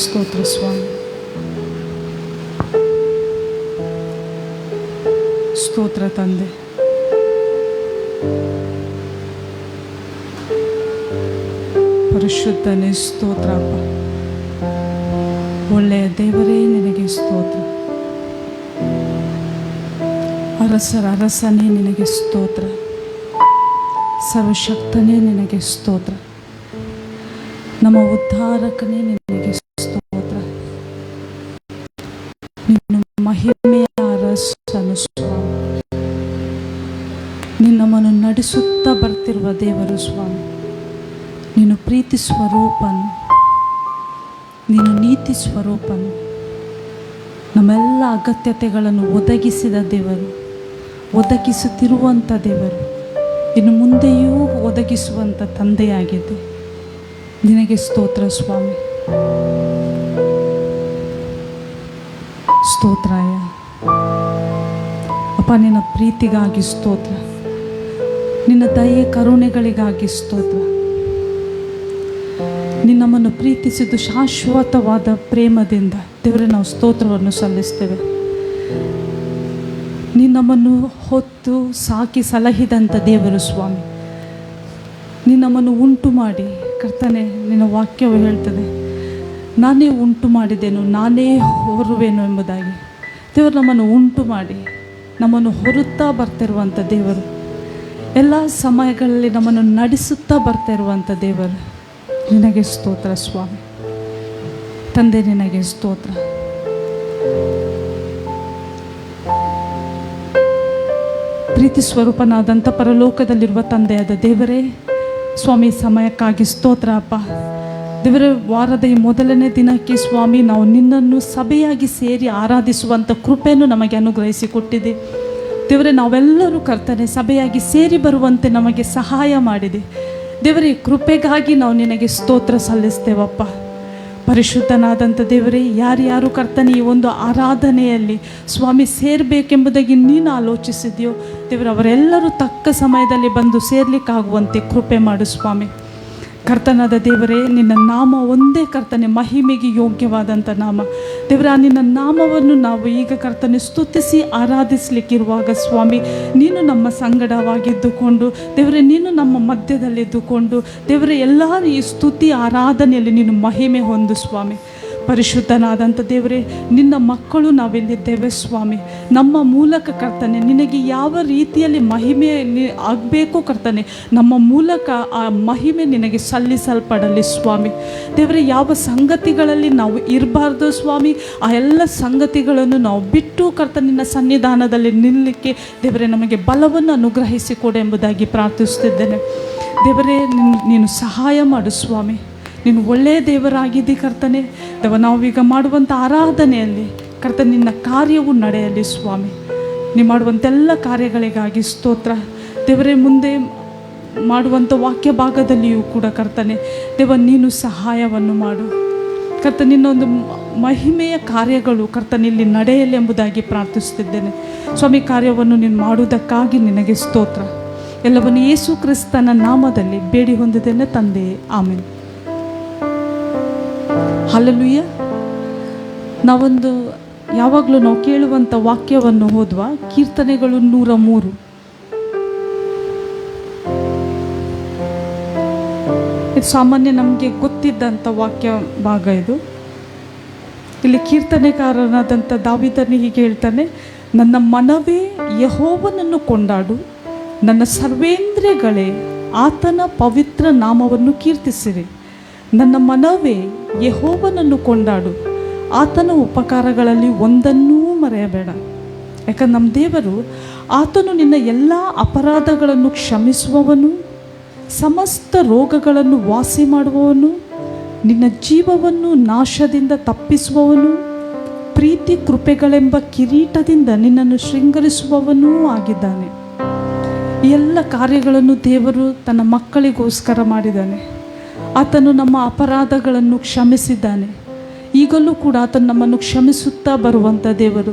ಸ್ತೋತ್ರ ಸ್ವಾಮಿ. ಸ್ತೋತ್ರ ತಂದೆ. ಪರಿಶುದ್ಧನೇ ಸ್ತೋತ್ರ ಅಪ್ಪ. ಒಳ್ಳೆಯ ದೇವರೇ ನಿನಗೆ ಸ್ತೋತ್ರ. ಅರಸರ ಅರಸನೇ ನಿನಗೆ ಸ್ತೋತ್ರ. ಸರ್ವಶಕ್ತನೇ ನಿನಗೆ ಸ್ತೋತ್ರ. ನಮ್ಮ ಉದ್ಧಾರಕನೇ ನಿನಗೆ ಸ್ತೋತ್ರ. ನಿನ್ನ ಮಹಿಮೆಯ ಅರಸನು ಸ್ವಾಮಿ. ನಿನ್ನಮ್ಮನ್ನು ನಡೆಸುತ್ತಾ ಬರ್ತಿರುವ ದೇವರು ಸ್ವಾಮಿ. ನೀನು ಪ್ರೀತಿ ಸ್ವರೂಪನು, ನೀನು ನೀತಿ ಸ್ವರೂಪನು. ನಮ್ಮೆಲ್ಲ ಅಗತ್ಯತೆಗಳನ್ನು ಒದಗಿಸಿದ ದೇವರು, ಒದಗಿಸುತ್ತಿರುವಂಥ ದೇವರು, ಇನ್ನು ಮುಂದೆಯೂ ಒದಗಿಸುವಂಥ ತಂದೆಯಾಗಿದೆ. ನಿನಗೆ ಸ್ತೋತ್ರ ಸ್ವಾಮಿ. ಸ್ತೋತ್ರಾಯ ಅಪ್ಪ. ನಿನ್ನ ಪ್ರೀತಿಗಾಗಿ ಸ್ತೋತ್ರ, ನಿನ್ನ ದಯೆ ಕರುಣೆಗಳಿಗಾಗಿ ಸ್ತೋತ್ರ. ನಿನ್ನಮ್ಮನ್ನು ಪ್ರೀತಿಸಿದ್ದು ಶಾಶ್ವತವಾದ ಪ್ರೇಮದಿಂದ ದೇವರೇ ನಾವು ಸ್ತೋತ್ರವನ್ನು ಸಲ್ಲಿಸ್ತೇವೆ. ನಿನ್ನಮ್ಮನ್ನು ಹೊತ್ತು ಸಾಕಿ ಸಲಹಿದಂಥ ದೇವರು ಸ್ವಾಮಿ. ನಿನ್ನಮ್ಮನ್ನು ಉಂಟು ಮಾಡಿ ಕರ್ತನೆ, ನಿನ್ನ ವಾಕ್ಯವು ಹೇಳ್ತದೆ, ನಾನೇ ಉಂಟು ಮಾಡಿದ್ದೇನು, ನಾನೇ ಹೊರುವೆನು ಎಂಬುದಾಗಿ. ದೇವರು ನಮ್ಮನ್ನು ಉಂಟು ಮಾಡಿ ನಮ್ಮನ್ನು ಹೊರುತ್ತಾ ಬರ್ತಿರುವಂಥ ದೇವರು, ಎಲ್ಲ ಸಮಯಗಳಲ್ಲಿ ನಮ್ಮನ್ನು ನಡೆಸುತ್ತಾ ಬರ್ತಾ ಇರುವಂಥ ದೇವರು. ನಿನಗೆ ಸ್ತೋತ್ರ ಸ್ವಾಮಿ. ತಂದೆ ನಿನಗೆ ಸ್ತೋತ್ರ. ಪ್ರೀತಿ ಸ್ವರೂಪನಾದಂಥ ಪರಲೋಕದಲ್ಲಿರುವ ತಂದೆಯಾದ ದೇವರೇ ಸ್ವಾಮಿ, ಸಮಯಕ್ಕಾಗಿ ಸ್ತೋತ್ರ ಅಪ್ಪ. ದೇವರೇ, ವಾರದ ಈ ಮೊದಲನೇ ದಿನಕ್ಕೆ ಸ್ವಾಮಿ ನಾವು ನಿನ್ನನ್ನು ಸಭೆಯಾಗಿ ಸೇರಿ ಆರಾಧಿಸುವಂಥ ಕೃಪೆಯನ್ನು ನಮಗೆ ಅನುಗ್ರಹಿಸಿ ಕೊಟ್ಟಿದೆ. ದೇವರೇ, ನಾವೆಲ್ಲರೂ ಕರ್ತನೆ ಸಭೆಯಾಗಿ ಸೇರಿ ಬರುವಂತೆ ನಮಗೆ ಸಹಾಯ ಮಾಡಿದೆ. ದೇವರೇ, ಕೃಪೆಗಾಗಿ ನಾವು ನಿನಗೆ ಸ್ತೋತ್ರ ಸಲ್ಲಿಸ್ತೇವಪ್ಪ. ಪರಿಶುದ್ಧನಾದಂಥ ದೇವರೇ, ಯಾರ್ಯಾರು ಕರ್ತನೆ ಈ ಒಂದು ಆರಾಧನೆಯಲ್ಲಿ ಸ್ವಾಮಿ ಸೇರಬೇಕೆಂಬುದಾಗಿ ನೀನು ಆಲೋಚಿಸಿದೆಯೋ ದೇವರು, ಅವರೆಲ್ಲರೂ ತಕ್ಕ ಸಮಯದಲ್ಲಿ ಬಂದು ಸೇರ್ಲಿಕ್ಕಾಗುವಂತೆ ಕೃಪೆ ಮಾಡು ಸ್ವಾಮಿ. ಕರ್ತನಾದ ದೇವರೇ, ನಿನ್ನ ನಾಮ ಒಂದೇ ಕರ್ತನೆ ಮಹಿಮೆಗೆ ಯೋಗ್ಯವಾದಂಥ ನಾಮ. ದೇವರ, ನಿನ್ನ ನಾಮವನ್ನು ನಾವು ಈಗ ಕರ್ತನೆ ಸ್ತುತಿಸಿ ಆರಾಧಿಸಲಿಕ್ಕಿರುವಾಗ ಸ್ವಾಮಿ, ನೀನು ನಮ್ಮ ಸಂಗಡವಾಗಿದ್ದುಕೊಂಡು ದೇವರೇ, ನೀನು ನಮ್ಮ ಮಧ್ಯದಲ್ಲಿದ್ದುಕೊಂಡು ದೇವರೇ, ಎಲ್ಲ ಈ ಸ್ತುತಿ ಆರಾಧನೆಯಲ್ಲಿ ನೀನು ಮಹಿಮೆ ಹೊಂದು ಸ್ವಾಮಿ. ಪರಿಶುದ್ಧನಾದಂಥ ದೇವರೇ, ನಿನ್ನ ಮಕ್ಕಳು ನಾವಿಲ್ಲಿದ್ದೇವೆ ಸ್ವಾಮಿ. ನಮ್ಮ ಮೂಲಕ ಕರ್ತನೆ ನಿನಗೆ ಯಾವ ರೀತಿಯಲ್ಲಿ ಮಹಿಮೆ ಆಗಬೇಕು ಕರ್ತನೆ, ನಮ್ಮ ಮೂಲಕ ಆ ಮಹಿಮೆ ನಿನಗೆ ಸಲ್ಲಿಸಲ್ಪಡಲಿ ಸ್ವಾಮಿ. ದೇವರೇ, ಯಾವ ಸಂಗತಿಗಳಲ್ಲಿ ನಾವು ಇರಬಾರ್ದು ಸ್ವಾಮಿ, ಆ ಎಲ್ಲ ಸಂಗತಿಗಳನ್ನು ನಾವು ಬಿಟ್ಟು ಕರ್ತನೆ ನಿನ್ನ ಸನ್ನಿಧಾನದಲ್ಲಿ ನಿಲ್ಲಲಿಕ್ಕೆ ದೇವರೇ ನಮಗೆ ಬಲವನ್ನು ಅನುಗ್ರಹಿಸಿ ಕೊಡು ಎಂಬುದಾಗಿ ಪ್ರಾರ್ಥಿಸುತ್ತಿದ್ದೇನೆ. ದೇವರೇ, ನೀನು ಸಹಾಯ ಮಾಡು ಸ್ವಾಮಿ. ನೀನು ಒಳ್ಳೆಯ ದೇವರಾಗಿದ್ದಿ ಕರ್ತನೆ. ನಾವೀಗ ಮಾಡುವಂಥ ಆರಾಧನೆಯಲ್ಲಿ ಕರ್ತನೆ ನಿನ್ನ ಕಾರ್ಯವು ನಡೆಯಲಿ ಸ್ವಾಮಿ. ನೀವು ಮಾಡುವಂತೆಲ್ಲ ಕಾರ್ಯಗಳಿಗಾಗಿ ಸ್ತೋತ್ರ ದೇವರೇ. ಮುಂದೆ ಮಾಡುವಂಥ ವಾಕ್ಯ ಭಾಗದಲ್ಲಿಯೂ ಕೂಡ ಕರ್ತನೆ ನೀನು ಸಹಾಯವನ್ನು ಮಾಡು ಕರ್ತನೆ. ನಿನ್ನೊಂದು ಮಹಿಮೆಯ ಕಾರ್ಯಗಳು ಕರ್ತನೆ ಇಲ್ಲಿ ನಡೆಯಲಿ ಎಂಬುದಾಗಿ ಪ್ರಾರ್ಥಿಸುತ್ತಿದ್ದೇನೆ ಸ್ವಾಮಿ. ಕಾರ್ಯವನ್ನು ನೀನು ಮಾಡುವುದಕ್ಕಾಗಿ ನಿನಗೆ ಸ್ತೋತ್ರ. ಎಲ್ಲವನ್ನು ಯೇಸು ಕ್ರಿಸ್ತನ ನಾಮದಲ್ಲಿ ಬೇಡಿ ಹೊಂದಿದ್ದೇನೆ ತಂದೆ, ಆಮೆನ್. ಹಲ್ಲೆಲೂಯಾ. ನಾವೊಂದು ಯಾವಾಗಲೂ ನಾವು ಕೇಳುವಂಥ ವಾಕ್ಯವನ್ನು ಓದುವ, ಕೀರ್ತನೆಗಳು 103. ಇದು ಸಾಮಾನ್ಯ ನಮಗೆ ಗೊತ್ತಿದ್ದಂಥ ವಾಕ್ಯ ಭಾಗ ಇದು. ಇಲ್ಲಿ ಕೀರ್ತನೆಕಾರನಾದಂಥ ದಾವೀದನು ಹೀಗೆ ಹೇಳ್ತಾನೆ, ನನ್ನ ಮನವೇ ಯೆಹೋವನನ್ನು ಕೊಂಡಾಡು, ನನ್ನ ಸರ್ವೇಂದ್ರಿಯಗಳೇ ಆತನ ಪವಿತ್ರ ನಾಮವನ್ನು ಕೀರ್ತಿಸಿರಿ. ನನ್ನ ಮನವೇ ಯೆಹೋವನನ್ನು ಕೊಂಡಾಡು, ಆತನ ಉಪಕಾರಗಳಲ್ಲಿ ಒಂದನ್ನೂ ಮರೆಯಬೇಡ. ಯಾಕಂದ್ರೆ ನಮ್ಮ ದೇವರು ಆತನು ನಿನ್ನ ಎಲ್ಲ ಅಪರಾಧಗಳನ್ನು ಕ್ಷಮಿಸುವವನು, ಸಮಸ್ತ ರೋಗಗಳನ್ನು ವಾಸಿ ಮಾಡುವವನು, ನಿನ್ನ ಜೀವವನ್ನು ನಾಶದಿಂದ ತಪ್ಪಿಸುವವನು, ಪ್ರೀತಿ ಕೃಪೆಗಳೆಂಬ ಕಿರೀಟದಿಂದ ನಿನ್ನನ್ನು ಶೃಂಗರಿಸುವವನೂ ಆಗಿದ್ದಾನೆ. ಈ ಎಲ್ಲ ಕಾರ್ಯಗಳನ್ನು ದೇವರು ತನ್ನ ಮಕ್ಕಳಿಗೋಸ್ಕರ ಮಾಡಿದ್ದಾನೆ. ಆತನು ನಮ್ಮ ಅಪರಾಧಗಳನ್ನು ಕ್ಷಮಿಸಿದ್ದಾನೆ. ಈಗಲೂ ಕೂಡ ಆತನು ನಮ್ಮನ್ನು ಕ್ಷಮಿಸುತ್ತಾ ಬರುವಂಥ ದೇವರು.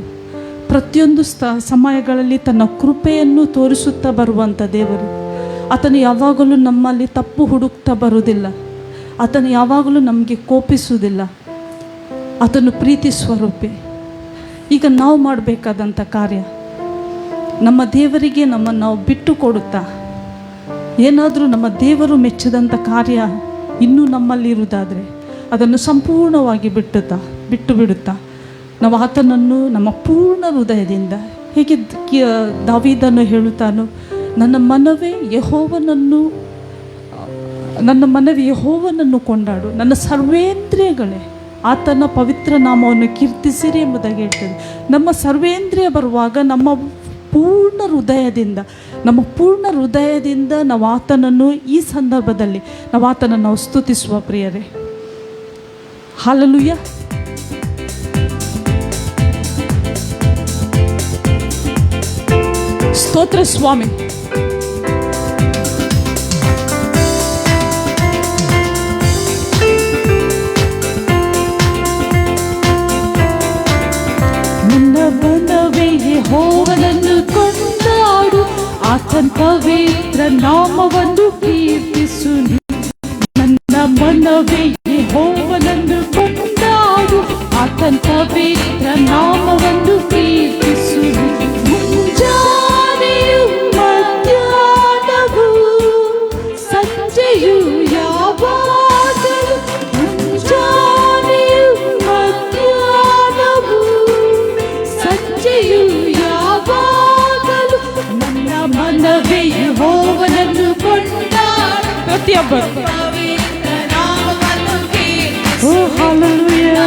ಪ್ರತಿಯೊಂದು ಸಮಯಗಳಲ್ಲಿ ತನ್ನ ಕೃಪೆಯನ್ನು ತೋರಿಸುತ್ತಾ ಬರುವಂಥ ದೇವರು. ಆತನು ಯಾವಾಗಲೂ ನಮ್ಮಲ್ಲಿ ತಪ್ಪು ಹುಡುಕ್ತಾ ಬರುವುದಿಲ್ಲ. ಆತನು ಯಾವಾಗಲೂ ನಮಗೆ ಕೋಪಿಸುವುದಿಲ್ಲ. ಆತನು ಪ್ರೀತಿ ಸ್ವರೂಪಿ. ಈಗ ನಾವು ಮಾಡಬೇಕಾದಂಥ ಕಾರ್ಯ, ನಮ್ಮ ದೇವರಿಗೆ ನಮ್ಮನ್ನು ನಾವು ಬಿಟ್ಟು ಕೊಡುತ್ತಾ, ಏನಾದರೂ ನಮ್ಮ ದೇವರು ಮೆಚ್ಚದಂಥ ಕಾರ್ಯ ಇನ್ನೂ ನಮ್ಮಲ್ಲಿರುವುದಾದರೆ ಅದನ್ನು ಸಂಪೂರ್ಣವಾಗಿ ಬಿಟ್ಟು ಬಿಡುತ್ತಾ ನಾವು ಆತನನ್ನು ನಮ್ಮ ಪೂರ್ಣ ಹೃದಯದಿಂದ, ಹೇಗೆ ದಾವೀದನು ಹೇಳುತ್ತಾನೋ, ನನ್ನ ಮನವೇ ಯೆಹೋವನನ್ನು ಕೊಂಡಾಡು, ನನ್ನ ಸರ್ವೇಂದ್ರಿಯಗಳೇ ಆತನ ಪವಿತ್ರ ನಾಮವನ್ನು ಕೀರ್ತಿಸಿರಿ ಎಂಬುದಾಗಿ ಹೇಳ್ತದೆ. ನಮ್ಮ ಸರ್ವೇಂದ್ರಿಯ ಬರುವಾಗ ನಮ್ಮ ಪೂರ್ಣ ಹೃದಯದಿಂದ ನಾವು ಆತನನ್ನು ಈ ಸಂದರ್ಭದಲ್ಲಿ ನಾವು ಆತನನ್ನು ಸ್ತುತಿಸುವ ಪ್ರಿಯರೇ. ಹಲ್ಲೆಲೂಯಾ. ಸ್ತೋತ್ರ ಸ್ವಾಮಿ. ನನ್ನ ಮನವೇ ಯೆಹೋವನನ್ನು ಕೊಂಡಾಡು, ಆತನ ಪವಿತ್ರ ನಾಮವನ್ನು ಕೀರ್ತಿಸು. ನನ್ನ ಮನವೇ ಯೆಹೋವನನ್ನು ಕೊಂಡಾಡು, ಆತನ ಪವಿತ್ರ ನಾಮವನ್ನು ಕೀರ್ತಿಸು. ಮುಂಜಾನೆಯು ಮಧ್ಯಾಹ್ನವೂ ಸಂಜೆಯು ಯಾವಾಗಲೂ, ಮುಂಜಾನೆಯು ಮಧ್ಯಾಹ್ನವೂ ಸಂಜೆಯು ಯಾವಾಗಲೂ ನನ್ನ ಮನವೇ ಯೆಹೋವನನ್ನು ಕೊಂಡಾಡು. ಪ್ರತಿಯೊಬ್ಬರು ಓ ಹಲ್ಲೆಲೂಯಾ.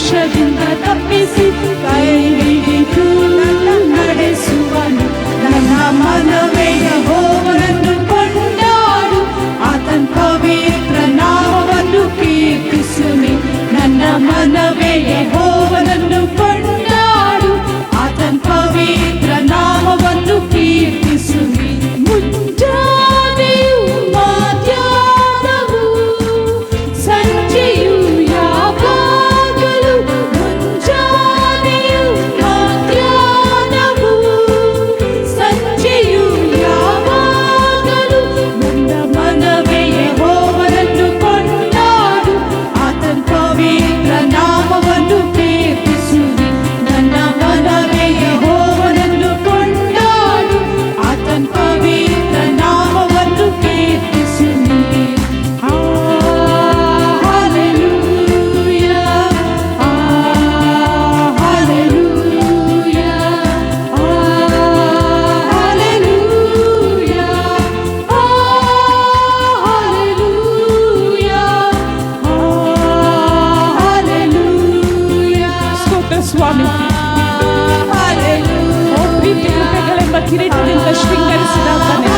ವಶದಿಂದ ತಪ್ಪಿಸಿ ಕೈ ಹಿಡಿದು ನಡೆಸುವನು. ನನ್ನ ಮನವೇ ಯೆಹೋವನನ್ನು ಕೊಂಡಾಡು, ಆತನ ಪವಿತ್ರ ನಾಮವನ್ನು ಕೀರ್ತಿಸುವಿ. ನನ್ನ ಮನವೇ ಯೆಹೋವನನ್ನು ಕೊಂಡಾಡು, ಆತನ ಪವಿತ್ರ ನಾಮವನ್ನು ಕೀರ್ತಿಸುವಿ. ಮುಂಜಾನೆಯು ಮಧ್ಯಾಹ್ನವು ಸಂಜೆಯು ಯಾವಾಗಲೂ, ಮುಂಜಾನೆಯು ಮಧ್ಯಾಹ್ನವು ಸಂಜೆಯು ಯಾವಾಗಲೂ ನನ್ನ ಮನವೇ ಯೆಹೋವನನ್ನು ಕೊಂಡಾಡು, ಆತನ ಪವಿತ್ರ ನಾಮವನ್ನು ಕೀರ್ತಿಸುವಿ. ನನ್ನ ಮನವೇ ಯೆಹೋವನನ್ನು ಕೊಂಡಾಡು, ಆತನ ಪವಿತ್ರ ನಾಮವನ್ನು ಕೀರ್ತಿಸುವಿ. Hallelujah, hallelujah, hallelujah, hallelujah, hallelujah. ಸ್ತೋತ್ರ ಸ್ವಾಮಿ. ಓ ಪ್ರೀತಿ ಕೃಪೆಗಳೆಂಬ ಕಿರೀಟದಿಂದ ಶೃಂಗರಿಸಿದಾತನೇ.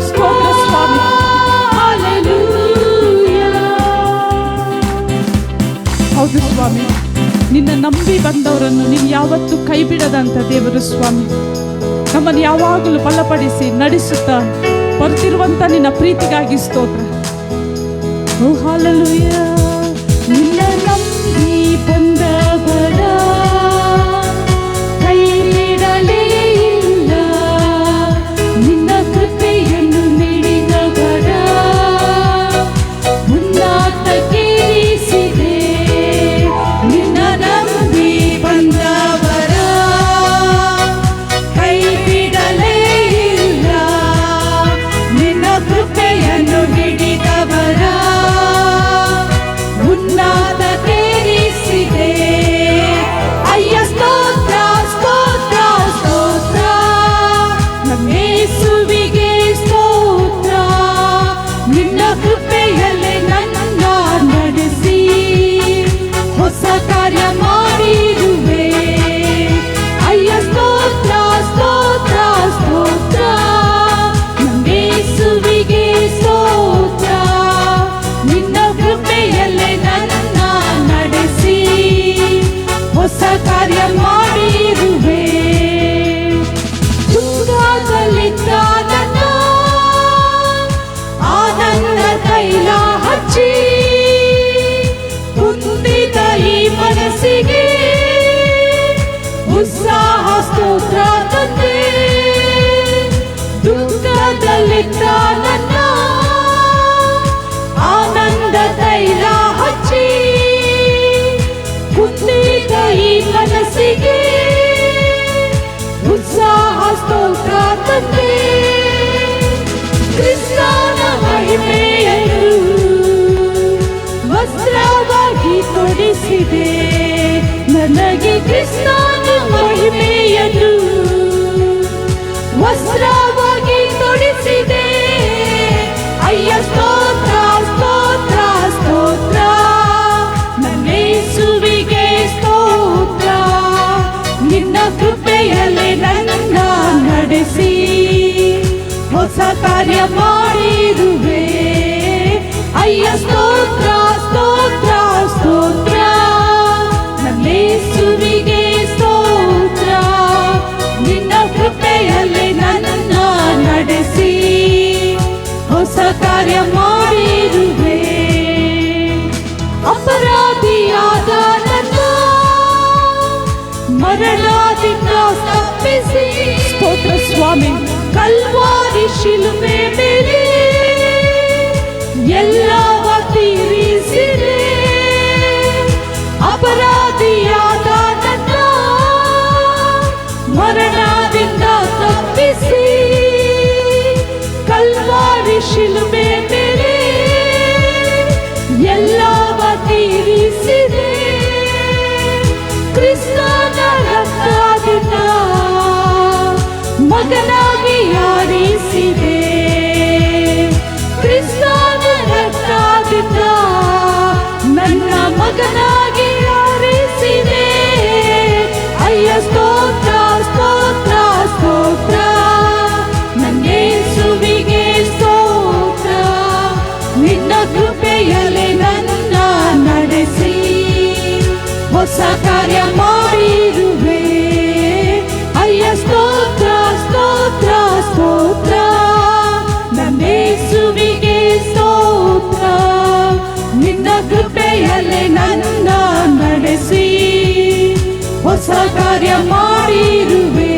ಸ್ತೋತ್ರ ಸ್ವಾಮಿ. ಹೌದು ಸ್ವಾಮಿ, ನಿನ್ನ ನಂಬಿ ಬಂದವರನ್ನು ನೀನು ಯಾವತ್ತೂ ಕೈ ಬಿಡದಂತ ದೇವರು ಸ್ವಾಮಿ. ನಮ್ಮನ್ನು ಯಾವಾಗಲೂ ಬಲಪಡಿಸಿ ನಡೆಸುತ್ತಾ ಬರ್ತಿರುವಂತ ನಿನ್ನ ಪ್ರೀತಿಗಾಗಿ ಸ್ತೋತ್ರ. ಓ ಹಲ್ಲೆಲೂಯಾ. ನಿನ್ನ ನಂಬಿ ಬಂದವರ ಕೈ ಬಿಡಲೇ ಇಲ್ಲ, ನಿನ್ನ ಕೃಪೆಯನ್ನು ನೀಡಿದವರ ಉನ್ನತಕ್ಕೇರಿಸಿದೆ. ನಿನ್ನ ನಂಬಿ ಬಂದವರ ಕೈ ಬಿಡಲೇ ಇಲ್ಲ, ನಿನ್ನ ಕೃಪೆಯನ್ನು ನೀಡಿದವರ ಉನ್ನತಕ್ಕೇರಿಸಿದೆ. ಅಯ್ಯ ಸ್ತೋತ್ರ, ಸ್ತೋತ್ರ, ಸ್ತೋತ್ರ, ನಮ್ಮ ಯೇಸುವಿಗೆ ಸ್ತೋತ್ರ. ನಿನ್ನ ಕೃಪೆಯಲ್ಲೇ ನನ್ನ ನಡೆಸಿ ಹೊಸ ಕಾರ್ಯ ಮಾಡಿರುವೆ. ಅಯ್ಯ ಸ್ತೋತ್ರ, ಸ್ತೋತ್ರ, ಸ್ತೋತ್ರ, ನಮ್ಮ ಯೇಸುವಿಗೆ ಸ್ತೋತ್ರ. ನಿನ್ನ ಕೃಪೆಯಲ್ಲೇ ನನ್ನ ನಡೆಸಿ ಹೊಸ ಕಾರ್ಯ ಮಾಡಿರುವೆ. ದುಃಖದಲ್ಲಿದ್ದ ನನ್ನ ಆನಂದ ತೈಲ ಹಚ್ಚಿ, ಕುಂದಿದ ಈ ಮನಸ್ಸಿಗೆ ಉತ್ಸಾಹ ಸ್ತೋತ್ರ ತಂದೆ. ದುಃಖದಲ್ಲಿದ್ದ ನನ್ನ ಆನಂದ ತೈಲ ಹಚ್ಚಿ, ಕುಂದಿದ ಈ ಮನಸ್ಸಿಗೆ ಉತ್ಸಾಹ ಸ್ತೋತ್ರ ತಂದೆ. ಕ್ರಿಸ್ತನ ಮಹಿಮೆಯನ್ನು ವಸ್ತ್ರವಾಗಿ ತೊಡಿಸಿದೆ. ನನಗೆ ಕ್ರಿಸ್ತನ ಮಹಿಮೆಯನ್ನು ವಸ್ತ್ರವಾಗಿ ತೊಡಿಸಿದೆ. ಅಯ್ಯ ಸ್ತೋತ್ರ, ಸ್ತೋತ್ರ, ಸ್ತೋತ್ರ, ನನ್ನ ಯೇಸುವಿಗೆ ಸ್ತೋತ್ರ. ನಿನ್ನ ಕೃಪೆಯಲ್ಲೇ ನನ್ನ ನಡೆಸಿ ಹೊಸ ಕಾರ್ಯ ಮಾಡಿರುವೆ. ಅಯ್ಯ ಸ್ತೋತ್ರ, ಸ್ತೋತ್ರ, ಸ್ತೋತ್ರ, ನನ್ನ ಯೇಸುವಿಗೆ ಸ್ತೋತ್ರ. ನಿನ್ನ ಕೃಪೆಯಲ್ಲೇ ನನ್ನ ನಡೆಸಿ ಹೊಸ ಕಾರ್ಯ ಮಾಡಿರುವೆ. ಅಪರಾಧಿಯಾದ ನನ್ನ ಮರಣದಿಂದ ತಪ್ಪಿಸಿ, ಸ್ತೋತ್ರ ಸ್ವಾಮಿ, ಕಲ್ವಾರಿ ಶಿಲುಬೆ ಮೇಲೆ ಎಲ್ಲವ ತೀರಿಸಿದೆ. ಅಪರಾಧಿಯಾದ ನನ್ನ ಮರಣದಿಂದ ತಪ್ಪಿಸಿ, ಕಲ್ವಾರಿ ಶಿಲುಬೆ ಮೇಲೆ ಎಲ್ಲವ ತೀರಿಸಿದೆ. ಕ್ರಿಸ್ತನ ರಕ್ತದಿಂದ ಮಗನಾಗಿ ಆರಿಸಿದೆ. ಕ್ರಿಸ್ತನ ರಕ್ತದಿಂದ ನನ್ನ ಮಗ ಮಗನಾಗಿ ಆರಿಸಿದೆ. ಅಯ್ಯ ಸ್ತೋತ್ರ ಸ್ತೋತ್ರ ಸ್ತೋತ್ರ, ನನ್ನ ಯೇಸುವಿಗೆ ಸ್ತೋತ್ರ. ನಿನ್ನ ಕೃಪೆಯಲ್ಲಿ ನನ್ನ ನಡೆಸಿ ಹೊಸ ಕಾರ್ಯ ಮಾಡಿರುವೆ. ಅಯ್ಯ ಸ್ತೋತ್ರ ಸ್ತೋತ್ರ ಸ್ತೋತ್ರ, ನನ್ನ ಯೇಸುವಿಗೆ ಸ್ತೋತ್ರ. ನಿನ್ನ ಕೃಪೆಯಲ್ಲಿ ನನ್ನ ನಡೆಸಿ ಹೊಸ ಕಾರ್ಯ ಮಾಡಿರುವೆ.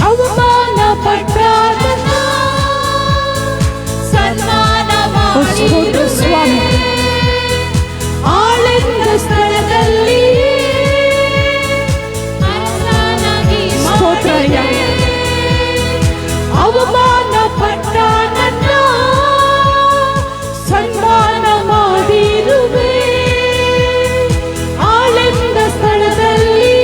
ಅವಮಾನ ಪಟ್ಟ ನನ್ನ ಸನ್ಮಾನ ಮಾಡಿರುವೆ. ಆಳೆಂದ ಸ್ಥಳದಲ್ಲಿ ಸ್ತೋತ್ರಯ್ಯ. ಅವಮಾನ ಪಟ್ಟ ನನ್ನ ಸನ್ಮಾನ ಮಾಡಿರುವೆ. ಆಳೆಂದ ಸ್ಥಳದಲ್ಲಿ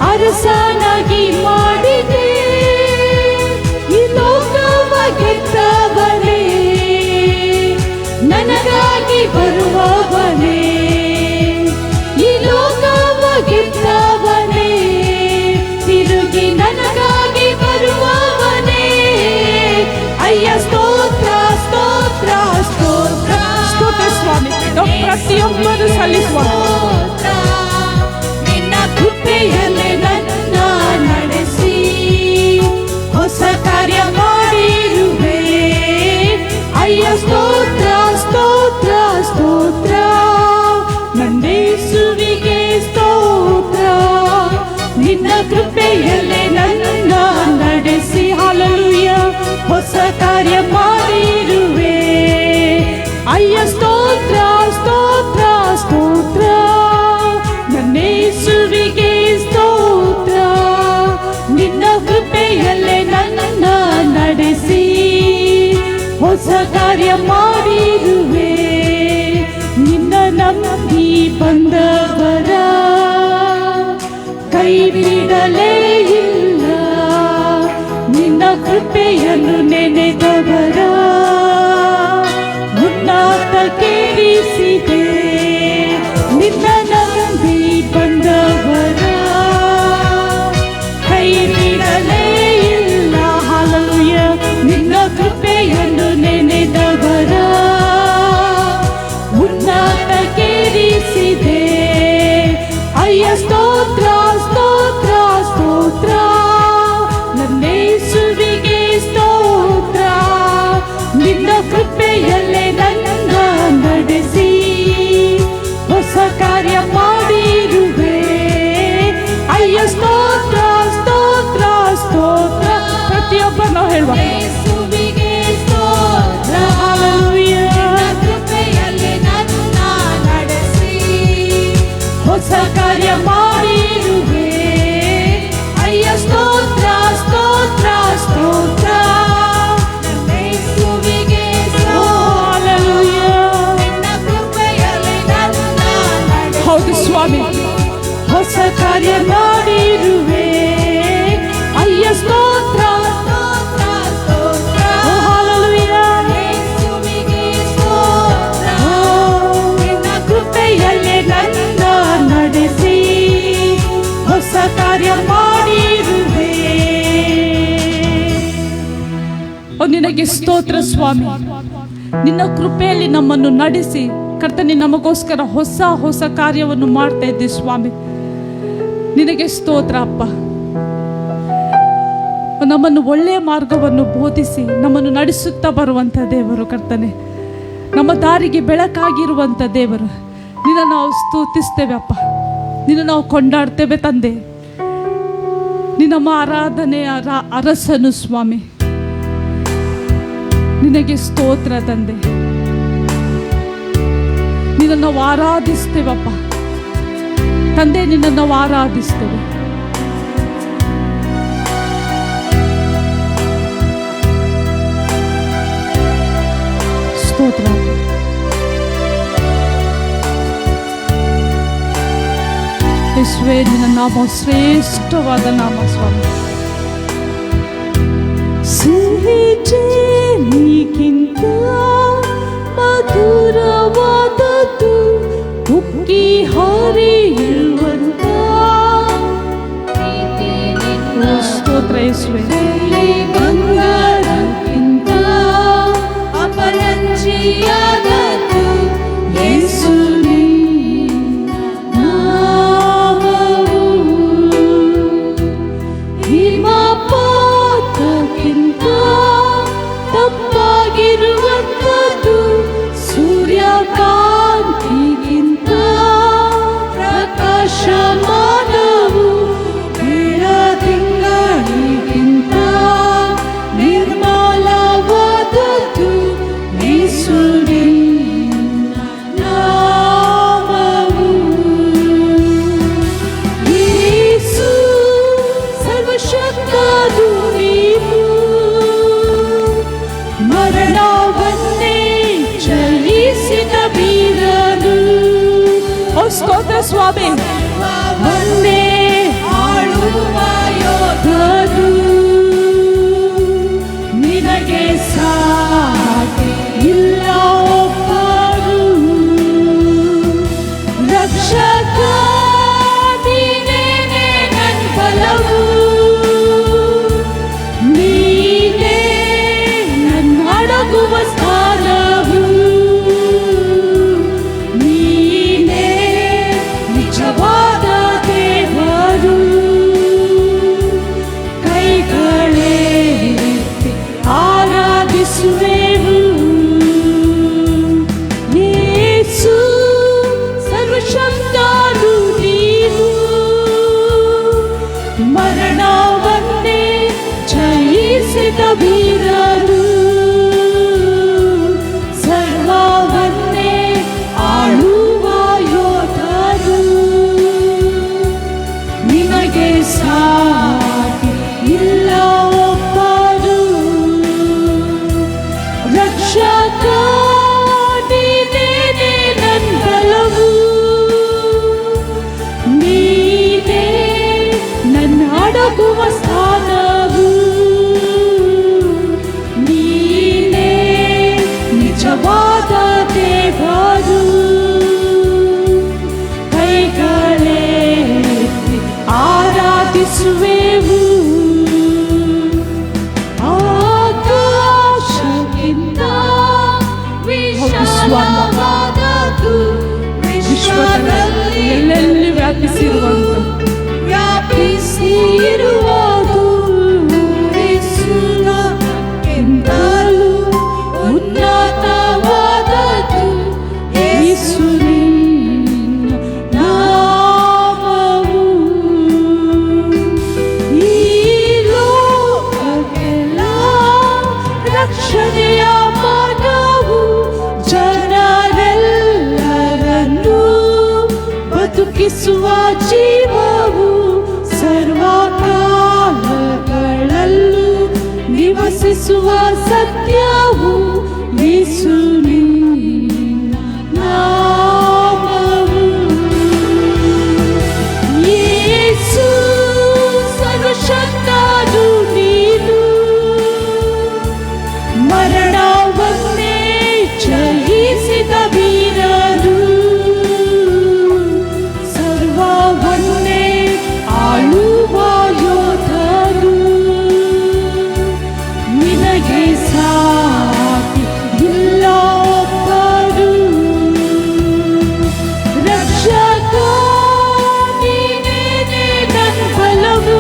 ಅರಸನಾಗಿ ಮಾಡಿದೆ. ಈ ಲೋಕವ ಗೆದ್ದವನೇ, ನನಗಾಗಿ ಬರುವವನೇ. ಈ ಲೋಕವ ಗೆದ್ದವನೇ, ತಿರುಗಿ ನನಗಾಗಿ ಬರುವವನೇ. ಅಯ್ಯ ಸ್ತೋತ್ರ ಸ್ತೋತ್ರ ಸ್ತೋತ್ರ ಸ್ತೋತ್ರ ಸ್ವಾಮಿ. ಪ್ರತಿಯೊಬ್ಬರು ಸಲ್ಲಿಸುವ ನಿನ್ನ ಕೃಪೆಯಲ್ಲಿ ನನ್ನ ನಡೆಸಿ ಹೊಸ ಕಾರ್ಯ ಮಾಡಿರುವೆ. ಅಯ್ಯ ಸ್ತೋತ್ರ ಸ್ತೋತ್ರ ಸ್ತೋತ್ರ, ನನ್ನ ಯೇಸುವಿಗೆ ಸ್ತೋತ್ರ. ನಿನ್ನ ಕೃಪೆಯಲ್ಲಿ ನನ್ನ ನಡೆಸಿ ಹಲ್ಲೆಲೂಯಾ ಹೊಸ ಕಾರ್ಯ ಮಾಡಿರುವೆ. ಅಯ್ಯ ಸ್ತೋತ್ರ ಸ್ತೋತ್ರ ಸ್ತೋತ್ರ, ನನ್ನ ಯೇಸುವಿಗೆ ಸ್ತೋತ್ರ. ನಿನ್ನ ಕೃಪೆಯಲ್ಲಿ ನನ್ನ ನಡೆಸಿ ಹೊಸ ಕಾರ್ಯ ಮಾಡಿರುವೆ. ನಿನ್ನ ನಂಬಿ ಬಂದವರ ಕೈ ಬಿಡಲೇ ಇಲ್ಲ. ನಿನ್ನ ಕೃಪೆಯನ್ನು ನೆನೆದವರ ಉನ್ನತಕ್ಕೇರಿಸಿದೆ. ನಿನ್ನ ನಂಬಿ ಬಂದವರ ಕೈ ಬಿಡಲೇ ಇಲ್ಲ. ಹಲ್ಲೆಲೂಯಾ. ನಿನ್ನ ಕೃಪೆಯನ್ನು ನೆನೆದವರ ಉನ್ನತಕ್ಕೇರಿಸಿದೆ. ಅಯ್ಯ ಸ್ತೋತ್ರ ಸ್ತೋತ್ರ ಸ್ತೋತ್ರ, ನನ್ನ ಯೇಸುವಿಗೆ ಸ್ತೋತ್ರ. ನಿನ್ನ ಕೃಪೆಯಲ್ಲೇ ನನ್ನ ನಡೆಸಿ ಹೊಸ ಕಾರ್ಯ ಮಾಡಿರುವೆ. ಅಯ್ಯ ಸ್ತೋತ್ರ ಸ್ತೋತ್ರ ಸ್ತೋತ್ರ. ಪ್ರತಿಯೊಬ್ಬ ನಾವು ಹೇಳುವ ಯೇಸುವಿಗೆ ಸ್ತೋತ್ರ. ಹಲ್ಲೆಲೂಯಾ. ಕೃಪೆಯಲ್ಲೇ ನನ್ನ ನಡೆಸಿ ಹೊಸ ಕಾರ್ಯ ಮಾಡಿರುವೆ. ಅಯ್ಯ ಸ್ತೋತ್ರ ಸ್ತೋತ್ರ ಸ್ತೋತ್ರ, ನನ್ನ ಯೇಸುವಿಗೆ ಸ್ತೋತ್ರ. ನಿನ್ನ ಕೃಪೆಯಲ್ಲಿ ನನ್ನ ನಡೆಸಿ. ಹೌದು ಸ್ವಾಮಿ, ಹೊಸ ಕಾರ್ಯ ಮಾಡಿರುವೆ. ಅಯ್ಯ ಸ್ತೋತ್ರ ಸ್ತೋತ್ರ ಸ್ತೋತ್ರ, ಹಲ್ಲೆಲೂಯಾ. ಯೇಸುವಿಗೆ ಸ್ತೋತ್ರ. ನಿನ್ನ ಕೃಪೆಯಲ್ಲಿ ನನ್ನ ನಡೆಸಿ ಹೊಸ ಕಾರ್ಯ ಮಾಡಿರುವೆ. ನಿನಗೆ ಸ್ತೋತ್ರ ಸ್ವಾಮಿ. ನಿನ್ನ ಕೃಪೆಯಲ್ಲಿ ನಮ್ಮನ್ನು ನಡೆಸಿ ಕರ್ತನೆ, ನಮಗೋಸ್ಕರ ಹೊಸ ಹೊಸ ಕಾರ್ಯವನ್ನು ಮಾಡ್ತಾ ಇದ್ದೆ ಸ್ವಾಮಿ. ನಿನಗೆ ಸ್ತೋತ್ರ ಅಪ್ಪ. ನಮ್ಮನ್ನು ಒಳ್ಳೆಯ ಮಾರ್ಗವನ್ನು ಬೋಧಿಸಿ ನಮ್ಮನ್ನು ನಡೆಸುತ್ತಾ ಬರುವಂಥ ದೇವರು ಕರ್ತನೆ, ನಮ್ಮ ದಾರಿಗೆ ಬೆಳಕಾಗಿರುವಂಥ ದೇವರು. ನಿನ್ನ ನಾವು ಸ್ತುತಿಸ್ತೇವೆ ಅಪ್ಪ, ನಿನ್ನ ನಾವು ಕೊಂಡಾಡ್ತೇವೆ ತಂದೆ. ನಿನ್ನ ನಮ್ಮ ಆರಾಧನೆಯ ಅರಸನು ಸ್ವಾಮಿ. ನಿನಗೆ ಸ್ತೋತ್ರ ತಂದೆ. ನಿನ್ನನ್ನು ನಾವು ಆರಾಧಿಸ್ತೇವಪ್ಪ ತಂದೆ, ನಿನ್ನನ್ನು ನಾವು ಆರಾಧಿಸ್ತೇವೆ. ಸ್ತೋತ್ರ. ಯೇಸುವೇ, ನಿನ್ನ ನಾಮ ಶ್ರೇಷ್ಠವಾದ ನಾಮ ಸ್ವಾಮಿ. ಸಿಹಿ ಜೇನಿಗಿಂತ ಮಧುರವಾದದ್ದು ಉಕ್ಕಿ ಹರಿಯುವಂತ ಸ್ತೋತ್ರ ಯೇಸುವೇ. ಬಂಗಾರಕ್ಕಿಂತ ಅಪರಂಜಿಯಾದದ್ದು ಯೇಸು ನಿನ್ನ ನಾಮವು. ಹಿಮಪಾತಕ್ಕಿಂತ ತಪ್ಪಾಗಿರುವಂಥದ್ದು ಸೂರ್ಯಕಾಂತಿಗಿಂತ ಪ್ರಕಾಶಮಾನವು. ಬೆಳದಿಂಗಳಿಗಿಂತ ನಿರ್ಮಲವಾದದ್ದು ಯೇಸು ನಿನ್ನ ನಾಮವು. ಯೇಸು ಸರ್ವಶಕ್ತನು ನೀನು, ಮರಣವನ್ನೇ ಜಯಿಸಿದ ವೀರನು. ಓ ಸ್ತೋತ್ರ ಸ್ವಾಮಿ. ಒಂದೇ ಆಳುವ ಯೋಧನು, ನಿನಗೆ ಸಾಟಿ ಇಲ್ಲ ಒಬ್ಬರು. ರಕ್ಷಕ ನೀನೇನೆ ನನ್ನ ಬಲವು, ನೀನೇ ನನ್ನ ಅಡಗುವ ಸ್ಥಾನವು. ನೀನೇ ನಿಜವಾದ ದೇವರು. ಕೈಗಳೆತ್ತಿ ಆರಾಧಿಸುವೆವು. ಯೇಸು ಸರ್ವಶಕ್ತನು ನೀನು, ಮರಣವನ್ನೇ ಜಯಿಸಿದ ವೀರನು. ಸರ್ವವನ್ನೇ ಆಳುವ ಯೋಧನು, ನಿನಗೆ ಸಾಟಿ ಇಲ್ಲ ಒಬ್ಬರು. ರಕ್ಷಕ ನೀನೇನೆ ನನ್ನ ಬಲವು, ನೀನೇ ನನ್ನ ಅಡಗುವ ಸ್ಥಾನವು. ನೀನೇ ನಿಜವಾದ ದೇವರು. ಕೈಗಳೆತ್ತಿ ಆರಾಧಿಸುವೆವು. ಆಕಾಶಕ್ಕಿಂತ ವಿಶಾಲವಾದದ್ದು ವಿಶ್ವದಲ್ಲಿ ಎಲ್ಲೆಲ್ಲಿ ವ್ಯಾಪಿಸಿರುವುದು ಯೇಸುವಿಗಿಂತಲೂ ಉನ್ನತವಾದದ್ದು ಯೇಸು ನಿನ್ನ ನಾಮವು. ಈ ಲೋಕಕ್ಕೆಲ್ಲ ರಕ್ಷಣೆಯ ಮಾರ್ಗವು, ಜನರೆಲ್ಲರನ್ನೂ ಬದುಕಿಸುವ ಜೀವವು. ಸರ್ವಕಾಲಗಳಲ್ಲೂ ನಿವಸಿಸುವ ಸತ್ಯವು ಯೇಸು ನಿನ್ನ ನಾಮವು. ಯೇಸು ಸರ್ವಶಕ್ತನು ನೀನು, ಮರಣವನ್ನೇ ಜಯಿಸಿದ ವೀರನು. ಸರ್ವವನ್ನೇ ಆಳುವ ಯೋಧನು, ನಿನಗೆ ಸಾಟಿ ಇಲ್ಲ ಒಬ್ಬರು. ರಕ್ಷಕ ನೀನೇನೆ ನನ್ನ ಬಲವು,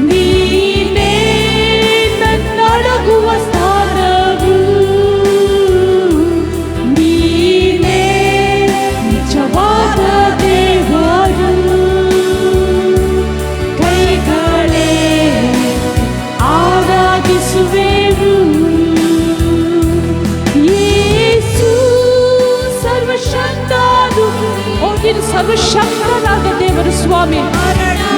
ನೀನೇ ನನ್ನ ಅಡಗುವ ಸ್ಥಾನವು. ನೀನೇ ನಿಜವಾದ ದೇವರು. ಕೈಗಳೆತ್ತಿ ಆರಾಧಿಸುವೆವು. ಯೇಸು ಸರ್ವಶಕ್ತನು. ಓ ನೀನು ಸರ್ವಶಕ್ತನಾದ ದೇವರು ಸ್ವಾಮಿ.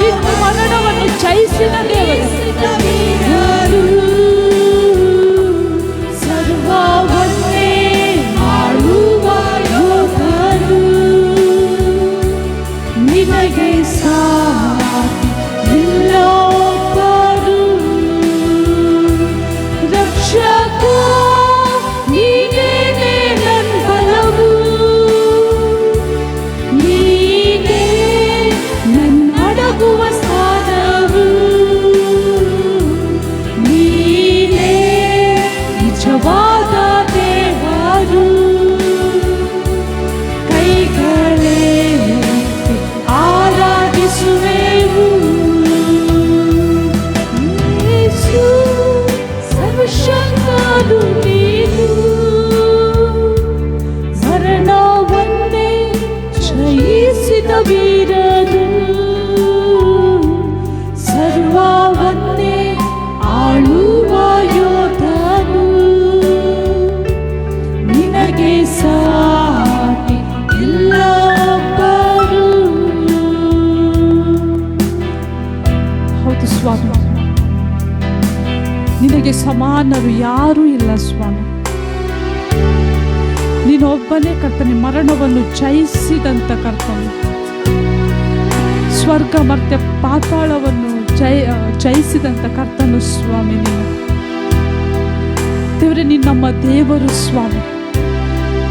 ನಿನ್ನ ಮರಣವನ್ನು ಜಯಿಸಿದ ದೇವರು. ಸರ್ವವನ್ನೇ ಆಳುವ ಯೋಧನು, ನಿನಗೆ ಸಾಟಿ ಇಲ್ಲ ಒಬ್ಬರು. ರಕ್ಷಕ ನೀ ಭೇದವಿರದು ಸರ್ವವನ್ನೇ ಆಳುವ ಯೋಧನು ನಿನಗೆ ಸಾಟಿ ಇಲ್ಲೊಬ್ಬರು. ಹೌದು ಸ್ವಾಮಿ, ನಿನಗೆ ಸಮಾನರು ಯಾರೂ ಇಲ್ಲ ಸ್ವಾಮಿ. ನೀನೊಬ್ಬನೇ ಕರ್ತನೆ, ಮರಣವನ್ನು ಜಯಿಸಿದಂಥ ಕರ್ತನೆ, ಸ್ವರ್ಗ ಮತ್ತೆ ಪಾತಾಳವನ್ನು ಜಯಿಸಿದಂಥ ಕರ್ತನು ಸ್ವಾಮಿ. ನೀನು ದೇವರೇ, ನೀನು ನಮ್ಮ ದೇವರು ಸ್ವಾಮಿ.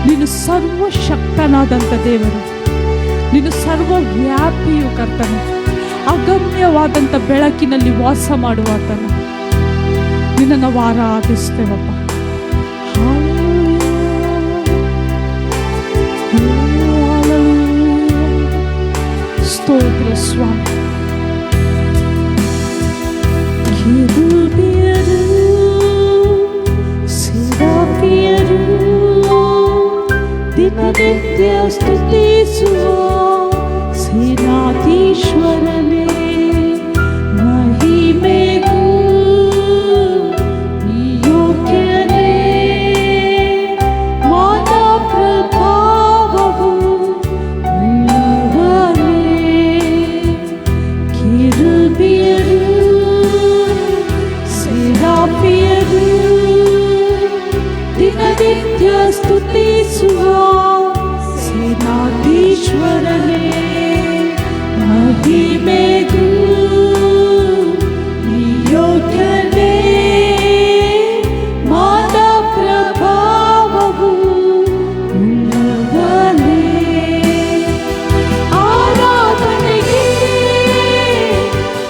ನೀನು ಸರ್ವಶಕ್ತನಾದಂಥ ದೇವರು, ನೀನು ಸರ್ವವ್ಯಾಪಿಯು ಕರ್ತನೆ, ಅಗಮ್ಯವಾದಂಥ ಬೆಳಕಿನಲ್ಲಿ ವಾಸ ಮಾಡುವಾತನು. ನಿನ್ನನ್ನು ನಾವು ಆರಾಧಿಸ್ತೇವಪ್ಪ. ಸ್ತೋತ್ರ ಸ್ವಾಮಿ. ಕೆರೂಬಿಯರು ಸೆರಾಫಿಯರು ದಿನನಿತ್ಯ ಸ್ತುತಿಸುವ ಸೇನಾಧೀಶ್ವರನೇ, ಮಹಿಮೆಗೂ ಯೋಗ್ಯನೇ, ಮಾನ ಪ್ರಭಾವವು ಉಳ್ಳವನೇ. ಕೆರೂಬಿಯರು ಸೆರಾಫಿಯರು ದಿನನಿತ್ಯ ಸ್ತುತಿಸುವ ಸೇನಾಧೀಶ್ವರನೇ, ಮಹಿಮೆಗೂ ಯೋಗ್ಯನೇ, ಮಾನ ಪ್ರಭಾವವು ಉಳ್ಳವನೇ. ಆರಾಧನೆಗೆ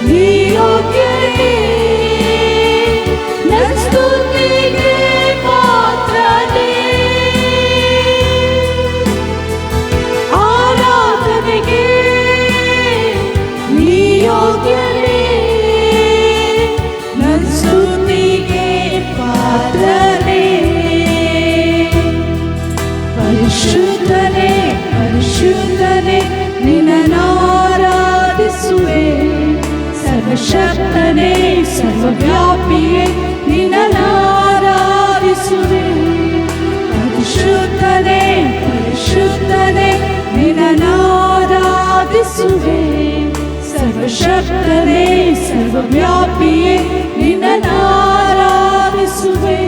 ನೀ ಯೋಗ್ಯನೇ, ಸ್ತುತಿಗೆ ಮಾತ್ರನೇ. ಆರಾಧನೆಗೆ ನೀ ಯೋಗ್ಯನೇ, ಸ್ತುತಿಗೆ ಪಾತ್ರನೇ. ಪರಿಶುದ್ಧನೇ ಪರಿಶುದ್ಧನೇ ನಿನ್ನನ್ನಾರಾಧಿಸುವೆ, ಸರ್ವಶಕ್ತನೇ ಸರ್ವವ್ಯಾಪಿಯೇ ನಿನ್ನನ್ನಾರಾಧಿಸುವೆ. ಪರಿಶುದ್ಧನೇ ಪರಿಶುದ್ಧನೇ ನಿನ್ನನ್ನಾರಾಧಿಸುವೆ, ಸರ್ವಶಕ್ತನೇ ಸರ್ವವ್ಯಾಪಿಯೇ ನಿನ್ನನ್ನಾರಾಧಿಸುವೆ.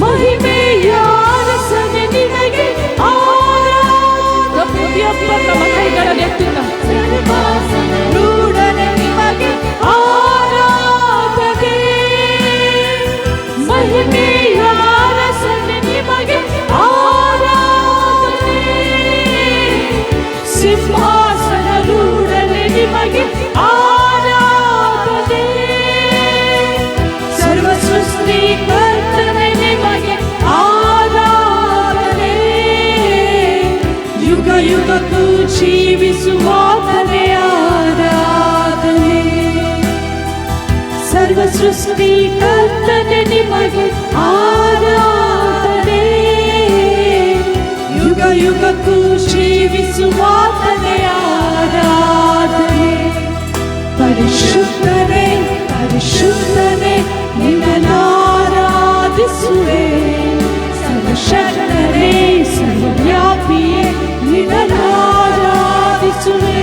ಮಹಿಮೆಯ ಅರಸನೇ ನಿನಗೆ ಆರಾಧನೆ. ನಮ್ಮ ಕೈಗಳನ್ನು ಎತ್ತುತ್ತಾ ರೂಢನೆ ನಿಮಗೆ ಆರಾಧನೆ. ಮಹಿಮೆಯ ಅರಸನೇ ನಿಮಗೆ ಆರಾಧನೆ. ಸಿಂಹಾಸನ ರೂಢನೆ ನಿಮಗೆ ಆರಾಧನೆ. ಸರ್ವ ಸೃಷ್ಟಿಕರ್ತನೆ ನಿಮಗೆ ಆರಾಧನೆ. ಯುಗ ಯುಗಕ್ಕೂ ಜೀವಿಸುವಾತನೇ ಆರಾಧನೆ. ಸರ್ವ ಸೃಷ್ಟಿಕರ್ತನೆ ನಿಮಗೆ ಆರಾಧನೆ. ಯುಗ ಯುಗಕ್ಕೂ ಜೀವಿಸುವಾತನೇ ಆರಾಧನೆ. ಪರಿಶುದ್ಧನೇ ಪರಿಶುದ್ಧನೇ ನಿನ್ನನ್ನಾರಾಧಿಸುವೆ, ಸರ್ವಶಕ್ತನೇ ಸರ್ವವ್ಯಾಪಿಯೇ ನಿನ್ನನ್ನಾರಾಧಿಸುವೆ.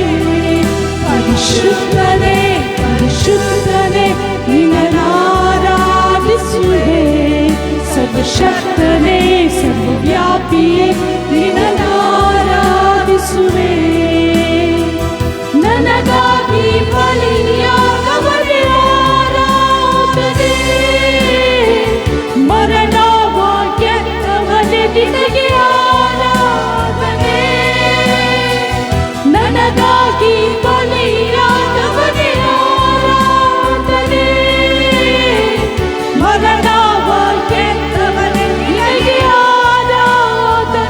ಪರಿಶುದ್ಧನೇ ಪರಿಶುದ್ಧನೇ ನಿನ್ನನ್ನಾರಾಧಿಸುವೆ, ಸರ್ವಶಕ್ತನೇ ಸರ್ವವ್ಯಾಪಿಯೇ ನಿನ್ನನ್ನಾರಾಧಿಸುವೆ. ನನಗಾಗಿ ಬಲಿಯಾಗವನೇ ಆರಾಧನೆ. ಮರಣವ ಗೆದ್ದವನೇ ನಿನಗೆ ಆರಾಧನೆ. ನನಗಾಗಿ ಬಲಿಯಾಗವನೇ ಆರಾಧನೆ. ಮರಣವ ಗೆದ್ದವನೇ ನಿನಗೆ ಆರಾಧನೆ.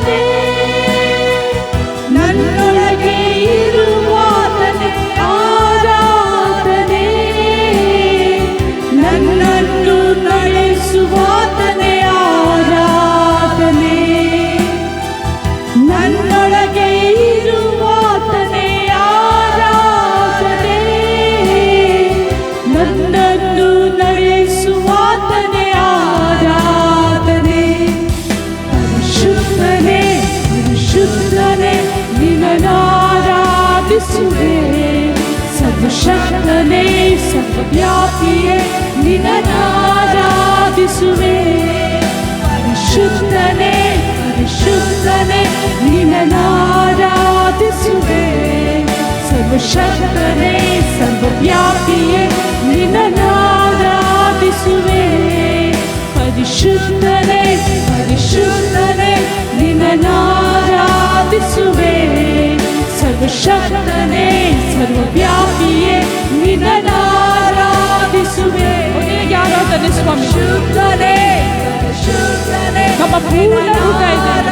ಆರಾಧಿಸುವೆ. ಸರ್ವಶಕ್ತನೇ ಸರ್ವವ್ಯಾಪಿಯೇ ನಿನ್ನನ್ನಾರಾಧಿಸುವೆ. ಪರಿಶುದ್ಧನೇ ಪರಿಶುದ್ಧನೇ ನಿನ್ನನ್ನಾರಾಧಿಸುವೆ. ಸರ್ವಶಕ್ತನೇ ಸರ್ವವ್ಯಾಪಿಯೇ ನಿನ್ನನ್ನಾರಾಧಿಸುವೆ. ಪರಿಶುದ್ಧನೇ ಪರಿಶುದ್ಧನೇ ನಿನ್ನನ್ನಾರಾಧಿಸುವೆ. ಸರ್ವಶಕ್ತನೇ ಸರ್ವವ್ಯಾಪಿಯೇ ನಿನ್ನನ್ನಾರಾಧಿಸುವೆ. ಆರಾಧನೆ ಸ್ವಾಮಿ. ಶುದ್ಧನೇ ಪರಿಶುದ್ಧನೇ ನಮ್ಮ ಪೂರ್ಣ ಹೃದಯದಿಂದ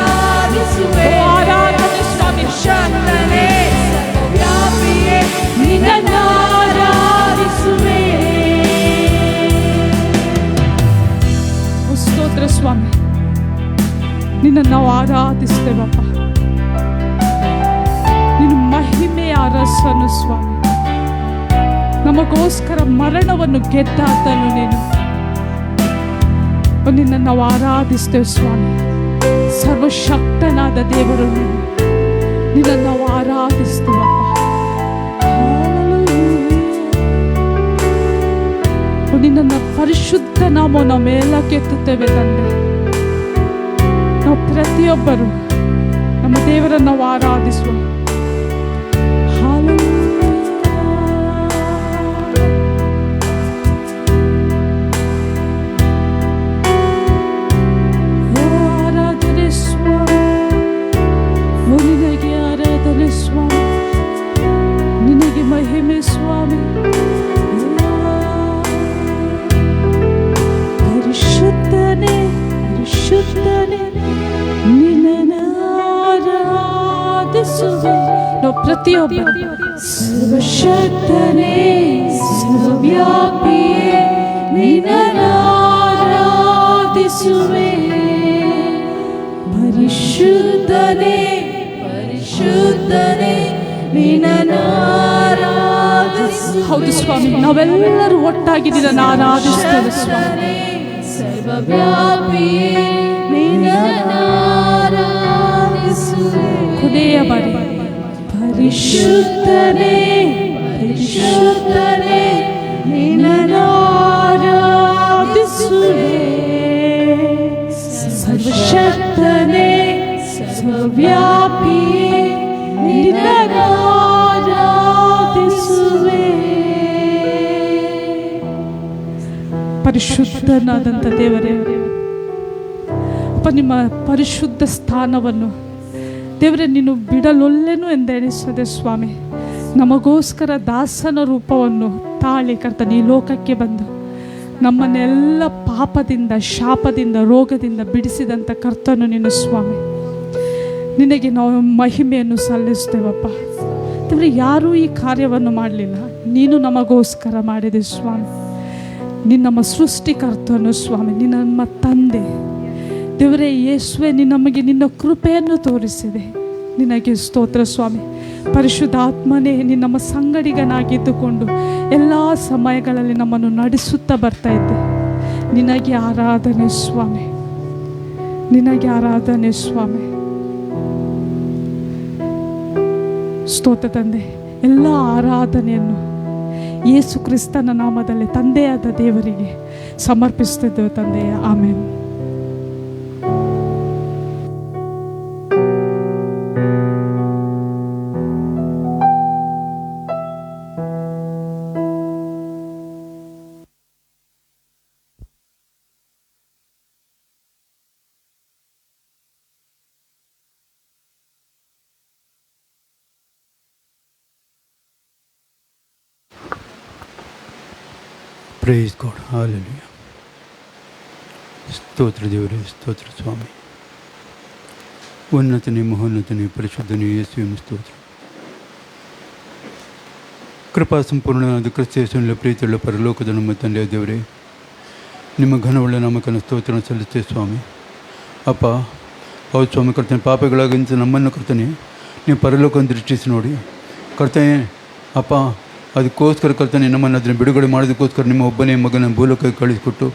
ಆರಾಧನೆ ಸ್ವಾಮಿ. ಶಕ್ತನೇ ಸರ್ವವ್ಯಾಪಿಯೇ ನಿನ್ನನ್ನಾರಾಧಿಸುವೆ. ಸ್ತೋತ್ರ ಸ್ವಾಮಿ. ನಿನ್ನನ್ನು ನಾವು ಆರಾಧಿಸ್ತೇವಪ್ಪ. ನಿನ್ನ ಮಹಿಮೆಯ ಅರಸನು ಸ್ವಾಮಿ. ನಮಗೋಸ್ಕರ ಮರಣವನ್ನು ಗೆದ್ದಾತನು ನೀನು. ನಿನ್ನನ್ನು ನಾವು ಆರಾಧಿಸ್ತೇವೆ ಸ್ವಾಮಿ. ಸರ್ವಶಕ್ತನಾದ ದೇವರು ನೀನು. ನಿನ್ನನ್ನು ನಾವು ಆರಾಧಿಸ್ತೇವಪ್ಪ. ನಿನ್ನ ಪರಿಶುದ್ಧ ನಾಮ ನಾವು ಮೇಲಕ್ಕೆ ಎತ್ತುತ್ತೇವೆ ತಂದೆ. ನಾವು ಪ್ರತಿಯೊಬ್ಬರು ನಮ್ಮ ದೇವರನ್ನು ನಾವು ಆರಾಧಿಸುವ. ಆರಾಧನೆ ಸ್ವಾಮಿ. ನಿನಗೆ ಆರಾಧನೆ ಸ್ವಾಮಿ. ನಿನಗೆ ಮಹಿಮೆ ಸ್ವಾಮಿ. ಪರಿಶುದ್ಧನೇ ಪರಿಶುದ್ಧನೇ ನಿನ್ನನ್ನಾರಾಧಿಸುವೆ. ನಾವು ಪ್ರತಿಯೊಬ್ಬರು ಸರ್ವಶಕ್ತನೇ ಸರ್ವವ್ಯಾಪಿಯೇ ನಿನ್ನನ್ನಾರಾಧಿಸುವೆ. ಪರಿಶುದ್ಧನೇ ಪರಿಶುದ್ಧನೇ ನಿನ್ನನ್ನಾರಾಧಿಸುವೆ. ಹೌದು ಸ್ವಾಮಿ, ನಾವೆಲ್ಲರೂ ಒಟ್ಟಾಗಿ ನಿನ್ನನ್ನು ಆರಾಧಿಸ್ತೇವೆ ಸ್ವಾಮಿ. ಸರ್ವವ್ಯಾಪಿಯೇ ನಿನ್ನನ್ನಾರಾಧಿಸುವೆ. ಕೊನೆಯ ಬಾರಿ ಪರಿಶುದ್ಧನೇ ಪರಿಶುದ್ಧನೇ ನಿನ್ನನ್ನಾರಾಧಿಸುವೆ. ಸರ್ವಶಕ್ತನೇ ಸರ್ವವ್ಯಾಪಿಯೇ ನಿನ್ನನ್ನಾರಾಧಿಸುವೆ. ಪರಿಶುದ್ಧನಾದಂಥ ದೇವರೇ ಅಪ್ಪ, ನಿಮ್ಮ ಪರಿಶುದ್ಧ ಸ್ಥಾನವನ್ನು ದೇವರೇ ನೀನು ಬಿಡಲೊಲ್ಲೆನು ಎಂದೆಣಿಸದೆ ಸ್ವಾಮಿ. ನಮಗೋಸ್ಕರ ದಾಸನ ರೂಪವನ್ನು ತಾಳಿ ಕರ್ತನೆ ಈ ಲೋಕಕ್ಕೆ ಬಂದು ನಮ್ಮನ್ನೆಲ್ಲ ಪಾಪದಿಂದ ಶಾಪದಿಂದ ರೋಗದಿಂದ ಬಿಡಿಸಿದಂಥ ಕರ್ತನು ನೀನು ಸ್ವಾಮಿ. ನಿನಗೆ ನಾವು ಮಹಿಮೆಯನ್ನು ಸಲ್ಲಿಸ್ತೇವಪ್ಪ. ದೇವರೇ, ಯಾರೂ ಈ ಕಾರ್ಯವನ್ನು ಮಾಡಲಿಲ್ಲ, ನೀನು ನಮಗೋಸ್ಕರ ಮಾಡಿದೆ ಸ್ವಾಮಿ. ನೀನು ನಮ್ಮ ಸೃಷ್ಟಿಕರ್ತನು ಸ್ವಾಮಿ. ನೀನು ನಮ್ಮ ತಂದೆ ದೇವರೇ. ಯೇಸುವೆ, ನೀನು ನಮಗೆ ನಿನ್ನ ಕೃಪೆಯನ್ನು ತೋರಿಸಿದೆ. ನಿನಗೆ ಸ್ತೋತ್ರ ಸ್ವಾಮಿ. ಪರಿಶುದ್ಧಾತ್ಮನೇ, ನೀನು ನಮ್ಮ ಸಂಗಡಿಗನಾಗಿದ್ದುಕೊಂಡು ಎಲ್ಲ ಸಮಯಗಳಲ್ಲಿ ನಮ್ಮನ್ನು ನಡೆಸುತ್ತಾ ಬರ್ತಾ ಇದ್ದೆ. ನಿನಗೆ ಆರಾಧನೆ ಸ್ವಾಮಿ. ನಿನಗೆ ಆರಾಧನೆ ಸ್ವಾಮಿ. ಸ್ತೋತ್ರ ತಂದೆ. ಎಲ್ಲ ಆರಾಧನೆಯನ್ನು ಯೇಸು ಕ್ರಿಸ್ತನ ನಾಮದಲ್ಲಿ ತಂದೆಯಾದ ದೇವರಿಗೆ ಸಮರ್ಪಿಸುತ್ತಿದ್ದೇವೆ ತಂದೆಯ. ಆಮೆನ್. Praise God. ಹಾಲೆಲೂಯಾ. ಸ್ತೋತ್ರ ದೇವರೇ, ಸ್ತೋತ್ರ ಸ್ವಾಮಿ. ಉನ್ನತನೇ ಮಹೋನ್ನತನೇ ಪರಿಶುದ್ಧನೇ ಯೇಸುವಿನ ಸ್ತೋತ್ರ. ಕೃಪಾ ಸಂಪೂರ್ಣನಾದ ಕ್ರಿಸ್ತ ಯೇಸುವಿನ ಪ್ರೀತಿಯುಳ್ಳ ಪರಲೋಕದ ನಮ್ಮ ತಂದೆಯ ದೇವರೇ, ನಿಮ್ಮ ಘನವುಳ್ಳ ನಾಮಕನ ಸ್ತೋತ್ರ ಸಲ್ಲಿಸ್ತೇವೆ ಸ್ವಾಮಿ. ಅಪ್ಪ, ಹೌದು ಸ್ವಾಮಿ ಕರ್ತನೆ, ಪಾಪಗಳಾಗಿಂತ ನಮ್ಮನ್ನು ಕರ್ತನೆ ನೀವು ಪರಲೋಕವನ್ನು ದೃಷ್ಟಿಸಿ ನೋಡಿ ಕರ್ತನೆ. ಅಪ್ಪ, ಅದಕ್ಕೋಸ್ಕರ ಕರ್ತನೆ ನಮ್ಮನ್ನು ಅದನ್ನು ಬಿಡುಗಡೆ ಮಾಡೋದಕ್ಕೋಸ್ಕರ ನಿಮ್ಮ ಒಬ್ಬನೇ ಮಗನ ಭೂಲೋಕಕ್ಕೆ ಕಳಿಸಿಕೊಟ್ಟು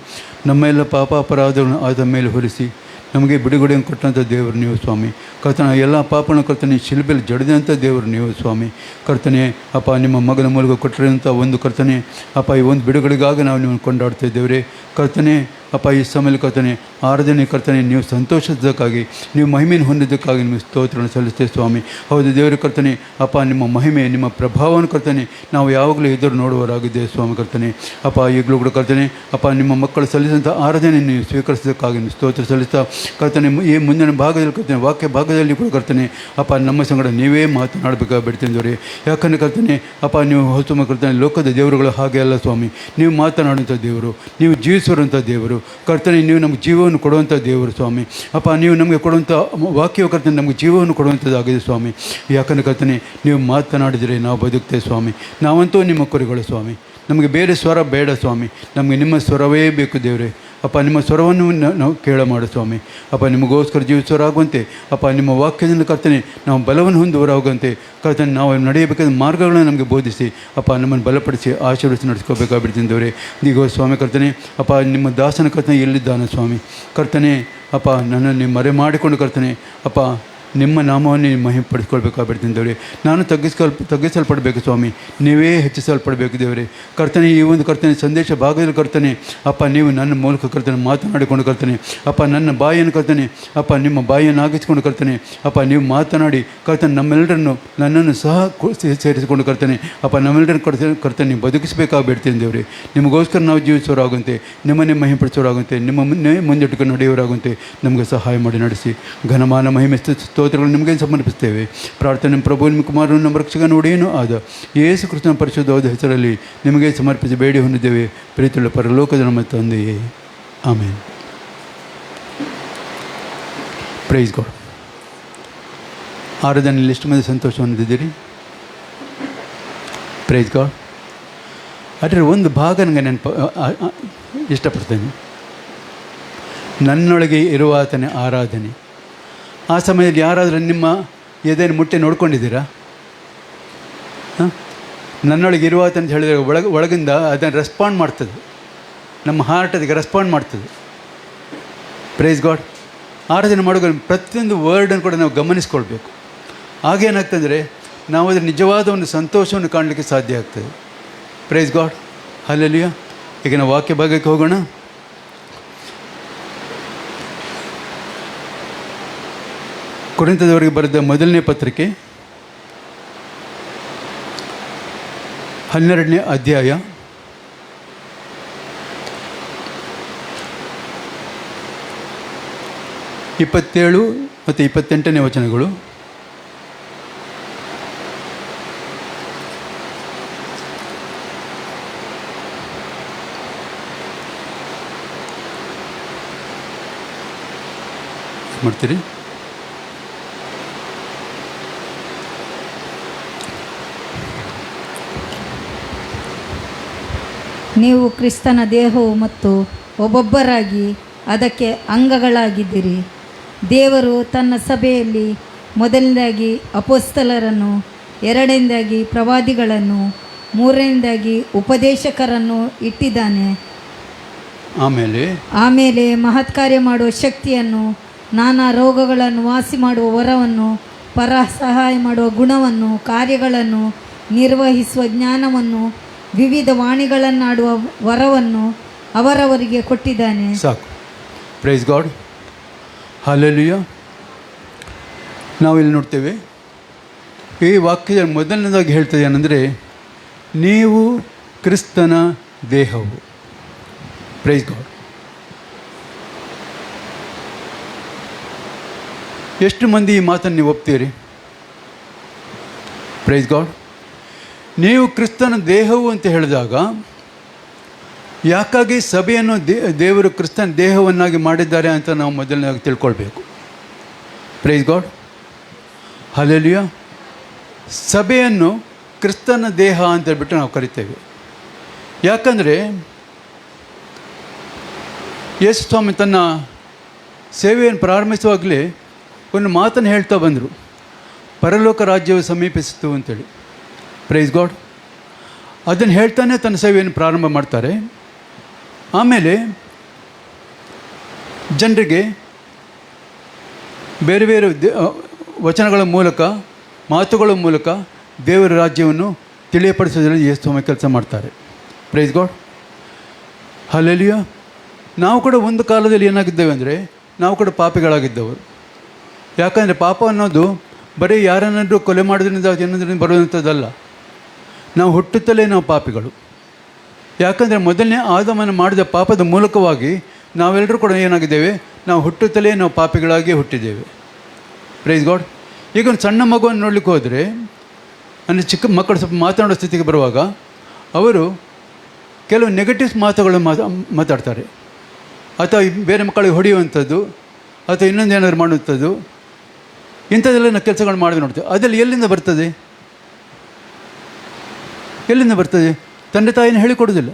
ನಮ್ಮ ಎಲ್ಲ ಪಾಪ ಅಪರಾಧಗಳನ್ನು ಆದ ಮೇಲೆ ಹೊರಿಸಿ ನಮಗೆ ಬಿಡುಗಡೆಯನ್ನು ಕೊಟ್ಟಂಥ ದೇವರು ನೀವು ಸ್ವಾಮಿ. ಕರ್ತನ ಎಲ್ಲ ಪಾಪನ ಕರ್ತನೆ ಶಿಲ್ಬೆಯಲ್ಲಿ ಜಡಿದಂಥ ದೇವರು ನೀವು ಸ್ವಾಮಿ. ಕರ್ತನೆ ಅಪ್ಪ, ನಿಮ್ಮ ಮಗನ ಮೂಲಕ ಕೊಟ್ಟಿರೋಂಥ ಒಂದು ಕರ್ತನೆ ಅಪ್ಪ, ಈ ಒಂದು ಬಿಡುಗಡೆಗಾಗಿ ನಾವು ನಿಮ್ಮನ್ನು ಕೊಂಡಾಡ್ತಾ ಇದ್ದೇವೆ ಕರ್ತನೆ. ಅಪ್ಪ, ಈ ಸಮಯದಲ್ಲಿ ಕರ್ತನೆ ಆರಾಧನೆ ಕರ್ತನೆ ನೀವು ಸಂತೋಷಿಸೋದಕ್ಕಾಗಿ, ನೀವು ಮಹಿಮೆಯನ್ನು ಹೊಂದಿದ್ದಕ್ಕಾಗಿ ನಿಮಗೆ ಸ್ತೋತ್ರವನ್ನು ಸಲ್ಲಿಸ್ತೇವೆ ಸ್ವಾಮಿ. ಹೌದು ದೇವರ ಕರ್ತನೆ ಅಪ್ಪ, ನಿಮ್ಮ ಮಹಿಮೆ ನಿಮ್ಮ ಪ್ರಭಾವವನ್ನು ಕರ್ತನೆ ನಾವು ಯಾವಾಗಲೂ ಎದುರು ನೋಡುವವರಾಗಿದ್ದೇವೆ ಸ್ವಾಮಿ ಕರ್ತನೆ. ಅಪ್ಪ, ಈಗಲೂ ಕೂಡ ಕರ್ತನೆ ಅಪ್ಪ, ನಿಮ್ಮ ಮಕ್ಕಳು ಸಲ್ಲಿಸಿದಂಥ ಆರಾಧನೆ ನೀವು ಸ್ವೀಕರಿಸೋದಕ್ಕಾಗಿ ನೀವು ಸ್ತೋತ್ರ ಸಲ್ಲಿಸ್ತಾ ಕರ್ತನೆ, ಈ ಮುಂದಿನ ಭಾಗದಲ್ಲಿ ಕರ್ತನೆ ವಾಕ್ಯ ಭಾಗದಲ್ಲಿ ಕೂಡ ಕರ್ತನೆ ಅಪ್ಪ, ನಮ್ಮ ಸಂಗಡ ನೀವೇ ಮಾತನಾಡಬೇಕಾಗಿ ಬಿಡ್ತಿದ್ದೇವೆ. ಯಾಕಂದರೆ ಕರ್ತನೆ ಅಪ್ಪ, ನೀವು ಹೊಸ ಕರ್ತನೆ ಲೋಕದ ದೇವರುಗಳು ಹಾಗೆ ಅಲ್ಲ ಸ್ವಾಮಿ. ನೀವು ಮಾತನಾಡುವಂಥ ದೇವರು, ನೀವು ಜೀವಿಸುವಂಥ ದೇವರು ಕರ್ತನೆ. ನೀವು ನಮಗೆ ಜೀವವನ್ನು ಕೊಡುವಂಥ ದೇವರು ಸ್ವಾಮಿ. ಅಪ್ಪ, ನೀವು ನಮಗೆ ಕೊಡುವಂಥ ವಾಕ್ಯ ಕರ್ತನೆ ನಮಗೆ ಜೀವವನ್ನು ಕೊಡುವಂಥದ್ದಾಗಿದೆ ಸ್ವಾಮಿ. ಯಾಕಂದರೆ ಕರ್ತನೆ ನೀವು ಮಾತನಾಡಿದರೆ ನಾವು ಬದುಕ್ತೇವೆ ಸ್ವಾಮಿ. ನಾವಂತೂ ನಿಮ್ಮ ಕುರಿಗಳು ಸ್ವಾಮಿ. ನಮಗೆ ಬೇರೆ ಸ್ವರ ಬೇಡ ಸ್ವಾಮಿ, ನಮಗೆ ನಿಮ್ಮ ಸ್ವರವೇ ಬೇಕು ದೇವರೇ. ಅಪ್ಪ, ನಿಮ್ಮ ಸ್ವರವನ್ನು ನಾವು ಕೇಳ ಮಾಡು ಸ್ವಾಮಿ. ಅಪ್ಪ, ನಿಮಗೋಸ್ಕರ ಜೀವಿಸೋರಾಗುವಂತೆ ಅಪ್ಪ, ನಿಮ್ಮ ವಾಕ್ಯದಿಂದ ಕರ್ತನೆ ನಾವು ಬಲವನ್ನು ಹೊಂದುವರಾಗುವಂತೆ ಕರ್ತನೆ ನಾವು ನಡೆಯಬೇಕಾದ ಮಾರ್ಗಗಳನ್ನು ನಮಗೆ ಬೋಧಿಸಿ ಅಪ್ಪ, ನಮ್ಮನ್ನು ಬಲಪಡಿಸಿ ಆಶೀರ್ವದಿಸಿ ನಡೆಸ್ಕೋಬೇಕಾಗ್ಬಿಡ್ತಿದ್ದೇವೆ. ಈಗ ಸ್ವಾಮಿ ಕರ್ತನೆ ಅಪ್ಪ, ನಿಮ್ಮ ದಾಸನ ಕರ್ತನೆ ಎಲ್ಲಿದ್ದಾನೆ ಸ್ವಾಮಿ ಕರ್ತನೆ ಅಪ್ಪ, ನನ್ನನ್ನು ಮರೆ ಮಾಡಿಕೊಂಡು ಕರ್ತನೆ ಅಪ್ಪ, ನಿಮ್ಮ ನಾಮವನ್ನು ಮಹಿಮೆಪಡಿಸ್ಕೊಳ್ಬೇಕಾಗ್ಬಿಡ್ತಿದ್ದೇವೆ. ನಾನು ತಗ್ಗಿಸಲ್ಪಡಬೇಕು ಸ್ವಾಮಿ, ನೀವೇ ಹೆಚ್ಚಿಸಲ್ಪಡಬೇಕು ದೇವರೇ. ಕರ್ತನೆ ಈ ಒಂದು ಕರ್ತನೆ ಸಂದೇಶ ಭಾಗದಲ್ಲಿ ಕರ್ತನೆ ಅಪ್ಪ, ನೀವು ನನ್ನ ಮೂಲಕ ಕರ್ತನೆ ಮಾತನಾಡಿಕೊಂಡು ಕರ್ತನೆ ಅಪ್ಪ, ನನ್ನ ಬಾಯಿಯನ್ನು ಕರ್ತನೆ ಅಪ್ಪ, ನಿಮ್ಮ ಬಾಯಿಯನ್ನು ಆಗಿಸಿಕೊಂಡು ಕರ್ತನೆ ಅಪ್ಪ, ನೀವು ಮಾತನಾಡಿ ಕರ್ತನೆ ನಮ್ಮೆಲ್ಲರನ್ನು ನನ್ನನ್ನು ಸಹ ಸೇರಿಸಿಕೊಂಡು ಕರ್ತನೆ ಅಪ್ಪ, ನಮ್ಮೆಲ್ಲರನ್ನು ಕರ್ತನೆ ನೀವು ಬದುಕಿಸಬೇಕಾಗ್ಬಿಡ್ತೀನಿ ದೇವರೇ. ನಿಮಗೋಸ್ಕರ ನಾವು ಜೀವಿಸೋರಾಗುವಂತೆ, ನಿಮ್ಮನ್ನೇ ಮಹಿಮೆಪಡಿಸೋರಾಗುವಂತೆ, ನಿಮ್ಮನ್ನೇ ಮುಂದಿಟ್ಟುಕೊಂಡು ನಡೆಯೋರಾಗುವಂತೆ ನಮಗೆ ಸಹಾಯ ಮಾಡಿ ನಡೆಸಿ. ಘನಮಾನ ಮಹಿಮೆ ಸ್ತೋತ್ರಗಳು ನಿಮಗೆ ಸಮರ್ಪಿಸ್ತೇವೆ. ಪ್ರಾರ್ಥನೆ ಪ್ರಭು ನಿಮ್ಮ ಕುಮಾರನು ನಮ್ಮ ರಕ್ಷಕನ ಒಡೆಯನೂ ಆದ ಯೇಸು ಕ್ರಿಸ್ತನ ಪರಿಶುದ್ಧವಾದ ಹೆಸರಲ್ಲಿ ನಿಮಗೆ ಸಮರ್ಪಿಸಿ ಬೇಡಿ ಹೊಂದಿದ್ದೇವೆ. ಪ್ರೀತಿಯುಳ್ಳ ಪರಲೋಕದ ನಮ್ಮ ತಂದೆಯೇ, ಆಮೇನ್. Praise God. ಆರಾಧನೆಯಲ್ಲಿ ಎಷ್ಟು ಮಂದಿ ಸಂತೋಷ ಹೊಂದಿದ್ದೀರಿ? Praise God. ಅದರ ಒಂದು ಭಾಗ ನನಗೆ ಇಷ್ಟಪಡ್ತೇನೆ. ನನ್ನೊಳಗೆ ಇರುವ ಆತನೇ ಆರಾಧನೆ. ಆ ಸಮಯದಲ್ಲಿ ಯಾರಾದರೂ ನಿಮ್ಮ ಎದೆಯನ್ನು ಮುಟ್ಟೆ ನೋಡ್ಕೊಂಡಿದ್ದೀರಾ? ನನ್ನೊಳಗೆ ಇರುವಾತ ಅಂತ ಹೇಳಿದರೆ ಒಳಗಿಂದ ಅದನ್ನು ರೆಸ್ಪಾಂಡ್ ಮಾಡ್ತದೆ. ನಮ್ಮ ಹಾರ್ಟ್ ಅದಕ್ಕೆ ರೆಸ್ಪಾಂಡ್ ಮಾಡ್ತದೆ. Praise God. ಆರಾಧನೆ ಮಾಡುವಾಗ ಪ್ರತಿಯೊಂದು ವರ್ಡನ್ನು ಕೂಡ ನಾವು ಗಮನಿಸ್ಕೊಳ್ಬೇಕು. ಆಗೇನಾಗ್ತಂದರೆ ನಾವು ಅದರ ನಿಜವಾದ ಒಂದು ಸಂತೋಷವನ್ನು ಕಾಣಲಿಕ್ಕೆ ಸಾಧ್ಯ ಆಗ್ತದೆ. Price God. ಹಲ್ಲೆಲೂಯಾ. ಈಗ ನಾವು ವಾಕ್ಯ ಭಾಗಕ್ಕೆ ಹೋಗೋಣ. ಕೊರಿಂಥದವರಿಗೆ ಬರೆದ ಮೊದಲನೇ ಪತ್ರಿಕೆ 12ನೇ ಅಧ್ಯಾಯ 27 ಮತ್ತು 28ನೇ ವಚನಗಳು. ಮಾಡ್ತೀರಿ? ನೀವು ಕ್ರಿಸ್ತನ ದೇಹವು ಮತ್ತು ಒಬ್ಬೊಬ್ಬರಾಗಿ ಅದಕ್ಕೆ ಅಂಗಗಳಾಗಿದ್ದೀರಿ. ದೇವರು ತನ್ನ ಸಭೆಯಲ್ಲಿ ಮೊದಲನೇದಾಗಿ ಅಪೊಸ್ತಲರನ್ನು, ಎರಡನೇದಾಗಿ ಪ್ರವಾದಿಗಳನ್ನು, ಮೂರನೇದಾಗಿ ಉಪದೇಶಕರನ್ನು ಇಟ್ಟಿದ್ದಾನೆ. ಆಮೇಲೆ ಮಹತ್ಕಾರ್ಯ ಮಾಡುವ ಶಕ್ತಿಯನ್ನು, ನಾನಾ ರೋಗಗಳನ್ನು ವಾಸಿ ಮಾಡುವ ವರವನ್ನು, ಪರ ಸಹಾಯ ಮಾಡುವ ಗುಣವನ್ನು, ಕಾರ್ಯಗಳನ್ನು ನಿರ್ವಹಿಸುವ ಜ್ಞಾನವನ್ನು, ವಿವಿಧ ವಾಣಿಗಳನ್ನಾಡುವ ವರವನ್ನು ಅವರವರಿಗೆ ಕೊಟ್ಟಿದ್ದಾನೆ. ಸಾಕು. Price God. ಹಲ್ಲೆಲೂಯಾ. ನಾವಿಲ್ಲಿ ನೋಡ್ತೇವೆ, ಈ ವಾಕ್ಯದ ಮೊದಲನೇದಾಗಿ ಹೇಳ್ತದೆ ಏನಂದರೆ, ನೀವು ಕ್ರಿಸ್ತನ ದೇಹವು. Praise God. ಎಷ್ಟು ಮಂದಿ ಈ ಮಾತನ್ನು ನೀವು ಒಪ್ತೀರಿ? Praise God. ನೀವು ಕ್ರಿಸ್ತನ ದೇಹವು ಅಂತ ಹೇಳಿದಾಗ ಯಾಕಾಗಿ ಸಭೆಯನ್ನು ದೇವರು ಕ್ರಿಸ್ತನ ದೇಹವನ್ನಾಗಿ ಮಾಡಿದ್ದಾರೆ ಅಂತ ನಾವು ಮೊದಲನೇದಾಗಿ ತಿಳ್ಕೊಳ್ಬೇಕು. Price God. ಹಲ್ಲೆಲೂಯಾ. ಸಭೆಯನ್ನು ಕ್ರಿಸ್ತನ ದೇಹ ಅಂತ ಹೇಳ್ಬಿಟ್ಟು ನಾವು ಕರಿತೇವೆ. ಯಾಕಂದರೆ ಯೇಸು ಸ್ವಾಮಿ ತನ್ನ ಸೇವೆಯನ್ನು ಪ್ರಾರಂಭಿಸುವಾಗಲೇ ಒಂದು ಮಾತನ್ನು ಹೇಳ್ತಾ ಬಂದರು, ಪರಲೋಕ ರಾಜ್ಯವು ಸಮೀಪಿಸಿತು ಅಂತೇಳಿ. Praise God. ಅದನ್ನು ಹೇಳ್ತಾನೆ ತನ್ನ ಸೇವೆಯನ್ನು ಪ್ರಾರಂಭ ಮಾಡ್ತಾರೆ. ಆಮೇಲೆ ಜನರಿಗೆ ಬೇರೆ ಬೇರೆ ವಚನಗಳ ಮೂಲಕ, ಮಾತುಗಳ ಮೂಲಕ ದೇವರ ರಾಜ್ಯವನ್ನು ತಿಳಿಯಪಡಿಸೋದ್ರಲ್ಲಿ ಯೇಸು ಸ್ವಾಮಿ ಕೆಲಸ ಮಾಡ್ತಾರೆ. Price God, hallelujah. ನಾವು ಕೂಡ ಒಂದು ಕಾಲದಲ್ಲಿ ಏನಾಗಿದ್ದೇವೆ ಅಂದರೆ, ನಾವು ಕೂಡ ಪಾಪಿಗಳಾಗಿದ್ದವರು. ಯಾಕಂದರೆ ಪಾಪ ಅನ್ನೋದು ಬರೀ ಯಾರನ್ನಾದರೂ ಕೊಲೆ ಮಾಡೋದ್ರಿಂದ ಏನೋದ್ರಿಂದ ಬರುವಂಥದ್ದಲ್ಲ. ನಾವು ಹುಟ್ಟುತ್ತಲೇ ನಾವು ಪಾಪಿಗಳು. ಯಾಕಂದರೆ ಮೊದಲನೇ ಆದಮನ ಮಾಡಿದ ಪಾಪದ ಮೂಲಕವಾಗಿ ನಾವೆಲ್ಲರೂ ಕೂಡ ಏನಾಗಿದ್ದೇವೆ, ನಾವು ಹುಟ್ಟುತ್ತಲೇ ನಾವು ಪಾಪಿಗಳಾಗಿ ಹುಟ್ಟಿದ್ದೇವೆ. Price God. ಈಗ ಒಂದು ಸಣ್ಣ ಮಗುವನ್ನು ನೋಡ್ಲಿಕ್ಕೆ ಹೋದರೆ, ಅಂದರೆ ಚಿಕ್ಕ ಮಕ್ಕಳು ಸ್ವಲ್ಪ ಮಾತನಾಡೋ ಸ್ಥಿತಿಗೆ ಬರುವಾಗ ಅವರು ಕೆಲವು ನೆಗೆಟಿವ್ಸ್ ಮಾತುಗಳನ್ನು ಮಾತಾಡ್ತಾರೆ, ಅಥವಾ ಬೇರೆ ಮಕ್ಕಳಿಗೆ ಹೊಡೆಯುವಂಥದ್ದು, ಅಥವಾ ಇನ್ನೊಂದು ಏನಾದರೂ ಮಾಡುವಂಥದ್ದು, ಇಂಥದ್ದೆಲ್ಲ ನಾವು ಕೆಲಸಗಳು ಮಾಡಿ ನೋಡ್ತೇವೆ. ಅದರಲ್ಲಿ ಎಲ್ಲಿಂದ ಬರ್ತದೆ? ಎಲ್ಲಿಂದ ಬರ್ತದೆ? ತಂದೆ ತಾಯಿನ ಹೇಳಿಕೊಡೋದಿಲ್ಲ.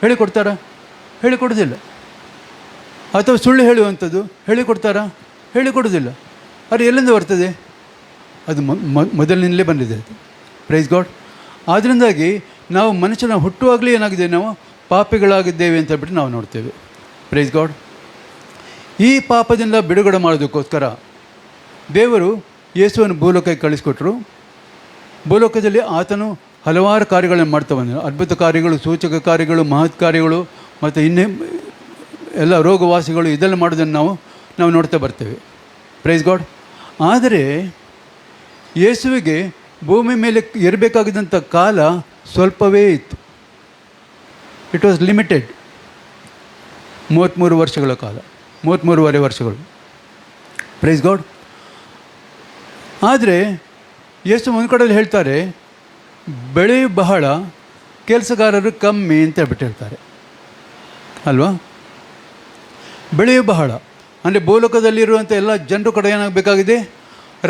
ಹೇಳಿಕೊಡ್ತಾರಾ? ಹೇಳಿಕೊಡೋದಿಲ್ಲ. ಅಥವಾ ಸುಳ್ಳು ಹೇಳುವಂಥದ್ದು ಹೇಳಿಕೊಡ್ತಾರಾ? ಹೇಳಿಕೊಡೋದಿಲ್ಲ. ಅದು ಎಲ್ಲಿಂದ ಬರ್ತದೆ? ಅದು ಮೊದಲಿನಿಂದಲೇ ಬಂದಿದೆ ಅದು. Praise God. ಆದ್ದರಿಂದಾಗಿ ನಾವು ಮನುಷ್ಯನ ಹುಟ್ಟುವಾಗಲೇ ಏನಾಗಿದೆ, ನಾವು ಪಾಪಿಗಳಾಗಿದ್ದೇವೆ ಅಂತ ಹೇಳ್ಬಿಟ್ಟು ನಾವು ನೋಡ್ತೇವೆ. Praise god. ಈ ಪಾಪದಿಂದ ಬಿಡುಗಡೆ ಮಾಡೋದಕ್ಕೋಸ್ಕರ ದೇವರು ಯೇಸುವನ್ನು ಭೂಲೋಕಕ್ಕೆ ಕಳಿಸ್ಕೊಟ್ರು. ಭೂಲೋಕದಲ್ಲಿ ಆತನು ಹಲವಾರು ಕಾರ್ಯಗಳನ್ನು ಮಾಡ್ತಾ ಬಂದನು. ಅದ್ಭುತ ಕಾರ್ಯಗಳು, ಸೂಚಕ ಕಾರ್ಯಗಳು, ಮಹತ್ ಕಾರ್ಯಗಳು, ಮತ್ತು ಇನ್ನೇ ಎಲ್ಲ ರೋಗವಾಸಿಗಳು, ಇದೆಲ್ಲ ಮಾಡೋದನ್ನು ನಾವು ನೋಡ್ತಾ ಬರ್ತೇವೆ. Praise God. ಆದರೆ ಯೇಸುವಿಗೆ ಭೂಮಿ ಮೇಲೆ ಇರಬೇಕಾಗಿದ್ದಂಥ ಕಾಲ ಸ್ವಲ್ಪವೇ ಇತ್ತು. It was limited. 33 ವರ್ಷಗಳ ಕಾಲ, 33.5 ವರ್ಷಗಳು. Praise God. ಆದರೆ ಯೇಸು ಒಂದು ಕಡೆಯಲ್ಲಿ ಹೇಳ್ತಾರೆ, ಬೆಳೆ ಬಹಳ, ಕೆಲಸಗಾರರು ಕಮ್ಮಿ ಅಂತ ಹೇಳ್ಬಿಟ್ಟು ಹೇಳ್ತಾರೆ ಅಲ್ವಾ. ಬೆಳೆಯು ಬಹಳ ಅಂದರೆ ಭೂಲೋಕದಲ್ಲಿರುವಂಥ ಎಲ್ಲ ಜನರು ಕಡೆ ಏನಾಗಬೇಕಾಗಿದೆ,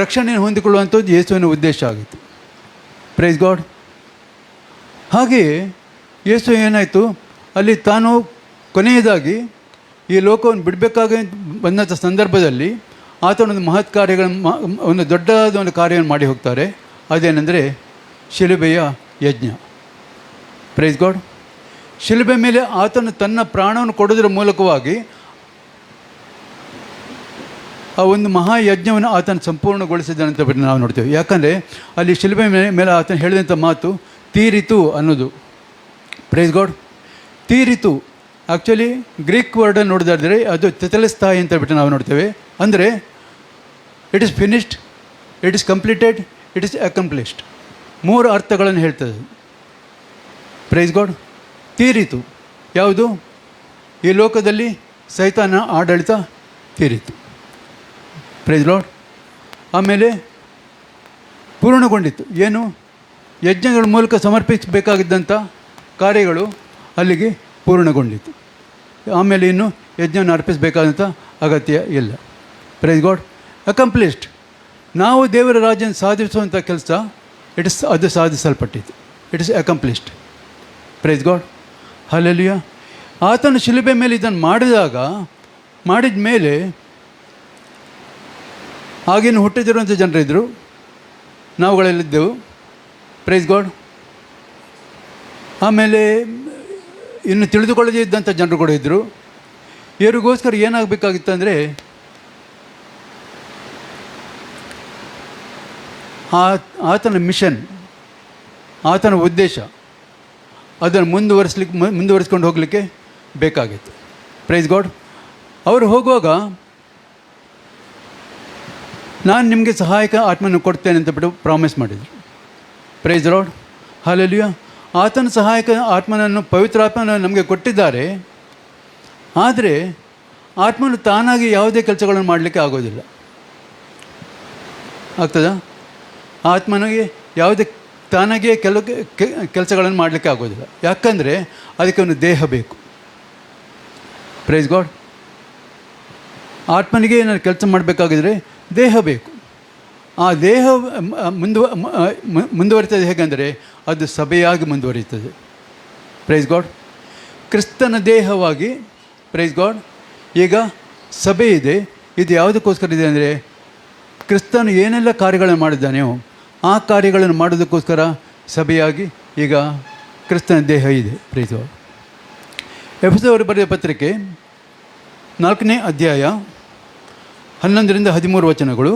ರಕ್ಷಣೆಯನ್ನು ಹೊಂದಿಕೊಳ್ಳುವಂಥದ್ದು ಯೇಸುವಿನ ಉದ್ದೇಶ ಆಗಿತ್ತು. Praise God. ಹಾಗೆಯೇ ಯೇಸು ಏನಾಯಿತು, ಅಲ್ಲಿ ತಾನು ಕೊನೆಯದಾಗಿ ಈ ಲೋಕವನ್ನು ಬಿಡಬೇಕಾಗಿ ಬಂದಂಥ ಸಂದರ್ಭದಲ್ಲಿ ಆತನೊಂದು ಮಹತ್ ಕಾರ್ಯಗಳನ್ನು, ಒಂದು ದೊಡ್ಡದಾದ ಒಂದು ಕಾರ್ಯವನ್ನು ಮಾಡಿ ಹೋಗ್ತಾರೆ. ಅದೇನೆಂದರೆ ಶಿಲುಬೆಯ ಯಜ್ಞ. Praise God. ಶಿಲುಬೆ ಮೇಲೆ ಆತನು ತನ್ನ ಪ್ರಾಣವನ್ನು ಕೊಡೋದ್ರ ಮೂಲಕವಾಗಿ ಆ ಒಂದು ಮಹಾಯಜ್ಞವನ್ನು ಆತನ ಸಂಪೂರ್ಣಗೊಳಿಸಿದ್ದಾನೆ ಅಂತ ಬಿಟ್ಟು ನಾವು ನೋಡ್ತೇವೆ. ಯಾಕಂದರೆ ಅಲ್ಲಿ ಶಿಲುಬೆ ಮೇಲೆ ಆತನು ಹೇಳಿದಂಥ ಮಾತು ತೀರಿತು ಅನ್ನೋದು. Praise God. ತೀರಿತು ಆ್ಯಕ್ಚುಲಿ ಗ್ರೀಕ್ ವರ್ಡನ್ನು ನೋಡಿದಾದರೆ ಅದು ತೆತೆಲೆಸ್ತಾಯಿ ಅಂತ ಬಿಟ್ಟು ನಾವು ನೋಡ್ತೇವೆ. ಅಂದರೆ it is finished, it is completed, it is accomplished. 3 ಅರ್ಥಗಳನ್ನು ಹೇಳ್ತದೆ. Price God. ತೀರಿತು ಯಾವುದು? ಈ ಲೋಕದಲ್ಲಿ ಸೈತಾನ ಆಡಳಿತ ತೀರಿತು. Price lord. ಆಮೇಲೆ ಪೂರ್ಣಗೊಂಡಿತ್ತು. ಏನು? ಯಜ್ಞಗಳ ಮೂಲಕ ಸಮರ್ಪಿಸಬೇಕಾಗಿದ್ದಂಥ ಕಾರ್ಯಗಳು ಅಲ್ಲಿಗೆ ಪೂರ್ಣಗೊಂಡಿತ್ತು. ಆಮೇಲೆ ಇನ್ನು ಯಜ್ಞವನ್ನು ಅರ್ಪಿಸಬೇಕಾದಂಥ ಅಗತ್ಯ ಇಲ್ಲ. Praise God. ಅಕಂಪ್ಲಿಷ್ಡ್. ನಾವು ದೇವರ ರಾಜ್ಯವನ್ನು ಸಾಧಿಸುವಂಥ ಕೆಲಸ ಅದು ಸಾಧಿಸಲ್ಪಟ್ಟಿತ್ತು. It is accomplished. Praise God. Hallelujah. ಆತನು ಶಿಲುಬೆ ಮೇಲೆ ಇದನ್ನು ಮಾಡಿದ ಮೇಲೆ ಆಗಿನ ಹುಟ್ಟಿದಿರುವಂಥ ಜನರಿದ್ದರು, ನಾವುಗಳೆಲ್ಲಿದ್ದೆವು. Praise God. ಆಮೇಲೆ ಇನ್ನು ತಿಳಿದುಕೊಳ್ಳದೇ ಇದ್ದಂಥ ಜನರು ಕೂಡ ಇದ್ದರು. ಇವರಿಗೋಸ್ಕರ ಏನಾಗಬೇಕಾಗಿತ್ತಂದರೆ, ಆತನ ಮಿಷನ್, ಆತನ ಉದ್ದೇಶ ಅದನ್ನು ಮುಂದುವರಿಸ್ಕೊಂಡು ಹೋಗಲಿಕ್ಕೆ ಬೇಕಾಗಿತ್ತು. Price God. ಅವರು ಹೋಗುವಾಗ ನಾನು ನಿಮಗೆ ಸಹಾಯಕ ಆತ್ಮನ ಕೊಡ್ತೇನೆ ಅಂತ ಬಿಟ್ಟು ಪ್ರಾಮಿಸ್ ಮಾಡಿದರು. Praise Lord. ಹಲ್ಲೆಲೂಯಾ. ಆತನ ಸಹಾಯಕ ಆತ್ಮನನ್ನು, ಪವಿತ್ರ ಆತ್ಮನನ್ನು ನಮಗೆ ಕೊಟ್ಟಿದ್ದಾರೆ. ಆದರೆ ಆತ್ಮನು ತಾನಾಗಿ ಯಾವುದೇ ಕೆಲಸಗಳನ್ನು ಮಾಡಲಿಕ್ಕೆ ಆಗೋದಿಲ್ಲ. ಆಗ್ತದಾ? ಆತ್ಮನಿಗೆ ಯಾವುದೇ ತಾನಾಗಿಯೇ ಕೆಲಸಗಳನ್ನು ಮಾಡಲಿಕ್ಕೆ ಆಗೋದಿಲ್ಲ. ಯಾಕಂದರೆ ಅದಕ್ಕೆ ಒಂದು ದೇಹ ಬೇಕು. Praise God. ಆತ್ಮನಿಗೆ ನಾನು ಕೆಲಸ ಮಾಡಬೇಕಾಗಿದ್ರೆ ದೇಹ ಬೇಕು. ಆ ದೇಹ ಮುಂದುವರಿತದೆ ಹೇಗೆಂದರೆ ಅದು ಸಭೆಯಾಗಿ ಮುಂದುವರಿಯುತ್ತದೆ. Praise God. ಕ್ರಿಸ್ತನ ದೇಹವಾಗಿ, ಪ್ರೈಸ್ ಗಾಡ್, ಈಗ ಸಭೆ ಇದೆ. ಇದು ಯಾವುದಕ್ಕೋಸ್ಕರ ಇದೆ ಅಂದರೆ, ಕ್ರಿಸ್ತನು ಏನೆಲ್ಲ ಕಾರ್ಯಗಳನ್ನು ಮಾಡಿದ್ದಾನೆಯೋ ಆ ಕಾರ್ಯಗಳನ್ನು ಮಾಡೋದಕ್ಕೋಸ್ಕರ ಸಭೆಯಾಗಿ ಈಗ ಕ್ರಿಸ್ತನ ದೇಹ ಇದೆ. Praise God. ಎಫೆಸದವರು ಬರೆದ ಪತ್ರಿಕೆ 4ನೇ ಅಧ್ಯಾಯ 11ರಿಂದ 13 ವಚನಗಳು.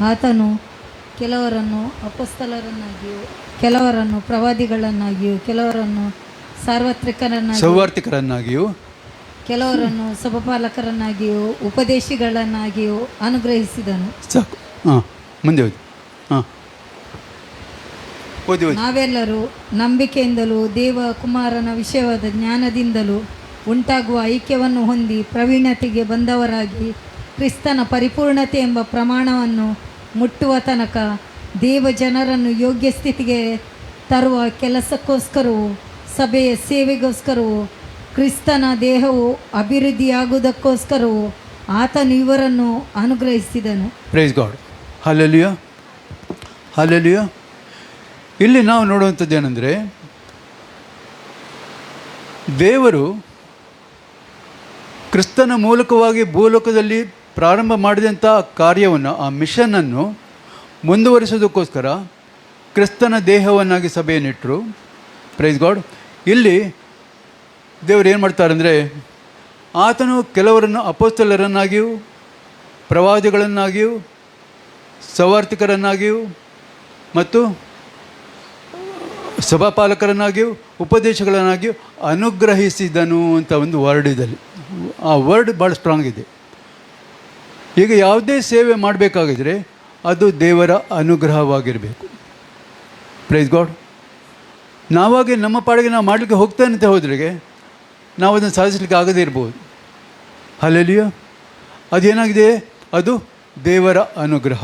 ಆತನು ಕೆಲವರನ್ನು ಅಪೊಸ್ತಲರನ್ನಾಗಿಯೂ, ಕೆಲವರನ್ನು ಪ್ರವಾದಿಗಳನ್ನಾಗಿಯೂ, ಕೆಲವರನ್ನು ಸೌವಾರ್ತಿಕರನ್ನಾಗಿಯೂ, ಕೆಲವರನ್ನು ಸಭಪಾಲಕರನ್ನಾಗಿಯೂ, ಉಪದೇಶಿಗಳನ್ನಾಗಿಯೂ ಅನುಗ್ರಹಿಸಿದನು. ಸಾಕು. ಮುಂದೆ ಓದಿ. ಓದಿ. ನಾವೆಲ್ಲರೂ ನಂಬಿಕೆಯಿಂದಲೂ ದೇವಕುಮಾರನ ವಿಷಯವಾದ ಜ್ಞಾನದಿಂದಲೂ ಉಂಟಾಗುವ ಐಕ್ಯವನ್ನು ಹೊಂದಿ ಪ್ರವೀಣತೆಗೆ ಬಂದವರಾಗಿ ಕ್ರಿಸ್ತನ ಪರಿಪೂರ್ಣತೆ ಎಂಬ ಪ್ರಮಾಣವನ್ನು ಮುಟ್ಟುವ ತನಕ ದೇವ ಜನರನ್ನು ಯೋಗ್ಯ ಸ್ಥಿತಿಗೆ ತರುವ ಕೆಲಸಕ್ಕೋಸ್ಕರವೂ ಸಭೆಯ ಸೇವೆಗೋಸ್ಕರವೂ ಕ್ರಿಸ್ತನ ದೇಹವು ಅಭಿವೃದ್ಧಿಯಾಗುವುದಕ್ಕೋಸ್ಕರವೂ ಆತನು ಇವರನ್ನು ಅನುಗ್ರಹಿಸಿದನು. Praise God. Hallelujah, hallelujah. ಇಲ್ಲಿ ನಾವು ನೋಡುವಂಥದ್ದು ಏನಂದರೆ, ದೇವರು ಕ್ರಿಸ್ತನ ಮೂಲಕವಾಗಿ ಭೂಲೋಕದಲ್ಲಿ ಪ್ರಾರಂಭ ಮಾಡಿದಂಥ ಕಾರ್ಯವನ್ನು, ಆ ಮಿಷನನ್ನು ಮುಂದುವರಿಸೋದಕ್ಕೋಸ್ಕರ ಕ್ರಿಸ್ತನ ದೇಹವನ್ನಾಗಿ ಸಭೆಯನ್ನಿಟ್ಟರು. Praise God. ಇಲ್ಲಿ ದೇವರು ಏನು ಮಾಡ್ತಾರಂದರೆ, ಆತನು ಕೆಲವರನ್ನು ಅಪೊಸ್ತಲರನ್ನಾಗಿಯೂ, ಪ್ರವಾದಿಗಳನ್ನಾಗಿಯೂ, ಸವಾರ್ತಿಕರನ್ನಾಗಿಯೂ ಮತ್ತು ಸಭಾಪಾಲಕರನ್ನಾಗಿಯೂ, ಉಪದೇಶಗಳನ್ನಾಗಿಯೂ ಅನುಗ್ರಹಿಸಿದನು ಅಂತ ಒಂದು ವರ್ಡ್ ಇದರಲ್ಲಿ. ಆ ವರ್ಡ್ ಭಾಳ ಸ್ಟ್ರಾಂಗ್ ಇದೆ. ಈಗ ಯಾವುದೇ ಸೇವೆ ಮಾಡಬೇಕಾಗಿದ್ರೆ ಅದು ದೇವರ ಅನುಗ್ರಹವಾಗಿರಬೇಕು. Praise God. ನಾವಾಗಿ ನಮ್ಮ ಪಾಡಿಗೆ ನಾವು ಮಾಡಲಿಕ್ಕೆ ಹೋಗ್ತಾನೆ ಅಂತ ಹೋದ್ರಿಗೆ ನಾವು ಅದನ್ನು ಸಾಧಿಸಲಿಕ್ಕೆ ಆಗದೇ ಇರ್ಬೋದು. ಹಲ್ಲೆಲೂಯಾ. ಅದೇನಾಗಿದೆ? ಅದು ದೇವರ ಅನುಗ್ರಹ.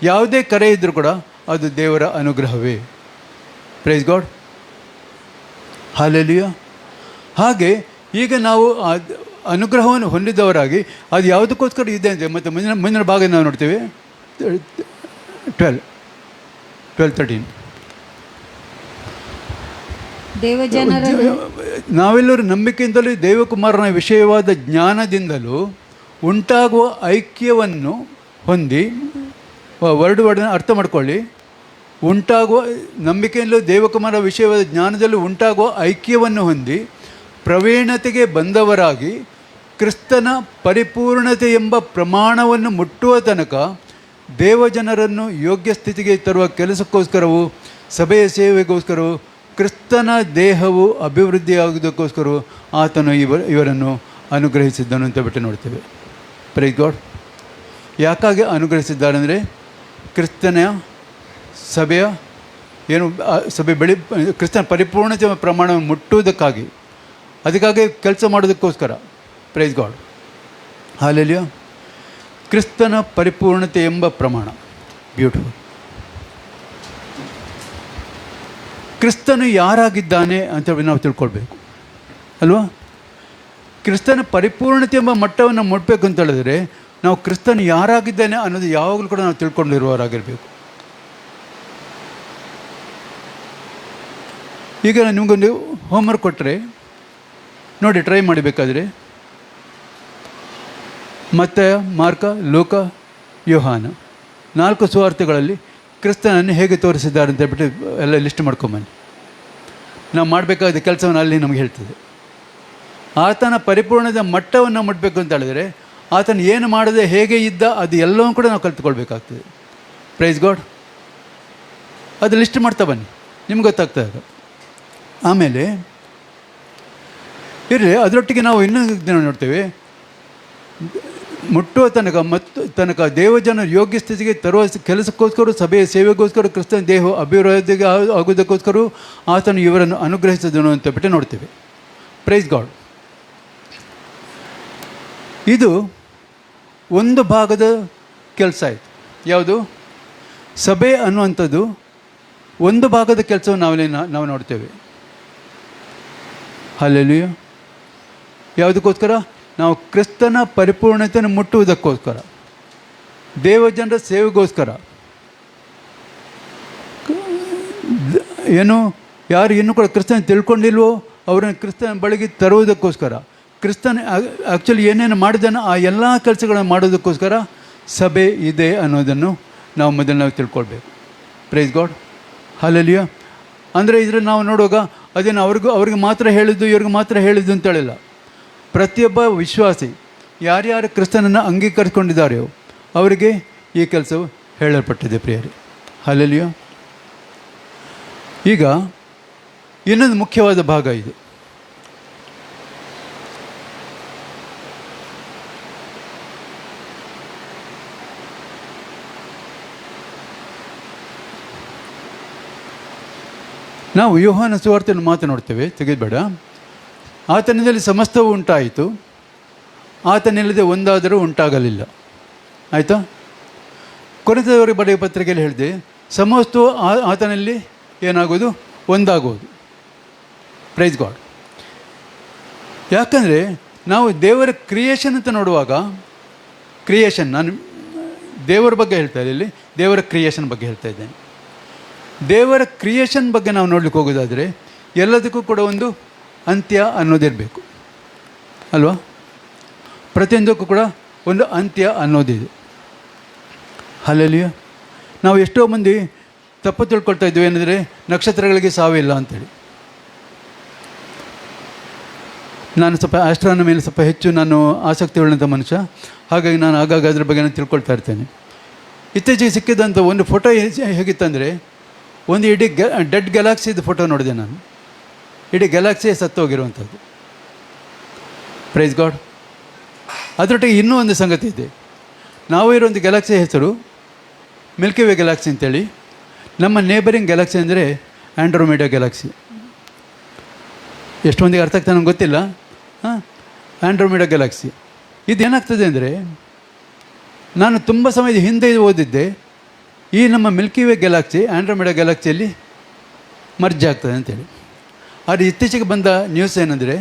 ಯಾವುದೇ ಕರೆ ಇದ್ದರೂ ಕೂಡ ಅದು ದೇವರ ಅನುಗ್ರಹವೇ. Price God. ಹಲ್ಲೆಲೂಯಾ. ಹಾಗೆ ಈಗ ನಾವು ಅನುಗ್ರಹವನ್ನು ಹೊಂದಿದವರಾಗಿ ಅದು ಯಾವುದಕ್ಕೋಸ್ಕರ ಇದೆ ಅಂತ ಮತ್ತು ಮುಂದಿನ ಭಾಗ ನಾವು ನೋಡ್ತೇವೆ. 12-13 ನಾವೆಲ್ಲರೂ ನಂಬಿಕೆಯಿಂದಲೂ ದೇವಕುಮಾರನ ವಿಷಯವಾದ ಜ್ಞಾನದಿಂದಲೂ ಉಂಟಾಗುವ ಐಕ್ಯವನ್ನು ಹೊಂದಿ, ವರ್ಡನ್ನು ಅರ್ಥ ಮಾಡ್ಕೊಳ್ಳಿ. ಉಂಟಾಗುವ ನಂಬಿಕೆಯಲ್ಲೂ ದೇವಕುಮಾರ ವಿಷಯವಾದ ಜ್ಞಾನದಲ್ಲೂ ಉಂಟಾಗುವ ಐಕ್ಯವನ್ನು ಹೊಂದಿ ಪ್ರವೀಣತೆಗೆ ಬಂದವರಾಗಿ ಕ್ರಿಸ್ತನ ಪರಿಪೂರ್ಣತೆ ಎಂಬ ಪ್ರಮಾಣವನ್ನು ಮುಟ್ಟುವ ತನಕ ದೇವಜನರನ್ನು ಯೋಗ್ಯ ಸ್ಥಿತಿಗೆ ತರುವ ಕೆಲಸಕ್ಕೋಸ್ಕರವೂ ಸಭೆಯ ಸೇವೆಗೋಸ್ಕರವೂ ಕ್ರಿಸ್ತನ ದೇಹವು ಅಭಿವೃದ್ಧಿಯಾಗುವುದಕ್ಕೋಸ್ಕರವೂ ಆತನು ಇವರನ್ನು ಅನುಗ್ರಹಿಸಿದ್ದನು ಅಂತ ಬಿಟ್ಟು ನೋಡ್ತೇವೆ. Praise god. ಯಾಕಾಗಿ ಅನುಗ್ರಹಿಸಿದ್ದಾರೆಂದರೆ ಕ್ರಿಸ್ತನ ಸಭೆಯ ಸಭೆ ಕ್ರಿಸ್ತನ ಪರಿಪೂರ್ಣತೆ ಪ್ರಮಾಣವನ್ನು ಮುಟ್ಟುವುದಕ್ಕಾಗಿ, ಅದಕ್ಕಾಗಿ ಕೆಲಸ ಮಾಡೋದಕ್ಕೋಸ್ಕರ. Price God. ಹಲ್ಲೆಲೂಯಾ. ಕ್ರಿಸ್ತನ ಪರಿಪೂರ್ಣತೆ ಎಂಬ ಪ್ರಮಾಣ. ಬ್ಯೂಟಿಫುಲ್. ಕ್ರಿಸ್ತನು ಯಾರಾಗಿದ್ದಾನೆ ಅಂತ ನಾವು ತಿಳ್ಕೊಳ್ಬೇಕು ಅಲ್ವಾ? ಕ್ರಿಸ್ತನ ಪರಿಪೂರ್ಣತೆ ಎಂಬ ಮಟ್ಟವನ್ನು ಮುಟ್ಟಬೇಕು ಅಂತ ಹೇಳಿದ್ರೆ ನಾವು ಕ್ರಿಸ್ತನು ಯಾರಾಗಿದ್ದಾನೆ ಅನ್ನೋದು ಯಾವಾಗಲೂ ಕೂಡ ನಾವು ತಿಳ್ಕೊಂಡಿರುವವರಾಗಿರಬೇಕು. ಈಗ ನಾನು ನಿಮಗೊಂದು ಹೋಮ್ವರ್ಕ್ ಕೊಟ್ಟರೆ ನೋಡಿ, ಟ್ರೈ ಮಾಡಬೇಕಾದ್ರೆ ಮತ್ತೆ ಮಾರ್ಕ, ಲೂಕ, ಯೋಹಾನ 4 ಸುವಾರ್ತೆಗಳಲ್ಲಿ ಕ್ರಿಸ್ತನನ್ನು ಹೇಗೆ ತೋರಿಸಿದ್ದಾರೆ ಅಂತ ಹೇಳ್ಬಿಟ್ಟು ಎಲ್ಲ ಲಿಸ್ಟ್ ಮಾಡ್ಕೊಂಬನ್ನಿ. ನಾವು ಮಾಡಬೇಕಾದ ಕೆಲಸವನ್ನು ಅಲ್ಲಿ ನಮಗೆ ಹೇಳ್ತದೆ. ಆತನ ಪರಿಪೂರ್ಣದ ಮಟ್ಟವನ್ನು ಮುಟ್ಟಬೇಕು ಅಂತ ಹೇಳಿದ್ರೆ ಆತನ ಏನು ಮಾಡದೆ ಹೇಗೆ ಇದ್ದ ಅದು ಎಲ್ಲವೂ ಕೂಡ ನಾವು ಕಲ್ತ್ಕೊಳ್ಬೇಕಾಗ್ತದೆ. Praise God. ಅದು ಲಿಸ್ಟ್ ಮಾಡ್ತಾ ಬನ್ನಿ, ನಿಮ್ಗೆ ಗೊತ್ತಾಗ್ತದೆ. ಆಮೇಲೆ ಇರಲಿ, ಅದರೊಟ್ಟಿಗೆ ನಾವು ಇನ್ನೊಂದು ನೋಡ್ತೇವೆ, ಮುಟ್ಟುವ ತನಕ ದೇವಜನ ಯೋಗ್ಯ ಸ್ಥಿತಿಗೆ ತರುವ ಕೆಲಸಕ್ಕೋಸ್ಕರ, ಸಭೆಯ ಸೇವೆಗೋಸ್ಕರ, ಕ್ರಿಸ್ತನ ದೇಹ ಅಭಿವೃದ್ಧಿಗೆ ಆಗೋದಕ್ಕೋಸ್ಕರ ಆತನು ಇವರನ್ನು ಅನುಗ್ರಹಿಸಿದನು ಅಂತ ಬಿಟ್ಟು ನೋಡ್ತೇವೆ. Praise god. ಇದು ಒಂದು ಭಾಗದ ಕೆಲಸ ಆಯಿತು. ಯಾವುದು? ಸಭೆ ಅನ್ನುವಂಥದ್ದು ಒಂದು ಭಾಗದ ಕೆಲಸವನ್ನು ನಾವು ನೋಡ್ತೇವೆ. ಹಲ್ಲೆಲೂಯಾ. ಯಾವುದಕ್ಕೋಸ್ಕರ? ನಾವು ಕ್ರಿಸ್ತನ ಪರಿಪೂರ್ಣತೆಯನ್ನು ಮುಟ್ಟುವುದಕ್ಕೋಸ್ಕರ, ದೇವಜನರ ಸೇವೆಗೋಸ್ಕರ. ಏನು ಯಾರು ಇನ್ನೂ ಕೂಡ ಕ್ರಿಸ್ತನ ತಿಳ್ಕೊಂಡಿಲ್ವೋ ಅವರನ್ನು ಕ್ರಿಸ್ತನ ಬಳಿಗೆ ತರುವುದಕ್ಕೋಸ್ಕರ, ಕ್ರಿಸ್ತನ ಆ್ಯಕ್ಚುಲಿ ಏನೇನು ಮಾಡಿದಾನೋ ಆ ಎಲ್ಲ ಕೆಲಸಗಳನ್ನು ಮಾಡೋದಕ್ಕೋಸ್ಕರ ಸಭೆ ಇದೆ ಅನ್ನೋದನ್ನು ನಾವು ತಿಳ್ಕೊಳ್ಬೇಕು. Price God. ಹಲ್ಲೆಲೂಯಾ. ಅಂದರೆ ಇದರಲ್ಲಿ ನಾವು ನೋಡುವಾಗ ಅದೇನು ಅವ್ರಿಗೆ ಮಾತ್ರ ಹೇಳಿದ್ದು ಇವ್ರಿಗೆ ಮಾತ್ರ ಹೇಳಿದ್ದು ಅಂತೇಳಿಲ್ಲ. ಪ್ರತಿಯೊಬ್ಬ ವಿಶ್ವಾಸಿ ಯಾರ್ಯಾರು ಕ್ರಿಸ್ತನನ್ನು ಅಂಗೀಕರಿಸಿಕೊಂಡಿದ್ದಾರೆಯೋ ಅವರಿಗೆ ಈ ಕೆಲಸವು ಹೇಳಲ್ಪಟ್ಟಿದೆ ಪ್ರಿಯರೇ. ಹಲ್ಲೆಲೂಯಾ. ಈಗ ಇನ್ನೊಂದು ಮುಖ್ಯವಾದ ಭಾಗ ಇದು. ನಾವು ಯೋಹಾನ ಸುವಾರ್ತೆಯನ್ನು ಮಾತನಾಡ್ತೇವೆ, ತೆಗೆದುಬೇಡ. ಆತನಿಂದಲೇ ಸಮಸ್ತವೂ ಉಂಟಾಯಿತು, ಆತನಿಲ್ಲದೆ ಒಂದಾದರೂ ಉಂಟಾಗಲಿಲ್ಲ. ಆಯಿತಾ? ಕೊರಿಂಥದವರಿಗೆ ಬರೆಯುವ ಪತ್ರಿಕೆಯಲ್ಲಿ ಹೇಳಿದೆ, ಸಮಸ್ತವು ಆತನಲ್ಲಿ ಏನಾಗೋದು? ಒಂದಾಗೋದು. Praise God. ಯಾಕಂದರೆ ನಾವು ದೇವರ ಕ್ರಿಯೇಷನ್ ಅಂತ ನೋಡುವಾಗ, ಕ್ರಿಯೇಷನ್, ನಾನು ದೇವರ ಬಗ್ಗೆ ಹೇಳ್ತಾ ಇದ್ದೀನಿ, ಇಲ್ಲಿ ದೇವರ ಕ್ರಿಯೇಷನ್ ಬಗ್ಗೆ ಹೇಳ್ತಾ ಇದ್ದೇನೆ. ದೇವರ ಕ್ರಿಯೇಷನ್ ಬಗ್ಗೆ ನಾವು ನೋಡ್ಲಿಕ್ಕೆ ಹೋಗೋದಾದರೆ ಎಲ್ಲದಕ್ಕೂ ಕೂಡ ಒಂದು ಅಂತ್ಯ ಅನ್ನೋದಿರಬೇಕು ಅಲ್ವಾ? ಪ್ರತಿಯೊಂದಕ್ಕೂ ಕೂಡ ಒಂದು ಅಂತ್ಯ ಅನ್ನೋದಿದೆ. ಹಲ್ಲೆಲೂಯಾ. ನಾವು ಎಷ್ಟೋ ಮಂದಿ ತಪ್ಪು ತಿಳ್ಕೊಳ್ತಾ ಇದ್ದೀವಿ ಏನಂದರೆ ನಕ್ಷತ್ರಗಳಿಗೆ ಸಾವಿಲ್ಲ ಅಂಥೇಳಿ. ನಾನು ಸ್ವಲ್ಪ ಆಸ್ಟ್ರಾನಮಿಯಲ್ಲಿ ಸ್ವಲ್ಪ ಹೆಚ್ಚು ನಾನು ಆಸಕ್ತಿ ಉಳ್ಳಂಥ ಮನುಷ್ಯ, ಹಾಗಾಗಿ ನಾನು ಆಗಾಗ ಅದ್ರ ಬಗ್ಗೆ ನಾನು ತಿಳ್ಕೊಳ್ತಾ ಇರ್ತೇನೆ. ಇತ್ತೀಚೆಗೆ ಸಿಕ್ಕಿದಂಥ ಒಂದು ಫೋಟೋ ಹೇಗಿತ್ತಂದರೆ, ಒಂದು ಇಡೀ ಡೆಡ್ ಗ್ಯಾಲಾಕ್ಸಿದು ಫೋಟೋ ನೋಡಿದೆ ನಾನು. ಇಡೀ ಗ್ಯಾಲಾಕ್ಸಿಯೇ ಸತ್ತೋಗಿರುವಂಥದ್ದು. Praise God. ಅದರೊಟ್ಟಿಗೆ ಇನ್ನೂ ಒಂದು ಸಂಗತಿ ಇದೆ. ನಾವು ಇರೋ ಒಂದು ಗ್ಯಾಲಾಕ್ಸಿ ಹೆಸರು ಮಿಲ್ಕಿ ವೇ ಗ್ಯಾಲಾಕ್ಸಿ ಅಂತೇಳಿ. ನಮ್ಮ ನೇಬರಿಂಗ್ ಗ್ಯಾಲಾಕ್ಸಿ ಅಂದರೆ ಆ್ಯಂಡ್ರೋಮೇಡಾ ಗ್ಯಾಲಾಕ್ಸಿ. ಎಷ್ಟು ಮಂದಿಗೆ ಅರ್ಥ ಆಗ್ತದೆ ನನಗೆ ಗೊತ್ತಿಲ್ಲ. ಆ್ಯಂಡ್ರೋಮೇಡಾ ಗ್ಯಾಲಾಕ್ಸಿ ಇದೇನಾಗ್ತದೆ ಅಂದರೆ, ನಾನು ತುಂಬ ಸಮಯದ ಹಿಂದೆ ಓದಿದ್ದೆ, ಈ ನಮ್ಮ ಮಿಲ್ಕಿ ವೇ ಗ್ಯಾಲಾಕ್ಸಿ ಆ್ಯಂಡ್ರೋಮೇಡಾ ಗ್ಯಾಲಾಕ್ಸಿಯಲ್ಲಿ ಮರ್ಜ್ ಆಗ್ತದೆ ಅಂತೇಳಿ. ಆದರೆ ಇತ್ತೀಚೆಗೆ ಬಂದ ನ್ಯೂಸ್ ಏನಂದರೆ,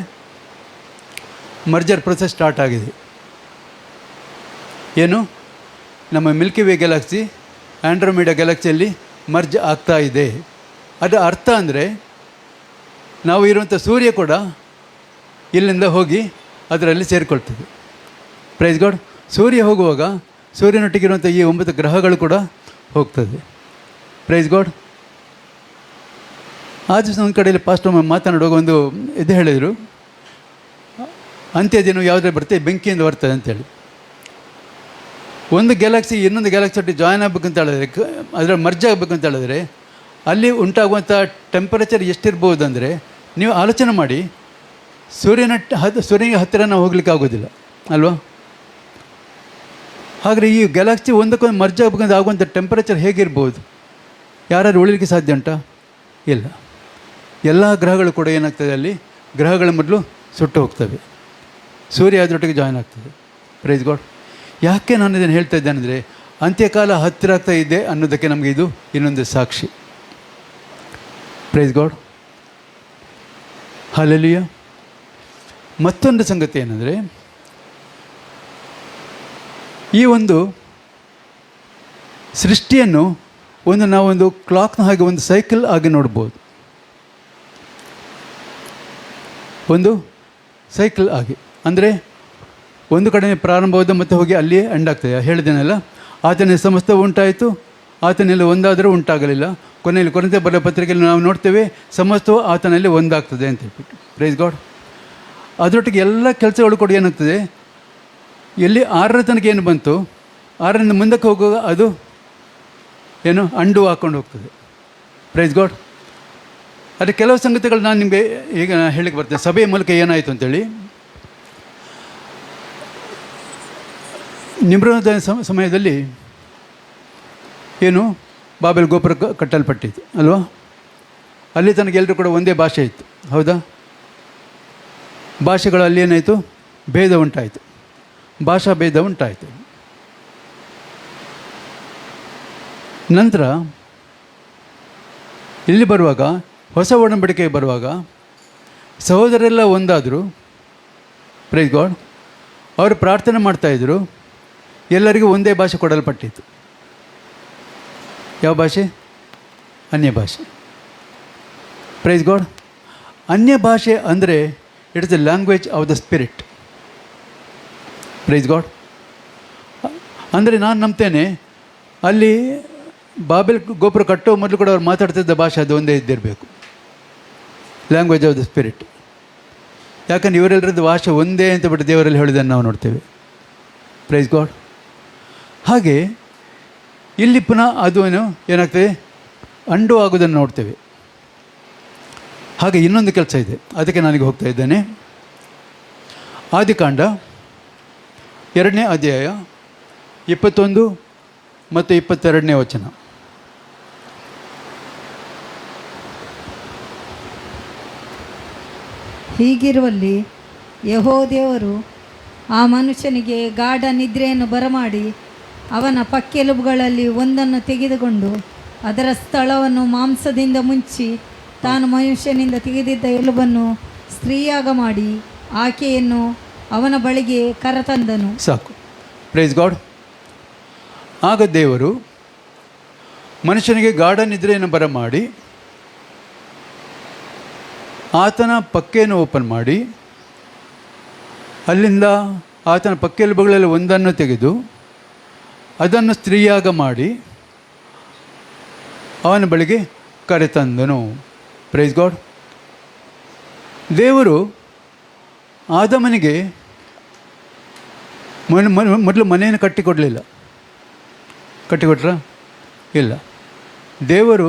ಮರ್ಜರ್ ಪ್ರೊಸೆಸ್ ಸ್ಟಾರ್ಟ್ ಆಗಿದೆ. ಏನು? ನಮ್ಮ ಮಿಲ್ಕಿ ವೇ ಗ್ಯಾಲಾಕ್ಸಿ ಆ್ಯಂಡ್ರೋಮೇಡಾ ಗ್ಯಾಲಾಕ್ಸಿಯಲ್ಲಿ ಮರ್ಜ್ ಆಗ್ತಾ ಇದೆ. ಅದರ ಅರ್ಥ ಅಂದರೆ, ನಾವು ಇರುವಂಥ ಸೂರ್ಯ ಕೂಡ ಇಲ್ಲಿಂದ ಹೋಗಿ ಅದರಲ್ಲಿ ಸೇರಿಕೊಳ್ತದೆ. Praise God. ಸೂರ್ಯ ಹೋಗುವಾಗ ಸೂರ್ಯನೊಟ್ಟಿಗಿರುವಂಥ ಈ 9 ಗ್ರಹಗಳು ಕೂಡ ಹೋಗ್ತದೆ. Praise God. ಆ ದಿವಸ ಒಂದು ಕಡೆಯಲ್ಲಿ ಪಾಸ್ಟರ್ ಮಾತನಾಡುವಾಗ ಒಂದು ಇದು ಹೇಳಿದರು, ಅಂತ್ಯ ದಿನ ಯಾವುದೇ ಬರ್ತದೆ, ಬೆಂಕಿಯಿಂದ ಬರ್ತದೆ ಅಂತೇಳಿ. ಒಂದು ಗ್ಯಾಲಾಕ್ಸಿ ಇನ್ನೊಂದು ಗ್ಯಾಲಾಕ್ಸಿ ಒಟ್ಟಿಗೆ ಜಾಯ್ನ್ ಆಗಬೇಕಂತ ಹೇಳಿದ್ರೆ, ಅದರ ಮರ್ಜ್ ಆಗಬೇಕಂತ ಹೇಳಿದ್ರೆ, ಅಲ್ಲಿ ಉಂಟಾಗುವಂಥ ಟೆಂಪರೇಚರ್ ಎಷ್ಟಿರ್ಬೋದು ಅಂದರೆ, ನೀವು ಆಲೋಚನೆ ಮಾಡಿ, ಸೂರ್ಯನಿಗೆ ಹತ್ತಿರ ನಾವು ಹೋಗ್ಲಿಕ್ಕೆ ಆಗೋದಿಲ್ಲ ಅಲ್ವಾ? ಹಾಗಾದರೆ ಈ ಗ್ಯಾಲಾಕ್ಸಿ ಒಂದಕ್ಕೊಂದು ಮರ್ಜ್ ಆಗಬೇಕಂತ ಆಗುವಂಥ ಟೆಂಪರೇಚರ್ ಹೇಗಿರ್ಬೋದು? ಯಾರು ಉಳಿಲಿಕ್ಕೆ ಸಾಧ್ಯ ಉಂಟಾ? ಇಲ್ಲ. ಎಲ್ಲ ಗ್ರಹಗಳು ಕೂಡ ಏನಾಗ್ತದೆ, ಅಲ್ಲಿ ಗ್ರಹಗಳ ಮೊದಲು ಸುಟ್ಟು ಹೋಗ್ತವೆ, ಸೂರ್ಯ ಅದರೊಟ್ಟಿಗೆ ಜಾಯ್ನ್ ಆಗ್ತದೆ. Praise God. ಯಾಕೆ ನಾನು ಇದನ್ನು ಹೇಳ್ತಾ ಇದ್ದೇನೆ ಅಂದರೆ, ಅಂತ್ಯಕಾಲ ಹತ್ತಿರ ಆಗ್ತಾ ಇದೆ ಅನ್ನೋದಕ್ಕೆ ನಮಗೆ ಇದು ಇನ್ನೊಂದು ಸಾಕ್ಷಿ. Price God. ಹಲ್ಲೆಲೂಯಾ. ಮತ್ತೊಂದು ಸಂಗತಿ ಏನಂದರೆ, ಈ ಒಂದು ಸೃಷ್ಟಿಯನ್ನು ನಾವೊಂದು ಕ್ಲಾಕ್ನ ಹಾಗೆ ಒಂದು ಸೈಕಲ್ ಆಗಿ ನೋಡ್ಬೋದು. ಒಂದು ಸೈಕಲ್ ಆಗಿ ಅಂದರೆ, ಒಂದು ಕಡೆ ಪ್ರಾರಂಭವಾದ ಮತ್ತು ಹೋಗಿ ಅಲ್ಲಿಯೇ ಎಂಡ್ ಆಗ್ತದೆ. ಹೇಳಿದ್ದೇನಲ್ಲ, ಆತನ ಸಮಸ್ತ ಉಂಟಾಯಿತು, ಆತನಲ್ಲಿ ಒಂದಾದರೂ ಉಂಟಾಗಲಿಲ್ಲ. ಕೊನೆಯಲ್ಲಿ ಕೊರಂಥ ಬರೆದ ಪತ್ರಿಕೆಯಲ್ಲಿ ನಾವು ನೋಡ್ತೇವೆ, ಸಮಸ್ತವು ಆತನಲ್ಲಿ ಒಂದಾಗ್ತದೆ ಅಂತ ಹೇಳ್ಬಿಟ್ಟು. Praise God. ಅದರೊಟ್ಟಿಗೆ ಎಲ್ಲ ಕೆಲಸಗಳು ಕೂಡ ಏನಾಗ್ತದೆ, ಎಲ್ಲಿ 6ರ ತನಕ ಏನು ಬಂತು, 6ರಿಂದ ಮುಂದಕ್ಕೆ ಹೋಗುವಾಗ ಅದು ಏನು ಅಂಡು ಹಾಕ್ಕೊಂಡು ಹೋಗ್ತದೆ. Praise God. ಆದರೆ ಕೆಲವು ಸಂಗತಿಗಳು ನಾನು ನಿಮಗೆ ಈಗ ಹೇಳಿಕ್ಕೆ ಬರ್ತೇನೆ. ಸಭೆಯ ಮೂಲಕ ಏನಾಯಿತು ಅಂತೇಳಿ, ನಿಮ್ರೋದ ಸಮಯದಲ್ಲಿ ಏನು ಬಾಬೆಲ್ ಗೋಪುರ ಕಟ್ಟಲ್ಪಟ್ಟಿತ್ತು ಅಲ್ವಾ? ಅಲ್ಲಿ ತನಕ ಎಲ್ಲರೂ ಕೂಡ ಒಂದೇ ಭಾಷೆ ಇತ್ತು, ಹೌದಾ? ಭಾಷೆಗಳು ಅಲ್ಲಿ ಏನಾಯಿತು, ಭೇದ ಉಂಟಾಯಿತು, ಭಾಷಾ ಭೇದ ಉಂಟಾಯಿತು. ನಂತರ ಇಲ್ಲಿ ಬರುವಾಗ, ಹೊಸ ಒಡಂಬಡಿಕೆಗೆ ಬರುವಾಗ ಸಹೋದರೆಲ್ಲ ಒಂದಾದರು. Price God. ಅವರು ಪ್ರಾರ್ಥನೆ ಮಾಡ್ತಾಯಿದ್ರು, ಎಲ್ಲರಿಗೂ ಒಂದೇ ಭಾಷೆ ಕೊಡಲ್ಪಟ್ಟಿತ್ತು. ಯಾವ ಭಾಷೆ? ಅನ್ಯ ಭಾಷೆ. Praise God. ಅನ್ಯ ಭಾಷೆ ಅಂದರೆ it is the language of the spirit. Praise God. ಅಂದರೆ ನಾನು ನಂಬ್ತೇನೆ, ಅಲ್ಲಿ ಬಾಬೆಲ್ ಗೋಪುರ ಕಟ್ಟೋ ಮೊದಲು ಕೂಡ ಅವ್ರು ಮಾತಾಡ್ತಿದ್ದ ಭಾಷೆ ಅದು ಒಂದೇ ಇದ್ದಿರಬೇಕು. Language of the spirit. ಯಾಕಂದ್ರೆ ಇವರೆಲ್ಲರದ್ದು ಭಾಷೆ ಒಂದೇ ಅಂತ ಬಿಟ್ಟು ದೇವರಲ್ಲಿ ಹೇಳಿದ್ದನ್ನು ನಾವು ನೋಡ್ತೇವೆ. Praise god. ಹಾಗೆ ಇಲ್ಲಿ ಪುನಃ ಅದು ಏನಾಗ್ತದೆ, ಅಂಡು ಆಗೋದನ್ನು ನೋಡ್ತೇವೆ. ಹಾಗೆ ಇನ್ನೊಂದು ಕೆಲಸ ಇದೆ, ಅದಕ್ಕೆ ನಾನೀಗ ಹೋಗ್ತಾ ಇದ್ದೇನೆ. ಆದಿಕಾಂಡ 2ನೇ ಅಧ್ಯಾಯ 21 ಮತ್ತು 22ನೇ ವಚನ. ಹೀಗಿರುವಲ್ಲಿ ಯೆಹೋವದೇವರು ಆ ಮನುಷ್ಯನಿಗೆ ಗಾಢ ನಿದ್ರೆಯನ್ನು ಬರಮಾಡಿ ಅವನ ಪಕ್ಕೆಲುಬುಗಳಲ್ಲಿ ಒಂದನ್ನು ತೆಗೆದುಕೊಂಡು ಅದರ ಸ್ಥಳವನ್ನು ಮಾಂಸದಿಂದ ಮುಚ್ಚಿ ತಾನು ಮನುಷ್ಯನಿಂದ ತೆಗೆದಿದ್ದ ಎಲುಬನ್ನು ಸ್ತ್ರೀಯಾಗ ಮಾಡಿ ಆಕೆಯನ್ನು ಅವನ ಬಳಿಗೆ ಕರೆತಂದನು. ಸಾಕು. Praise God. ಆಗ ದೇವರು ಮನುಷ್ಯನಿಗೆ ಗಾಢ ನಿದ್ರೆಯನ್ನು ಬರಮಾಡಿ ಆತನ ಪಕ್ಕೆಯನ್ನು ಓಪನ್ ಮಾಡಿ ಅಲ್ಲಿಂದ ಆತನ ಪಕ್ಕೆಲುಬುಗಳಲ್ಲಿ ಒಂದನ್ನು ತೆಗೆದು ಅದನ್ನು ಸ್ತ್ರೀಯಾಗ ಮಾಡಿ ಅವನ ಬಳಿಗೆ ಕರೆತಂದನು. Praise God. ದೇವರು ಆದಮನಿಗೆ ಮೊದಲು ಮನೆಯನ್ನು ಕಟ್ಟಿಕೊಡಲಿಲ್ಲ. ಕಟ್ಟಿಕೊಟ್ರ? ಇಲ್ಲ. ದೇವರು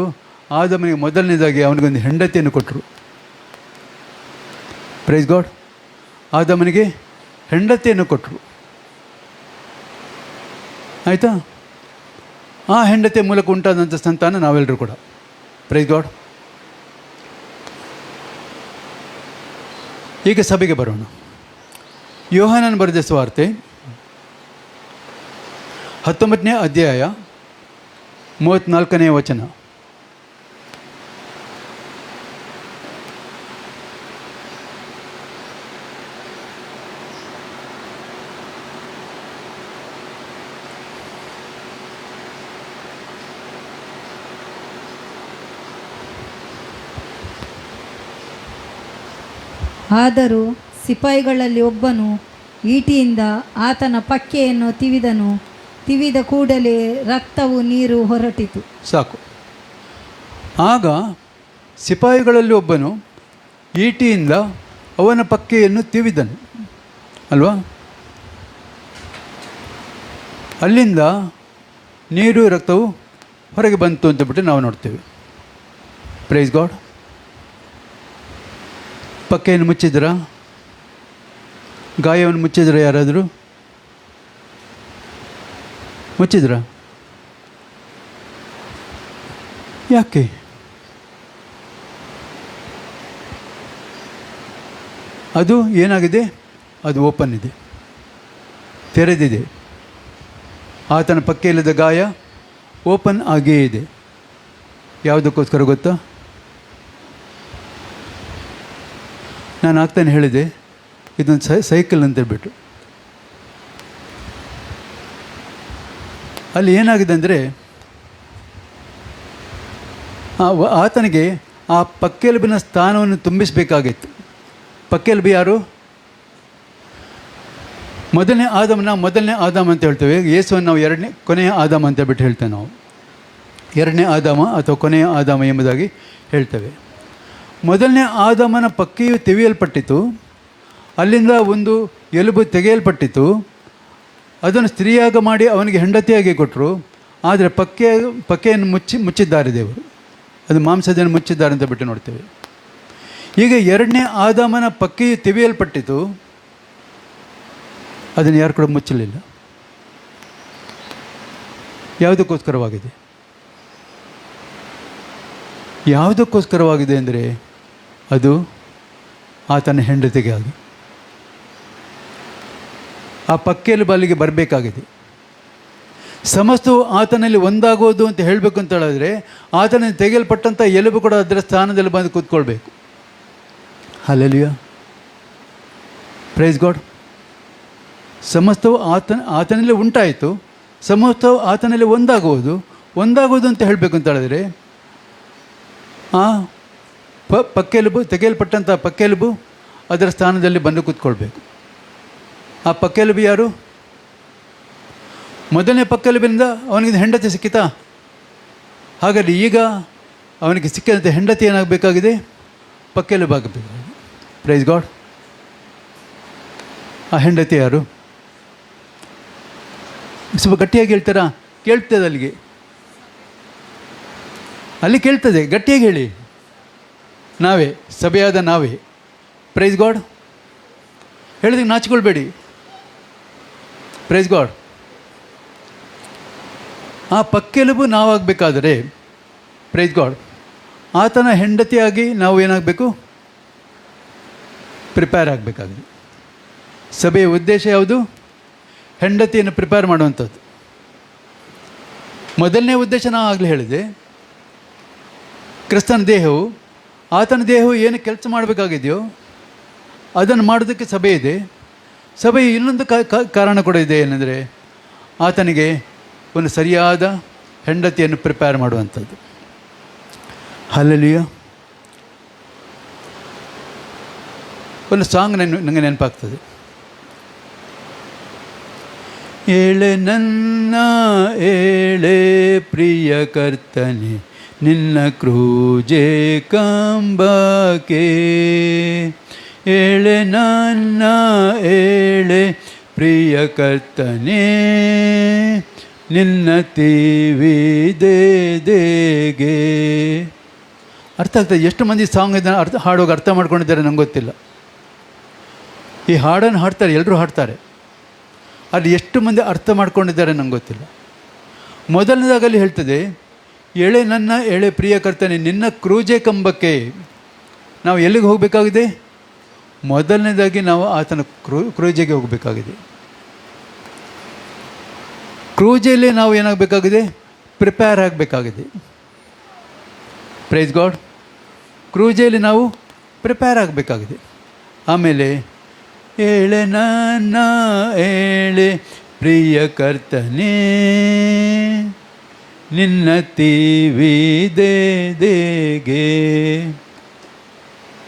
ಆದಮನಿಗೆ ಮೊದಲನೇದಾಗಿ ಅವನಿಗೊಂದು ಹೆಂಡತಿಯನ್ನು ಕೊಟ್ಟರು. Praise God. ಆದಮನಿಗೆ ಹೆಂಡತಿಯನ್ನು ಕೊಟ್ಟರು. ಆಯಿತಾ? ಆ ಹೆಂಡತಿಯ ಮೂಲಕ ಉಂಟಾದಂಥ ಸಂತಾನ ನಾವೆಲ್ಲರೂ ಕೂಡ. Price God. ಈಗ ಸಭೆಗೆ ಬರೋಣ. ಯೋಹಾನನ ಬರೆದ ಸುವಾರ್ತೆ 19ನೇ ಅಧ್ಯಾಯ 34ನೇ ವಚನ. ಆದರೂ ಸಿಪಾಯಿಗಳಲ್ಲಿ ಒಬ್ಬನು ಈಟಿಯಿಂದ ಆತನ ಪಕ್ಕೆಯನ್ನು ತಿವಿದನು. ತಿವಿದ ಕೂಡಲೇ ರಕ್ತವು ನೀರು ಹೊರಟಿತು. ಸಾಕು. ಆಗ ಸಿಪಾಯಿಗಳಲ್ಲಿ ಒಬ್ಬನು ಈಟಿಯಿಂದ ಅವನ ಪಕ್ಕೆಯನ್ನು ತಿವಿದನು ಅಲ್ವಾ? ಅಲ್ಲಿಂದ ನೀರು ರಕ್ತವು ಹೊರಗೆ ಬಂತು ಅಂತ ಬಿಟ್ಟು ನಾವು ನೋಡ್ತೇವೆ. Praise God. ಪಕ್ಕೆಯನ್ನು ಮುಚ್ಚಿದ್ರ? ಗಾಯವನ್ನು ಮುಚ್ಚಿದ್ರ? ಯಾರಾದರೂ ಮುಚ್ಚಿದ್ರ? ಯಾಕೆ? ಅದು ಏನಾಗಿದೆ? ಅದು ಓಪನ್ ಇದೆ, ತೆರೆದಿದೆ. ಆತನ ಪಕ್ಕೆಯಿಲ್ಲದ ಗಾಯ ಓಪನ್ ಆಗೇ ಇದೆ. ಯಾವುದಕ್ಕೋಸ್ಕರ ಗೊತ್ತಾ? ನಾನು ಆಗ್ತಾನೆ ಹೇಳಿದೆ, ಇದೊಂದು ಸೈಕಲ್ ಅಂತೇಳ್ಬಿಟ್ಟು. ಅಲ್ಲಿ ಏನಾಗಿದೆ ಅಂದರೆ, ಆತನಿಗೆ ಆ ಪಕ್ಕೆಲುಬಿನ ಸ್ಥಾನವನ್ನು ತುಂಬಿಸಬೇಕಾಗಿತ್ತು. ಪಕ್ಕೆಲುಬು ಯಾರು? ಮೊದಲನೇ ಆದಾಮ ಅಂತ ಹೇಳ್ತೇವೆ. ಯೇಸುವನ್ನು ನಾವು ಕೊನೆಯ ಆದಾಮ ಅಂತ ಬಿಟ್ಟು ಹೇಳ್ತೇವೆ. ನಾವು ಎರಡನೇ ಆದಾಮ ಅಥವಾ ಕೊನೆಯ ಆದಾಮ ಎಂಬುದಾಗಿ ಹೇಳ್ತೇವೆ. ಮೊದಲನೇ ಆದಾಮನ ಪಕ್ಕೆಯು ತೆಗೆಯಲ್ಪಟ್ಟಿತು. ಅಲ್ಲಿಂದ ಒಂದು ಎಲುಬು ತೆಗೆಯಲ್ಪಟ್ಟಿತು. ಅದನ್ನು ಸ್ತ್ರೀಯಾಗ ಮಾಡಿ ಅವನಿಗೆ ಹೆಂಡತಿಯಾಗಿ ಕೊಟ್ಟರು. ಆದರೆ ಪಕ್ಕೆಯನ್ನು ಮುಚ್ಚಿದ್ದಾರೆ ದೇವರು. ಅದು ಮಾಂಸದಿಂದ ಮುಚ್ಚಿದ್ದಾರೆ ಅಂತ ಬಿಟ್ಟು ನೋಡ್ತೇವೆ. ಈಗ ಎರಡನೇ ಆದಾಮನ ಪಕ್ಕೆಯು ತೆಗೆಯಲ್ಪಟ್ಟಿತು. ಅದನ್ನು ಯಾರು ಕೂಡ ಮುಚ್ಚಲಿಲ್ಲ. ಯಾವುದಕ್ಕೋಸ್ಕರವಾಗಿದೆ? ಯಾವುದಕ್ಕೋಸ್ಕರವಾಗಿದೆ ಅಂದರೆ ಅದು ಆತನ ಹೆಂಡತಿಗೆ ಆಗಿ ಆ ಪಕ್ಕೆಲುಬು ಅಲ್ಲಿಗೆ ಬರಬೇಕಾಗಿದೆ. ಸಮಸ್ತವು ಆತನಲ್ಲಿ ಒಂದಾಗೋದು ಅಂತ ಹೇಳಬೇಕು ಅಂತ ಹೇಳಿದ್ರೆ ಆತನಲ್ಲಿ ತೆಗೆಯಲ್ಪಟ್ಟಂಥ ಎಲುಬು ಕೂಡ ಅದರ ಸ್ಥಾನದಲ್ಲಿ ಬಂದು ಕೂತ್ಕೊಳ್ಬೇಕು. ಹಲ್ಲೆಲೂಯಾ. Praise God. ಸಮಸ್ತವು ಆತನಲ್ಲಿ ಉಂಟಾಯಿತು. ಸಮಸ್ತವು ಆತನಲ್ಲಿ ಒಂದಾಗೋದು ಅಂತ ಹೇಳಬೇಕು ಅಂತ ಹೇಳಿದ್ರೆ ಆ ಪಕ್ಕೆಲುಬು ತೆಗೆಯಲ್ಪಟ್ಟಂಥ ಪಕ್ಕೆಲುಬು ಅದರ ಸ್ಥಾನದಲ್ಲಿ ಬಂದು ಕೂತ್ಕೊಳ್ಬೇಕು. ಆ ಪಕ್ಕೆಲುಬು ಯಾರು? ಮೊದಲನೇ ಪಕ್ಕೆಲುಬಿನಿಂದ ಅವನಿಗೆ ಹೆಂಡತಿ ಸಿಕ್ಕಿತಾ? ಹಾಗಾದರೆ ಈಗ ಅವನಿಗೆ ಸಿಕ್ಕಿದಂಥ ಹೆಂಡತಿ ಏನಾಗಬೇಕಾಗಿದೆ? ಪಕ್ಕೆಲುಬಾಗಬೇಕು. Praise God. ಆ ಹೆಂಡತಿ ಯಾರು? ಸ್ವಲ್ಪ ಗಟ್ಟಿಯಾಗಿ ಹೇಳ್ತಾರಾ? ಕೇಳ್ತದೆ ಅಲ್ಲಿಗೆ, ಅಲ್ಲಿ ಕೇಳ್ತದೆ, ಗಟ್ಟಿಯಾಗಿ ಹೇಳಿ. ನಾವೇ, ಸಭೆಯಾದ ನಾವೇ. Praise God. ಹೇಳಿದ್ರೆ ನಾಚಿಕೊಳ್ಬೇಡಿ. Praise God. ಆ ಪಕ್ಕೆಲುಬು ನಾವಾಗಬೇಕಾದರೆ, ಪ್ರೈಸ್ ಗಾಡ್, ಆತನ ಹೆಂಡತಿಯಾಗಿ ನಾವು ಏನಾಗಬೇಕು? ಪ್ರಿಪೇರ್ ಆಗಬೇಕಾಗಿದೆ. ಸಭೆಯ ಉದ್ದೇಶ ಯಾವುದು? ಹೆಂಡತಿಯನ್ನು ಪ್ರಿಪೇರ್ ಮಾಡುವಂಥದ್ದು. ಮೊದಲನೇ ಉದ್ದೇಶ ನಾವು ಆಗಲೇ ಹೇಳಿದೆ, ಕ್ರಿಸ್ತನ ದೇಹವು, ಆತನ ದೇಹವು ಏನು ಕೆಲಸ ಮಾಡಬೇಕಾಗಿದೆಯೋ ಅದನ್ನು ಮಾಡೋದಕ್ಕೆ ಸಭೆ ಇದೆ. ಸಭೆಯು ಇನ್ನೊಂದು ಕಾರಣ ಕೂಡ ಇದೆ, ಏನೆಂದರೆ ಆತನಿಗೆ ಒಂದು ಸರಿಯಾದ ಹೆಂಡತಿಯನ್ನು ಪ್ರಿಪೇರ್ ಮಾಡುವಂಥದ್ದು. ಹಲ್ಲೆಲೂಯಾ. ಒಂದು ಸಾಂಗ್ ನನಗೆ ನೆನಪಾಗ್ತದೆ. ಏಳೆ ನನ್ನ ಏಳೆ ಪ್ರಿಯ ಕರ್ತನೆ, ನಿನ್ನ ಕ್ರೂಜೆ ಕಂಬಕ್ಕೆ. ಏಳೆ ನನ್ನ ಏಳೆ ಪ್ರಿಯ ಕರ್ತನೆ, ನಿನ್ನ ತೀವಿದೆಗೆ. ಅರ್ಥ ಆಗ್ತದೆ? ಎಷ್ಟು ಮಂದಿ ಸಾಂಗ್ ಇದನ್ನು ಹಾಡುವಾಗ ಅರ್ಥ ಮಾಡ್ಕೊಂಡಿದ್ದಾರೆ ನಂಗೆ ಗೊತ್ತಿಲ್ಲ. ಈ ಹಾಡನ್ನು ಹಾಡ್ತಾರೆ, ಎಲ್ಲರೂ ಹಾಡ್ತಾರೆ. ಅಲ್ಲಿ ಎಷ್ಟು ಮಂದಿ ಅರ್ಥ ಮಾಡ್ಕೊಂಡಿದ್ದಾರೆ ನಂಗೆ ಗೊತ್ತಿಲ್ಲ. ಮೊದಲನೇದಾಗಲ್ಲಿ ಹೇಳ್ತದೆ, ಎಳೆ ನನ್ನ ಎಳೆ ಪ್ರಿಯ ಕರ್ತನೆ, ನಿನ್ನ ಕ್ರೂಜೆ ಕಂಬಕ್ಕೆ. ನಾವು ಎಲ್ಲಿಗೆ ಹೋಗಬೇಕಾಗಿದೆ? ಮೊದಲನೇದಾಗಿ ನಾವು ಆತನ ಕ್ರೂಜೆಗೆ ಹೋಗಬೇಕಾಗಿದೆ. ಕ್ರೂಜೆಯಲ್ಲಿ ನಾವು ಏನಾಗಬೇಕಾಗಿದೆ? ಪ್ರಿಪೇರ್ ಆಗಬೇಕಾಗಿದೆ. Praise God. ಕ್ರೂಜೆಯಲ್ಲಿ ನಾವು ಪ್ರಿಪೇರ್ ಆಗಬೇಕಾಗಿದೆ. ಆಮೇಲೆ ಏಳೆ ನನ್ನ ಏಳೆ ಪ್ರಿಯ ಕರ್ತನೆ, ನಿನ್ನ ತೀವಿದೆಗೆ.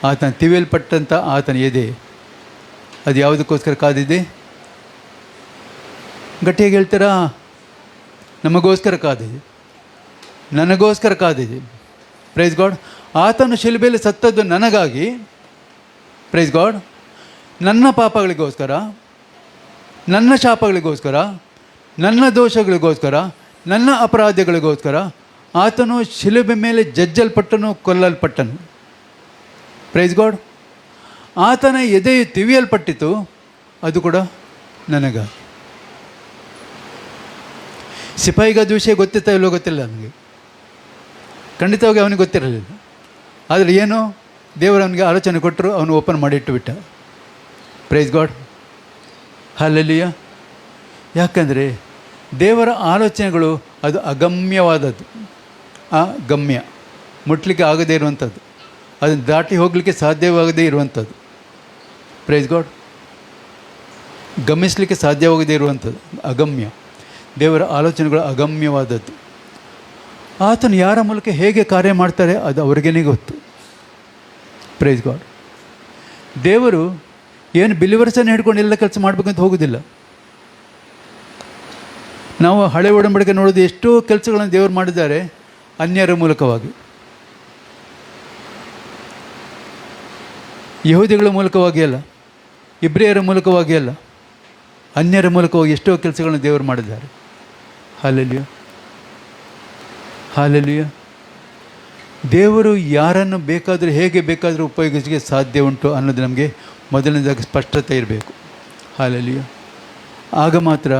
ಆತನ ತಿವಿಯಲ್ಪಟ್ಟಂಥ ಆತನ ಎದೆ ಅದು ಯಾವುದಕ್ಕೋಸ್ಕರ ಕಾದಿದೆ? ಗಟ್ಟಿಯಾಗಿ ಹೇಳ್ತೀರಾ? ನಮಗೋಸ್ಕರ ಕಾದಿದೆ, ನನಗೋಸ್ಕರ ಕಾದಿದೆ. Praise God. ಆತನು ಶಿಲುಬೆಯಲ್ಲಿ ಸತ್ತದ್ದು ನನಗಾಗಿ. Praise God. ನನ್ನ ಪಾಪಗಳಿಗೋಸ್ಕರ, ನನ್ನ ಶಾಪಗಳಿಗೋಸ್ಕರ, ನನ್ನ ದೋಷಗಳಿಗೋಸ್ಕರ, ನನ್ನ ಅಪರಾಧಗಳಿಗೋಸ್ಕರ ಆತನು ಶಿಲುಬೆ ಮೇಲೆ ಜಜ್ಜಲ್ಪಟ್ಟನು, ಕೊಲ್ಲಲ್ಪಟ್ಟನು. Praise God. ಆತನ ಎದೆಯು ತಿವಿಯಲ್ಪಟ್ಟಿತು, ಅದು ಕೂಡ ನನಗಾಗಿ. ಸಿಪಾಯಿಗೆ ಅದು ವಿಷಯ ಗೊತ್ತಿತ್ತಾ ಇಲ್ಲೋ ಗೊತ್ತಿಲ್ಲ ನನಗೆ, ಖಂಡಿತವಾಗಿ ಅವನಿಗೆ ಗೊತ್ತಿರಲಿಲ್ಲ. ಆದರೆ ಏನು, ದೇವರು ಅವನಿಗೆ ಆಲೋಚನೆ ಕೊಟ್ಟರು, ಅವನು ಓಪನ್ ಮಾಡಿಟ್ಟು ಬಿಟ್ಟ. Price God. ಹಲ್ಲೆಲೂಯಾ. ಯಾಕಂದರೆ ದೇವರ ಆಲೋಚನೆಗಳು ಅದು ಅಗಮ್ಯವಾದದ್ದು, ಅಗಮ್ಯ, ಮುಟ್ಲಿಕ್ಕೆ ಆಗದೇ ಇರುವಂಥದ್ದು, ಅದನ್ನು ದಾಟಿ ಹೋಗಲಿಕ್ಕೆ ಸಾಧ್ಯವಾಗದೇ ಇರುವಂಥದ್ದು. Praise God. ಗಮನಿಸಲಿಕ್ಕೆ ಸಾಧ್ಯವಾಗದೇ ಇರುವಂಥದ್ದು ಅಗಮ್ಯ. ದೇವರ ಆಲೋಚನೆಗಳು ಅಗಮ್ಯವಾದದ್ದು. ಆತನು ಯಾರ ಮೂಲಕ ಹೇಗೆ ಕಾರ್ಯ ಮಾಡ್ತಾರೆ ಅದು ಅವ್ರಿಗೇನೆ ಗೊತ್ತು. Price God. ದೇವರು ಏನು ಬಿಲಿವರ್ಸನ್ನು ಹಿಡ್ಕೊಂಡು ಎಲ್ಲ ಕೆಲಸ ಮಾಡಬೇಕಂತ ಹೋಗೋದಿಲ್ಲ. ನಾವು ಹಳೆ ಒಡಂಬಡಿಕೆ ನೋಡೋದು, ಎಷ್ಟೋ ಕೆಲಸಗಳನ್ನು ದೇವರು ಮಾಡಿದ್ದಾರೆ ಅನ್ಯರ ಮೂಲಕವಾಗಿ, ಯಹೂದಿಗಳ ಮೂಲಕವಾಗಿ ಅಲ್ಲ, ಇಬ್ರಿಯರ ಮೂಲಕವಾಗಿ ಅಲ್ಲ, ಅನ್ಯರ ಮೂಲಕವಾಗಿ ಎಷ್ಟೋ ಕೆಲಸಗಳನ್ನು ದೇವರು ಮಾಡಿದ್ದಾರೆ. ಹಲ್ಲೆಲೂಯಾ. ಹಲ್ಲೆಲೂಯಾ. ದೇವರು ಯಾರನ್ನು ಬೇಕಾದರೂ ಹೇಗೆ ಬೇಕಾದರೂ ಉಪಯೋಗಿಸಲಿಕ್ಕೆ ಸಾಧ್ಯ ಉಂಟು ಅನ್ನೋದು ನಮಗೆ ಮೊದಲನೇದಾಗಿ ಸ್ಪಷ್ಟತೆ ಇರಬೇಕು. ಹಲ್ಲೆಲೂಯಾ. ಆಗ ಮಾತ್ರ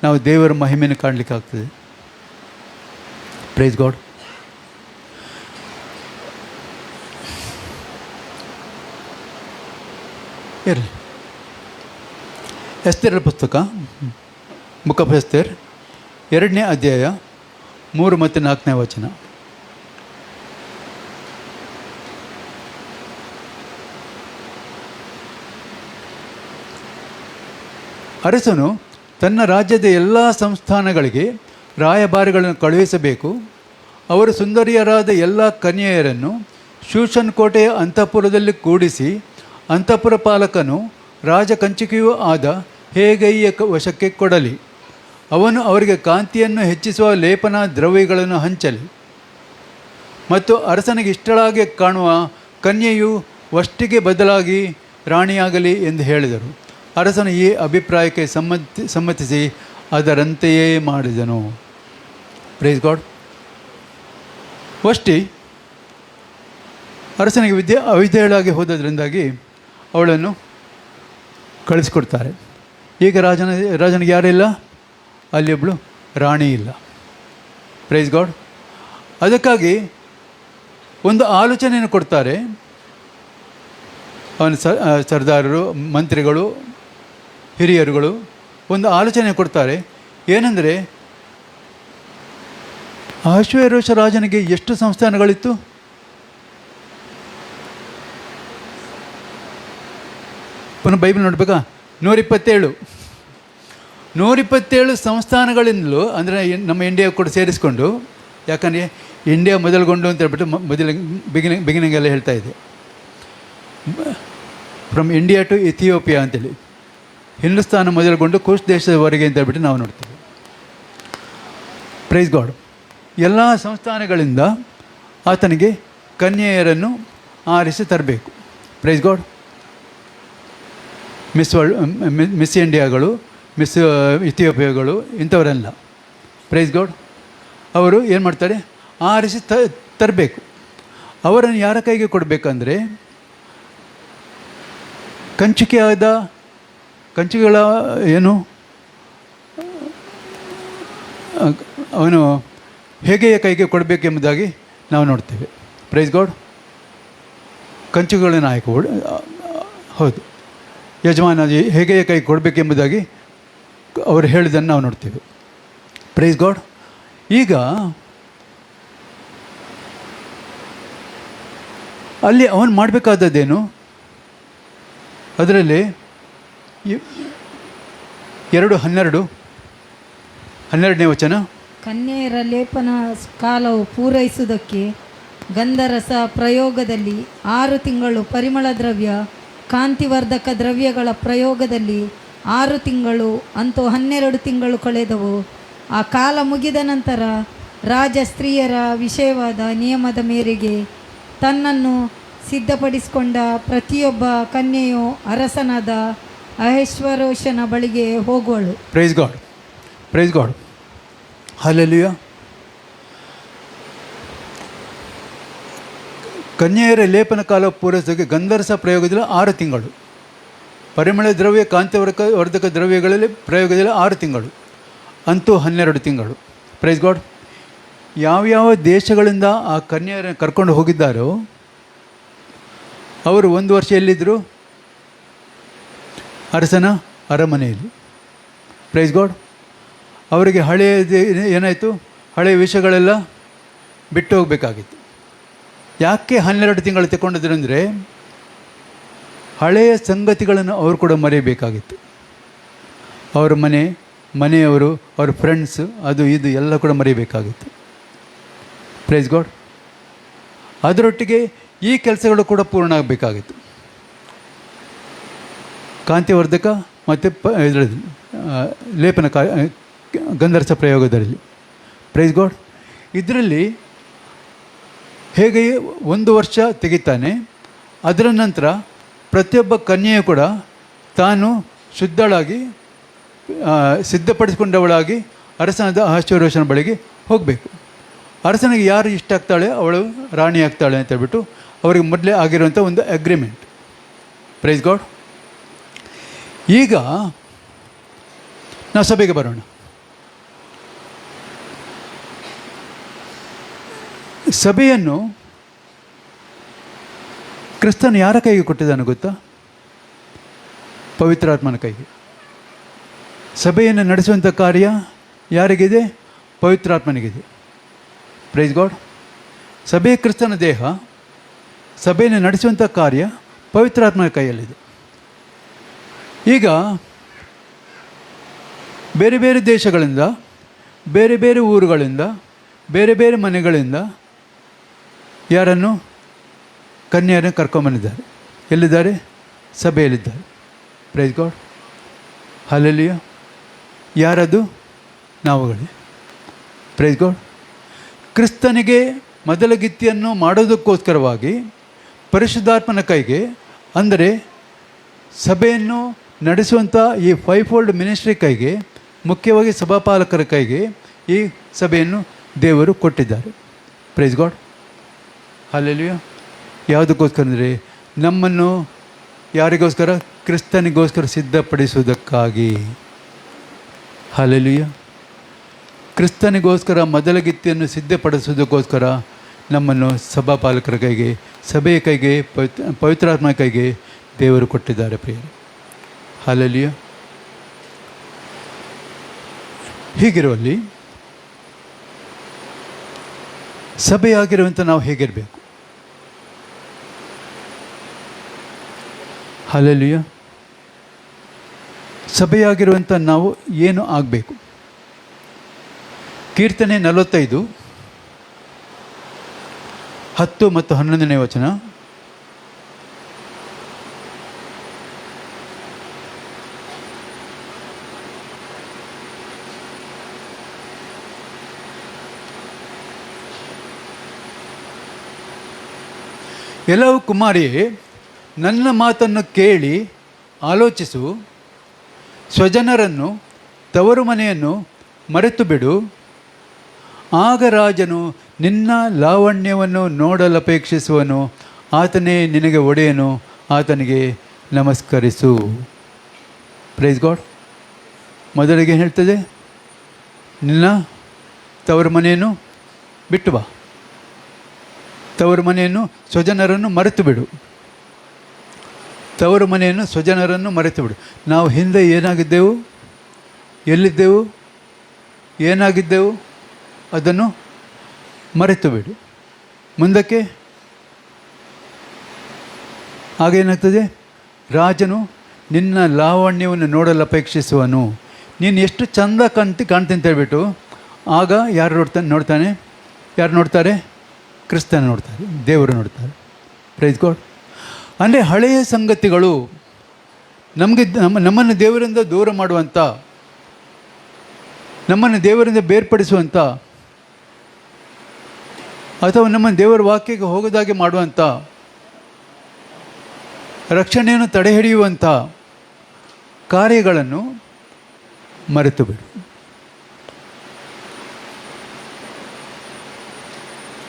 ನಾವು ದೇವರ ಮಹಿಮೆಯನ್ನು ಕಾಣಲಿಕ್ಕಾಗ್ತದೆ. Praise God. ಇರಲಿ. ಎಸ್ತೇರರ ಪುಸ್ತಕ, ಬುಕ್ ಆಫ್ ಎಸ್ತೇರ್, 2ನೇ ಅಧ್ಯಾಯ 3 ಮತ್ತು 4ನೇ ವಚನ. ಅರಸನು ತನ್ನ ರಾಜ್ಯದ ಎಲ್ಲ ಸಂಸ್ಥಾನಗಳಿಗೆ ರಾಯಭಾರಿಗಳನ್ನು ಕಳುಹಿಸಬೇಕು. ಅವರು ಸುಂದರಿಯರಾದ ಎಲ್ಲ ಕನ್ಯೆಯರನ್ನು ಶೂಷನ್ ಕೋಟೆಯ ಅಂತಃಪುರದಲ್ಲಿ ಕೂಡಿಸಿ, ಅಂತಃಪುರ ಪಾಲಕನು ರಾಜಕಂಚುಕಿಯೂ ಆದ ಹೇಗೈಯ ವಶಕ್ಕೆ ಕೊಡಲಿ. ಅವನು ಅವರಿಗೆ ಕಾಂತಿಯನ್ನು ಹೆಚ್ಚಿಸುವ ಲೇಪನ ದ್ರವ್ಯಗಳನ್ನು ಹಂಚಲಿ ಮತ್ತು ಅರಸನಿಗೆ ಇಷ್ಟಳಾಗಿ ಕಾಣುವ ಕನ್ಯೆಯು ವಷ್ಟಿಗೆ ಬದಲಾಗಿ ರಾಣಿಯಾಗಲಿ ಎಂದು ಹೇಳಿದರು. ಅರಸನು ಈ ಅಭಿಪ್ರಾಯಕ್ಕೆ ಸಮ್ಮತಿಸಿ ಅದರಂತೆಯೇ ಮಾಡಿದನು. Praise god. ವಷ್ಟಿ ಅರಸನಿಗೆ ಅವಿಧೇಯಳಾಗಿ ಹೋದದ್ರಿಂದಾಗಿ ಅವಳನ್ನು ಕಳಿಸ್ಕೊಡ್ತಾರೆ. ಈಗ ರಾಜನಿಗೆ ಯಾರಿಲ್ಲ, ಅಲ್ಲಿ ಒಬ್ಬಳು ರಾಣಿ ಇಲ್ಲ. Praise god. ಅದಕ್ಕಾಗಿ ಒಂದು ಆಲೋಚನೆಯನ್ನು ಕೊಡ್ತಾರೆ. ಅವನ ಸರ್ದಾರರು, ಮಂತ್ರಿಗಳು, ಹಿರಿಯರುಗಳು ಒಂದು ಆಲೋಚನೆ ಕೊಡ್ತಾರೆ. ಏನೆಂದರೆ, ಅಹಷ್ವೇರೋಷ ರಾಜನಿಗೆ ಎಷ್ಟು ಸಂಸ್ಥಾನಗಳಿತ್ತು? ಪುನಃ ಬೈಬಲ್ ನೋಡ್ಬೇಕಾ? 127 ಸಂಸ್ಥಾನಗಳಿಂದಲೂ, ಅಂದರೆ ನಮ್ಮ ಇಂಡಿಯಾ ಕೂಡ ಸೇರಿಸ್ಕೊಂಡು, ಯಾಕಂದರೆ ಇಂಡಿಯಾ ಮೊದಲುಗೊಂಡು ಅಂತ ಹೇಳ್ಬಿಟ್ಟು ಬಿಗಿನಿಂಗ್ ಎಲ್ಲ ಹೇಳ್ತಾ ಇದೆ. ಫ್ರಮ್ ಇಂಡಿಯಾ ಟು ಇಥಿಯೋಪಿಯಾ ಅಂತೇಳಿ ಹಿಂದೂಸ್ತಾನ ಮೊದಲುಗೊಂಡು ಕುಶ್ ದೇಶದವರೆಗೆ ಅಂತ ಹೇಳ್ಬಿಟ್ಟು ನಾವು ನೋಡ್ತೀವಿ. Praise God. ಎಲ್ಲ ಸಂಸ್ಥಾನಗಳಿಂದ ಆತನಿಗೆ ಕನ್ಯೆಯರನ್ನು ಆರಿಸಿ ತರಬೇಕು. Praise God. ಮಿಸ್ ಇಂಡಿಯಾಗಳು, ಮಿಸ್ ಇಥಿಯೋಪಿಯಾಗಳು ಇಂಥವರೆಲ್ಲ. Praise God. ಅವರು ಏನು ಮಾಡ್ತಾರೆ, ಆರಿಸಿ ತರಬೇಕು. ಅವರನ್ನು ಯಾರ ಕೈಗೆ ಕೊಡಬೇಕಂದ್ರೆ, ಕಂಚುಗಳ ಏನು ಅವನು ಹೇಗೆಯ ಕೈಗೆ ಕೊಡಬೇಕೆಂಬುದಾಗಿ ನಾವು ನೋಡ್ತೇವೆ. Praise god. ಕಂಚುಗಳ ನಾಯಕ, ಹೌದು, ಯಜಮಾನ ಹೇಗೆಯ ಕೈಗೆ ಕೊಡಬೇಕೆಂಬುದಾಗಿ ಅವರು ಹೇಳಿದ್ದನ್ನು ನಾವು ನೋಡ್ತೇವೆ. Praise God. ಈಗ ಅಲ್ಲಿ ಅವನು ಮಾಡಬೇಕಾದದ್ದೇನು? ಅದರಲ್ಲಿ 2:12ನೇ ವಚನ, ಕನ್ಯೆಯರ ಲೇಪನ ಕಾಲವು ಪೂರೈಸುವುದಕ್ಕೆ ಗಂಧರಸ ಪ್ರಯೋಗದಲ್ಲಿ 6 ತಿಂಗಳು, ಪರಿಮಳ ದ್ರವ್ಯ ಕಾಂತಿವರ್ಧಕ ದ್ರವ್ಯಗಳ ಪ್ರಯೋಗದಲ್ಲಿ 6 ತಿಂಗಳು, ಅಂತೂ 12 ತಿಂಗಳು ಕಳೆದವು. ಆ ಕಾಲ ಮುಗಿದ ನಂತರ ರಾಜ ಸ್ತ್ರೀಯರ ವಿಷಯವಾದ ನಿಯಮದ ಮೇರೆಗೆ ತನ್ನನ್ನು ಸಿದ್ಧಪಡಿಸಿಕೊಂಡ ಪ್ರತಿಯೊಬ್ಬ ಕನ್ಯೆಯು ಅರಸನಾದ ಅಹಷ್ವೇರೋಷನ ಬಳಿಗೆ ಹೋಗುವಳು. Praise God. Praise God. Hallelujah. ಕನ್ಯೆಯರ ಲೇಪನ ಕಾಲ ಪೂರೈಸೋಕೆ ಗಂಧರಸ ಪ್ರಯೋಗದಲ್ಲಿ 6 ತಿಂಗಳು, ಪರಿಮಳ ದ್ರವ್ಯ ಕಾಂತಿವರ್ಧಕ ದ್ರವ್ಯಗಳಲ್ಲಿ ಪ್ರಯೋಗದಲ್ಲಿ 6 ತಿಂಗಳು, ಅಂತೂ 12 ತಿಂಗಳು. Praise God. ಯಾವ್ಯಾವ ದೇಶಗಳಿಂದ ಆ ಕನ್ಯೆಯರನ್ನು ಕರ್ಕೊಂಡು ಹೋಗಿದ್ದಾರೋ ಅವರು 1 ವರ್ಷ ಎಲ್ಲಿದ್ದರು? ಅರಸನ ಅರಮನೆಯಲ್ಲಿ. Praise God. ಅವರಿಗೆ ಏನಾಯಿತು, ಹಳೆಯ ವಿಷಯಗಳೆಲ್ಲ ಬಿಟ್ಟು ಹೋಗಬೇಕಾಗಿತ್ತು. ಯಾಕೆ 12 ತಿಂಗಳು ತಗೊಂಡಿದ್ರು ಅಂದರೆ, ಹಳೆಯ ಸಂಗತಿಗಳನ್ನು ಅವರು ಕೂಡ ಮರೆಯಬೇಕಾಗಿತ್ತು. ಅವರ ಮನೆಯವರು, ಅವ್ರ ಫ್ರೆಂಡ್ಸ್, ಅದು ಇದು ಎಲ್ಲ ಕೂಡ ಮರೆಯಬೇಕಾಗಿತ್ತು. Praise God. ಅದರೊಟ್ಟಿಗೆ ಈ ಕೆಲಸಗಳು ಕೂಡ ಪೂರ್ಣ ಆಗಬೇಕಾಗಿತ್ತು. ಕಾಂತಿವರ್ಧಕ ಮತ್ತು ಇದರಲ್ಲಿ ಲೇಪನ ಗಂಧರಸ ಪ್ರಯೋಗದಲ್ಲಿ. Praise God. ಇದರಲ್ಲಿ ಹೇಗೆ 1 ವರ್ಷ ತೆಗಿತಾನೆ, ಅದರ ನಂತರ ಪ್ರತಿಯೊಬ್ಬ ಕನ್ಯೆಯು ಕೂಡ ತಾನು ಶುದ್ಧಳಾಗಿ ಸಿದ್ಧಪಡಿಸಿಕೊಂಡವಳಾಗಿ ಅರಸನಾದ ಅಹಷ್ವೇರೋಷನ ಬಳಿಗೆ ಹೋಗಬೇಕು. ಅರಸನಿಗೆ ಯಾರು ಇಷ್ಟ ಆಗ್ತಾಳೆ ಅವಳು ರಾಣಿ ಆಗ್ತಾಳೆ ಅಂತ ಹೇಳ್ಬಿಟ್ಟು ಅವರಿಗೆ ಮೊದಲೇ ಆಗಿರುವಂಥ ಒಂದು ಅಗ್ರಿಮೆಂಟ್. Price God. ಈಗ ನಾವು ಸಭೆಗೆ ಬರೋಣ. ಸಭೆಯನ್ನು ಕ್ರಿಸ್ತನು ಯಾರ ಕೈಗೆ ಕೊಟ್ಟಿದ್ದಾನೆ ಗೊತ್ತಾ? ಪವಿತ್ರಾತ್ಮನ ಕೈಗೆ. ಸಭೆಯನ್ನು ನಡೆಸುವಂಥ ಕಾರ್ಯ ಯಾರಿಗಿದೆ? ಪವಿತ್ರಾತ್ಮನಿಗಿದೆ. Praise God. ಸಭೆ ಕ್ರಿಸ್ತನ ದೇಹ. ಸಭೆಯನ್ನು ನಡೆಸುವಂಥ ಕಾರ್ಯ ಪವಿತ್ರಾತ್ಮನ ಕೈಯಲ್ಲಿದೆ. ಈಗ ಬೇರೆ ಬೇರೆ ದೇಶಗಳಿಂದ, ಬೇರೆ ಬೇರೆ ಊರುಗಳಿಂದ, ಬೇರೆ ಬೇರೆ ಮನೆಗಳಿಂದ ಯಾರನ್ನು ಕನ್ಯೆಯರನ್ನು ಕರ್ಕೊಂಬಂದಿದ್ದಾರೆ. ಎಲ್ಲಿದ್ದಾರೆ? ಸಭೆಯಲ್ಲಿದ್ದಾರೆ. Praise God. ಹಲ್ಲೆಲೂಯಾ. ಯಾರದು? ನಾವುಗಳೇ. Praise God. ಕ್ರಿಸ್ತನಿಗೆ ಮೊದಲ ಗಿತ್ತಿಯನ್ನು ಮಾಡೋದಕ್ಕೋಸ್ಕರವಾಗಿ ಪರಿಶುದ್ಧಾತ್ಮನ ಕೈಗೆ, ಅಂದರೆ ಸಭೆಯನ್ನು ನಡೆಸುವಂಥ ಈ 5-fold ಮಿನಿಸ್ಟ್ರಿ ಕೈಗೆ, ಮುಖ್ಯವಾಗಿ ಸಭಾಪಾಲಕರ ಕೈಗೆ ಈ ಸಭೆಯನ್ನು ದೇವರು ಕೊಟ್ಟಿದ್ದಾರೆ. Price God. ಹಲ್ಲೆಲೂಯಾ. ಯಾವುದಕ್ಕೋಸ್ಕರ ಅಂದರೆ ನಮ್ಮನ್ನು ಯಾರಿಗೋಸ್ಕರ? ಕ್ರಿಸ್ತನಿಗೋಸ್ಕರ ಸಿದ್ಧಪಡಿಸುವುದಕ್ಕಾಗಿ. ಹಲ್ಲೆಲೂಯಾ. ಕ್ರಿಸ್ತನಿಗೋಸ್ಕರ ಮೊದಲಗಿತ್ತಿಯನ್ನು ಸಿದ್ಧಪಡಿಸುವುದಕ್ಕೋಸ್ಕರ ನಮ್ಮನ್ನು ಸಭಾಪಾಲಕರ ಕೈಗೆ, ಸಭೆಯ ಕೈಗೆ, ಪವಿತ್ರಾತ್ಮ ಕೈಗೆ ದೇವರು ಕೊಟ್ಟಿದ್ದಾರೆ ಪ್ರಿಯರೇ. ಹಲ್ಲೆಲೂಯಾ. ಹೀಗಿರುವಲ್ಲಿ ಸಭೆಯಾಗಿರುವಂಥ ನಾವು ಹೇಗಿರಬೇಕು? ಹಲ್ಲೆಲೂಯಾ. ಸಭೆಯಾಗಿರುವಂಥ ನಾವು ಏನು ಆಗಬೇಕು? ಕೀರ್ತನೆ 45, 10 ಮತ್ತು 11ನೇ ವಚನ. ಎಲ್ಲವೂ ಕುಮಾರಿಯೇ, ನನ್ನ ಮಾತನ್ನು ಕೇಳಿ ಆಲೋಚಿಸು. ಸ್ವಜನರನ್ನು, ತವರು ಮನೆಯನ್ನು ಮರೆತು ಬಿಡು. ಆಗ ರಾಜನು ನಿನ್ನ ಲಾವಣ್ಯವನ್ನು ನೋಡಲಪೇಕ್ಷಿಸುವನು. ಆತನೇ ನಿನಗೆ ಒಡೆಯನು. ಆತನಿಗೆ ನಮಸ್ಕರಿಸು. Praise God. ಮೊದಲಿಗೆ ಹೇಳ್ತದೆ, ನಿನ್ನ ತವರು ಮನೆಯನ್ನು ಬಿಟ್ಟು ಬಾ. ತವರು ಮನೆಯನ್ನು, ಸ್ವಜನರನ್ನು ಮರೆತು ಬಿಡು. ತವರು ಮನೆಯನ್ನು, ಸ್ವಜನರನ್ನು ಮರೆತು ಬಿಡು. ನಾವು ಹಿಂದೆ ಏನಾಗಿದ್ದೆವು, ಎಲ್ಲಿದ್ದೆವು, ಏನಾಗಿದ್ದೆವು, ಅದನ್ನು ಮರೆತು ಬಿಡು. ಮುಂದಕ್ಕೆ ಆಗೇನಾಗ್ತದೆ? ರಾಜನು ನಿನ್ನ ಲಾವಣ್ಯವನ್ನು ನೋಡಲು ಅಪೇಕ್ಷಿಸುವನು. ನೀನು ಎಷ್ಟು ಚಂದ ಕಾಣ್ತೀನಿ ಅಂತ ಹೇಳ್ಬಿಟ್ಟು ಆಗ ಯಾರು ನೋಡ್ತಾನೆ? ಯಾರು ನೋಡ್ತಾರೆ? ಕ್ರಿಸ್ತನ ನೋಡ್ತಾರೆ, ದೇವರು ನೋಡ್ತಾರೆ. Praise God. ಅಂದರೆ ಹಳೆಯ ಸಂಗತಿಗಳು ನಮ್ಮನ್ನು ದೇವರಿಂದ ದೂರ ಮಾಡುವಂಥ, ನಮ್ಮನ್ನು ದೇವರಿಂದ ಬೇರ್ಪಡಿಸುವಂಥ, ಅಥವಾ ನಮ್ಮನ್ನು ದೇವರ ವಾಕ್ಯಕ್ಕೆ ಹೋಗೋದಾಗೆ ಮಾಡುವಂಥ, ರಕ್ಷಣೆಯನ್ನು ತಡೆ ಹಿಡಿಯುವಂಥ ಕಾರ್ಯಗಳನ್ನು ಮರೆತು ಬಿಡು.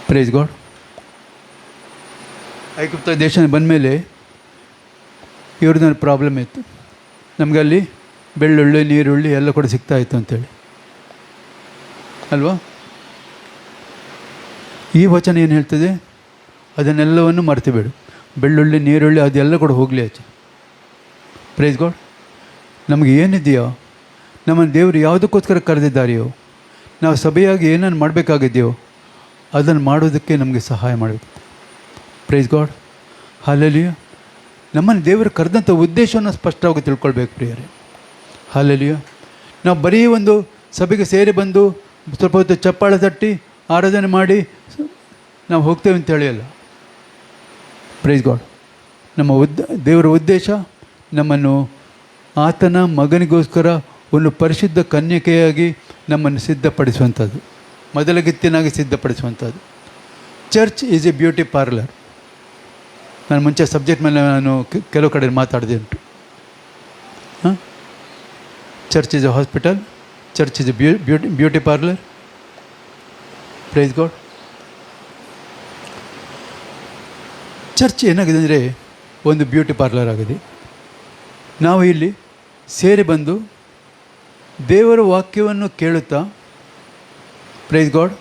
Praise God. ಐಗುಪ್ತ ದೇಶ ಬಂದಮೇಲೆ ಇವ್ರದ್ದು ಪ್ರಾಬ್ಲಮ್ ಇತ್ತು. ನಮಗೆ ಅಲ್ಲಿ ಬೆಳ್ಳುಳ್ಳಿ, ನೀರುಳ್ಳಿ ಎಲ್ಲ ಕೂಡ ಸಿಗ್ತಾಯಿತ್ತು ಅಂತೇಳಿ ಅಲ್ವಾ? ಈ ವಚನ ಏನು ಹೇಳ್ತದೆ? ಅದನ್ನೆಲ್ಲವನ್ನು ಮರೆತು ಬಿಡು. ಬೆಳ್ಳುಳ್ಳಿ, ನೀರುಳ್ಳಿ ಅದೆಲ್ಲ ಕೂಡ ಹೋಗಲಿ ಆಚೆ. Praise God. ನಮಗೆ ಏನಿದೆಯೋ, ನಮ್ಮನ್ನು ದೇವರು ಯಾವುದಕ್ಕೋಸ್ಕರ ಕರೆದಿದ್ದಾರೆಯೋ, ನಾವು ಸಭೆಯಾಗಿ ಏನನ್ನು ಮಾಡಬೇಕಾಗಿದೆಯೋ ಅದನ್ನು ಮಾಡೋದಕ್ಕೆ ನಮಗೆ ಸಹಾಯ ಮಾಡಬೇಕು. Price God. ಹಲ್ಲೆಲೂಯಾ. ನಮ್ಮನ್ನು ದೇವರು ಕರೆದಂಥ ಉದ್ದೇಶವನ್ನು ಸ್ಪಷ್ಟವಾಗಿ ತಿಳ್ಕೊಳ್ಬೇಕು ಪ್ರಿಯರೇ. ಹಲ್ಲೆಲೂಯಾ. ನಾವು ಬರೀ ಒಂದು ಸಭೆಗೆ ಸೇರಿ ಬಂದು ಸ್ವಲ್ಪ ಹೊತ್ತು ಚಪ್ಪಾಳೆ ತಟ್ಟಿ ಆರಾಧನೆ ಮಾಡಿ ನಾವು ಹೋಗ್ತೇವೆ ಅಂತ ಹೇಳಿಯಲ್ಲ. Praise God. ನಮ್ಮ ದೇವರ ಉದ್ದೇಶ ನಮ್ಮನ್ನು ಆತನ ಮಗನಿಗೋಸ್ಕರ ಒಂದು ಪರಿಶುದ್ಧ ಕನ್ಯಕೆಯಾಗಿ ನಮ್ಮನ್ನು ಸಿದ್ಧಪಡಿಸುವಂಥದ್ದು, ಮೊದಲಗಿತ್ತಿನಾಗಿ ಸಿದ್ಧಪಡಿಸುವಂಥದ್ದು. Church is a beauty parlour. ನಾನು ಮುಂಚೆ ಸಬ್ಜೆಕ್ಟ್ ಮೇಲೆ ನಾನು ಕೆಲವು ಕಡೆ ಮಾತಾಡಿದೆ ಉಂಟು. Church is a hospital, church is a beauty parlour. Praise God. Church ಏನಾಗಿದೆ ಅಂದರೆ ಒಂದು ಬ್ಯೂಟಿ ಪಾರ್ಲರ್ ಆಗಿದೆ. ನಾವು ಇಲ್ಲಿ ಸೇರಿ ಬಂದು ದೇವರ ವಾಕ್ಯವನ್ನು ಕೇಳುತ್ತಾ, ಪ್ರೈಸ್ ಗಾಡ್,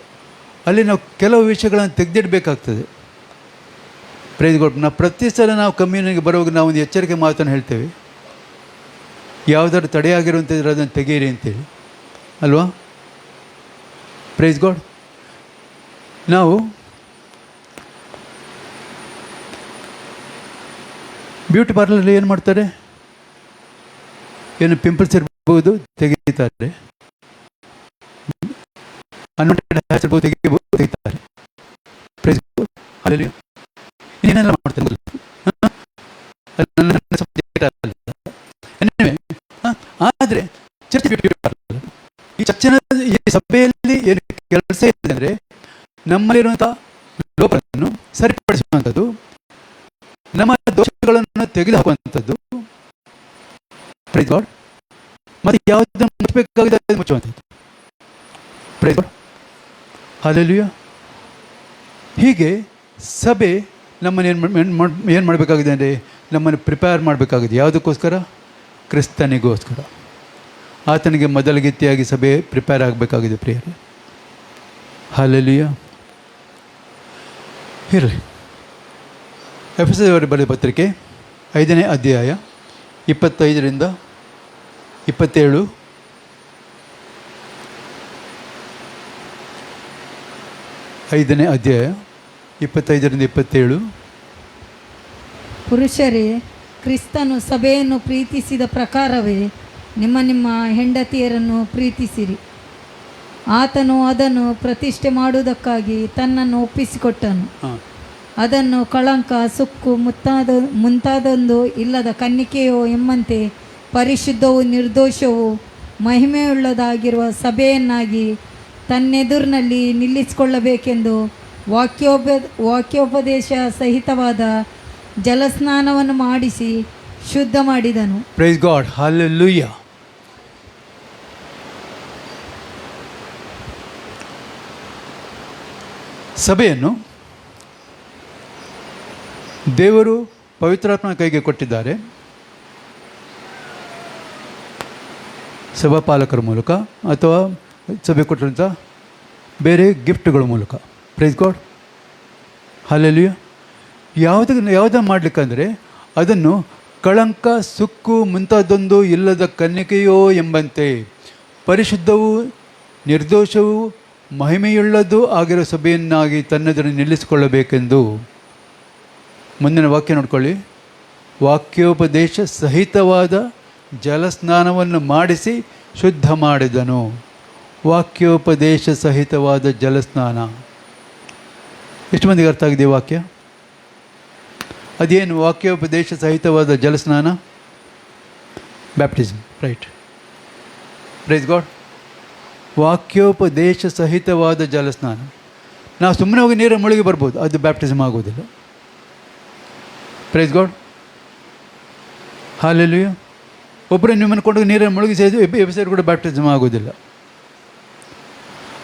ಅಲ್ಲಿ ನಾವು ಕೆಲವು ವಿಷಯಗಳನ್ನು ತೆಗೆದಿಡಬೇಕಾಗ್ತದೆ. Praise God. ನಾವು ಪ್ರತಿ ಸಲ ನಾವು ಕಮ್ಯುನಿಟಿಗೆ ಬರುವಾಗ ನಾವು ಒಂದು ಎಚ್ಚರಿಕೆ ಮಾತನ್ನು ಹೇಳ್ತೇವೆ, ಯಾವುದಾದ್ರು ತಡೆಯಾಗಿರುವಂಥದ್ದು ಅದನ್ನು ತೆಗೀರಿ ಅಂತೇಳಿ ಅಲ್ವಾ? Praise God. ನಾವು ಬ್ಯೂಟಿ ಪಾರ್ಲರಲ್ಲಿ ಏನು ಮಾಡ್ತಾರೆ? ಏನು ಪಿಂಪಲ್ಸ್ ಇರ್ಬೋದು, ತೆಗಿತಾರೆ. ಅನ್ವಾಂಟೆಡ್ ಹೇರ್ಸ್ ಇರ್ಬೋದು, ತೆಗಿತಾರೆ. Price God. ಹಲ್ಲೆಲೂಯಾ. ಇನ್ನೇನೆಲ್ಲ ಮಾಡ್ತಾರೆ? ಆದರೆ ಚರ್ಚ್ ಬ್ಯೂಟಿ ಪಾರ್ಲರ್. ಈ ಚರ್ಚಿನ ಈ ಸಭೆಯಲ್ಲಿ ಏನು ಕೆಲಸ ಇದೆ ಅಂದರೆ ನಮ್ಮಲ್ಲಿರುವಂಥ ಲೋಪವನ್ನು ಸರಿಪಡಿಸುವಂಥದ್ದು, ನಮ್ಮ ದೋಷಗಳನ್ನು ತೆಗೆದುಹಾಕುವಂಥದ್ದು, ಪ್ರೈಸ್ ಗಾಡ್, ಮತ್ತು ಯಾವುದನ್ನು ಮುಚ್ಚಬೇಕಾಗಿದೆ ಅದು ಮುಚ್ಚುವಂಥದ್ದು, ಪ್ರೈಸ್ ಗಾಡ್, ಹಲ್ಲೆಲೂಯಾ. ಹೀಗೆ ಸಭೆ ನಮ್ಮನ್ನು ಏನು ಮಾಡಬೇಕಾಗಿದೆ ಅಂದರೆ ನಮ್ಮನ್ನು ಪ್ರಿಪೇರ್ ಮಾಡಬೇಕಾಗಿದೆ. ಯಾವುದಕ್ಕೋಸ್ಕರ? ಕ್ರಿಸ್ತನಿಗೋಸ್ಕರ. ಆತನಿಗೆ ಮೊದಲಗಿತ್ತಿಯಾಗಿ ಸಭೆ ಪ್ರಿಪೇರ್ ಆಗಬೇಕಾಗಿದೆ ಪ್ರಿಯರೇ. ಹಲ್ಲೆಲೂಯಾ. ಇರಲಿ. ಎಫೆಸದವರಿಗೆ ಬರೆದ ಪತ್ರಿಕೆ 5ನೇ ಅಧ್ಯಾಯ 25ರಿಂದ 27. ಐದನೇ ಅಧ್ಯಾಯ 25ರಿಂದ 27. ಪುರುಷರೇ, ಕ್ರಿಸ್ತನು ಸಭೆಯನ್ನು ಪ್ರೀತಿಸಿದ ಪ್ರಕಾರವೇ ನಿಮ್ಮ ಹೆಂಡತಿಯರನ್ನು ಪ್ರೀತಿಸಿರಿ. ಆತನು ಅದನ್ನು ಪ್ರತಿಷ್ಠೆ ಮಾಡುವುದಕ್ಕಾಗಿ ತನ್ನನ್ನು ಒಪ್ಪಿಸಿಕೊಟ್ಟನು. ಅದನ್ನು ಕಳಂಕ, ಸುಕ್ಕು ಮುಂತಾದೊಂದು ಇಲ್ಲದ ಕನ್ನಿಕೆಯೋ ಎಂಬಂತೆ ಪರಿಶುದ್ಧವೂ ನಿರ್ದೋಷವೂ ಮಹಿಮೆಯುಳ್ಳದಾಗಿರುವ ಸಭೆಯನ್ನಾಗಿ ತನ್ನೆದುರಿನಲ್ಲಿ ನಿಲ್ಲಿಸಿಕೊಳ್ಳಬೇಕೆಂದು ವಾಕ್ಯೋಪದೇಶ ಸಹಿತವಾದ ಜಲಸ್ನಾನವನ್ನು ಮಾಡಿಸಿ ಶುದ್ಧ ಮಾಡಿದನು. Praise God, hallelujah. ಸಭೆಯನ್ನು ದೇವರು ಪವಿತ್ರಾತ್ಮನ ಕೈಗೆ ಕೊಟ್ಟಿದ್ದಾರೆ, ಸಭಾಪಾಲಕರ ಮೂಲಕ ಅಥವಾ ಸಭೆ ಕೊಟ್ಟಿರುವಂಥ ಬೇರೆ ಗಿಫ್ಟ್ಗಳ ಮೂಲಕ. Price God, hallelujah. ಯಾವುದನ್ನು ಮಾಡಲಿಕ್ಕಂದರೆ ಅದನ್ನು ಕಳಂಕ, ಸುಕ್ಕು ಮುಂತಾದೊಂದು ಇಲ್ಲದ ಕನ್ನಿಕೆಯೋ ಎಂಬಂತೆ ಪರಿಶುದ್ಧವೂ ನಿರ್ದೋಷವೂ ಮಹಿಮೆಯುಳ್ಳದ್ದು ಆಗಿರೋ ಸಭೆಯನ್ನಾಗಿ ತನ್ನೆದುರು ನಿಲ್ಲಿಸಿಕೊಳ್ಳಬೇಕೆಂದು. ಮುಂದಿನ ವಾಕ್ಯ ನೋಡ್ಕೊಳ್ಳಿ. ವಾಕ್ಯೋಪದೇಶ ಸಹಿತವಾದ ಜಲಸ್ನಾನವನ್ನು ಮಾಡಿಸಿ ಶುದ್ಧ ಮಾಡಿದನು. ವಾಕ್ಯೋಪದೇಶ ಸಹಿತವಾದ ಜಲಸ್ನಾನ. ಎಷ್ಟು ಮಂದಿಗೆ ಅರ್ಥ ಆಗಿದೆ ವಾಕ್ಯ? ಅದೇನು ವಾಕ್ಯೋಪದೇಶ ಸಹಿತವಾದ ಜಲಸ್ನಾನ? Baptism, right. Praise God. ವಾಕ್ಯೋಪದೇಶ ಸಹಿತವಾದ ಜಲಸ್ನಾನ. ನಾವು ಸುಮ್ಮನೆ ಹೋಗಿ ನೀರು ಮುಳುಗಿ ಬರ್ಬೋದು, ಅದು ಬ್ಯಾಪ್ಟಿಸಮ್ ಆಗೋದಿಲ್ಲ. Praise God, hallelujah. ಒಬ್ಬರು ನಿಮ್ಮನ್ನು ಕೊಂಡು ನೀರನ್ನು ಮುಳುಗಿಸಿ ಎಬ್ಬಿಸಿದ್ರು ಕೂಡ ಬ್ಯಾಪ್ಟಿಸಮ್ ಆಗೋದಿಲ್ಲ.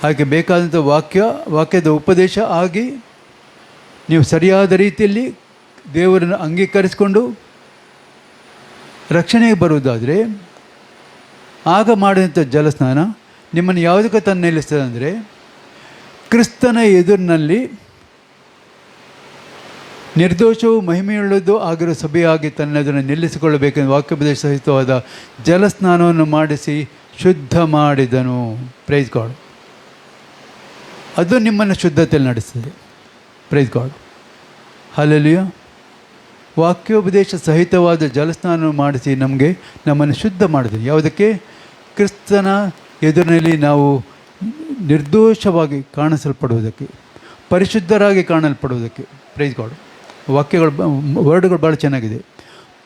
ಹಾಗೆ ಬೇಕಾದಂಥ ವಾಕ್ಯದ ಉಪದೇಶ ಆಗಿ ನೀವು ಸರಿಯಾದ ರೀತಿಯಲ್ಲಿ ದೇವರನ್ನು ಅಂಗೀಕರಿಸಿಕೊಂಡು ರಕ್ಷಣೆಗೆ ಬರುವುದಾದರೆ ಆಗ ಮಾಡಿದಂಥ ಜಲಸ್ನಾನ ನಿಮ್ಮನ್ನು ಯಾವುದಕ್ಕೆ ತಂದು ನಿಲ್ಲಿಸ್ತದೆ ಅಂದರೆ ಕ್ರಿಸ್ತನ ಎದುರಿನಲ್ಲಿ ನಿರ್ದೋಷವು ಮಹಿಮೆಯುಳ್ಳದ್ದು ಆಗಿರೋ ಸಭೆಯಾಗಿ ತನ್ನದನ್ನು ನಿಲ್ಲಿಸಿಕೊಳ್ಳಬೇಕೆಂದು ವಾಕ್ಯೋಪದೇಶ ಸಹಿತವಾದ ಜಲಸ್ನಾನವನ್ನು ಮಾಡಿಸಿ ಶುದ್ಧ ಮಾಡಿದನು. Praise God. ಅದು ನಿಮ್ಮನ್ನು ಶುದ್ಧತೆಯಲ್ಲಿ ನಡೆಸ್ತದೆ. Praise God, hallelujah. ವಾಕ್ಯೋಪದೇಶ ಸಹಿತವಾದ ಜಲಸ್ನಾನವನ್ನು ಮಾಡಿಸಿ ನಮ್ಮನ್ನು ಶುದ್ಧ ಮಾಡಿದೆ. ಯಾವುದಕ್ಕೆ? ಕ್ರಿಸ್ತನ ಎದುರಿನಲ್ಲಿ ನಾವು ನಿರ್ದೋಷವಾಗಿ ಕಾಣಿಸಲ್ಪಡುವುದಕ್ಕೆ, ಪರಿಶುದ್ಧರಾಗಿ ಕಾಣಲ್ಪಡುವುದಕ್ಕೆ. Praise God. ವರ್ಡ್ಗಳು ಭಾಳ ಚೆನ್ನಾಗಿದೆ.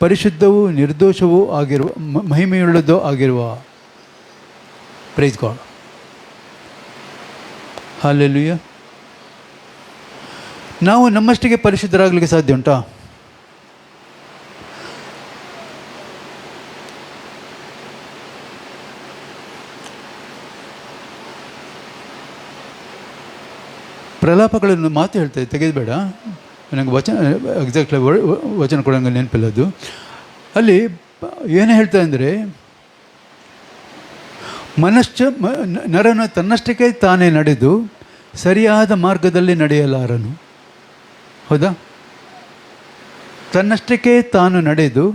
ಪರಿಶುದ್ಧವೂ ನಿರ್ದೋಷವೂ ಆಗಿರುವ ಮಹಿಮೆಯುಳ್ಳದ್ದು ಆಗಿರುವ. Price God, hallelujah. ನಾವು ನಮ್ಮಷ್ಟಿಗೆ ಪರಿಶುದ್ಧರಾಗಲಿಕ್ಕೆ ಸಾಧ್ಯ ಉಂಟಾ? ಪ್ರಲಾಪಗಳನ್ನು ಮಾತು ಹೇಳ್ತಾರೆ, ತೆಗೆದುಬೇಡ. ನನಗೆ ಎಕ್ಸಾಕ್ಟ್ಲಿ ವಚನ ಕೊಡೋಂಗೆ ನೆನಪಿಲ್ಲದು. ಅಲ್ಲಿ ಏನು ಹೇಳ್ತಾರೆ ಅಂದರೆ ನರನು ತನ್ನಷ್ಟಕ್ಕೆ ತಾನೇ ನಡೆದು ಸರಿಯಾದ ಮಾರ್ಗದಲ್ಲಿ ನಡೆಯಲಾರನು. ಹೌದಾ? ತನ್ನಷ್ಟಕ್ಕೆ ತಾನು ನಡೆದು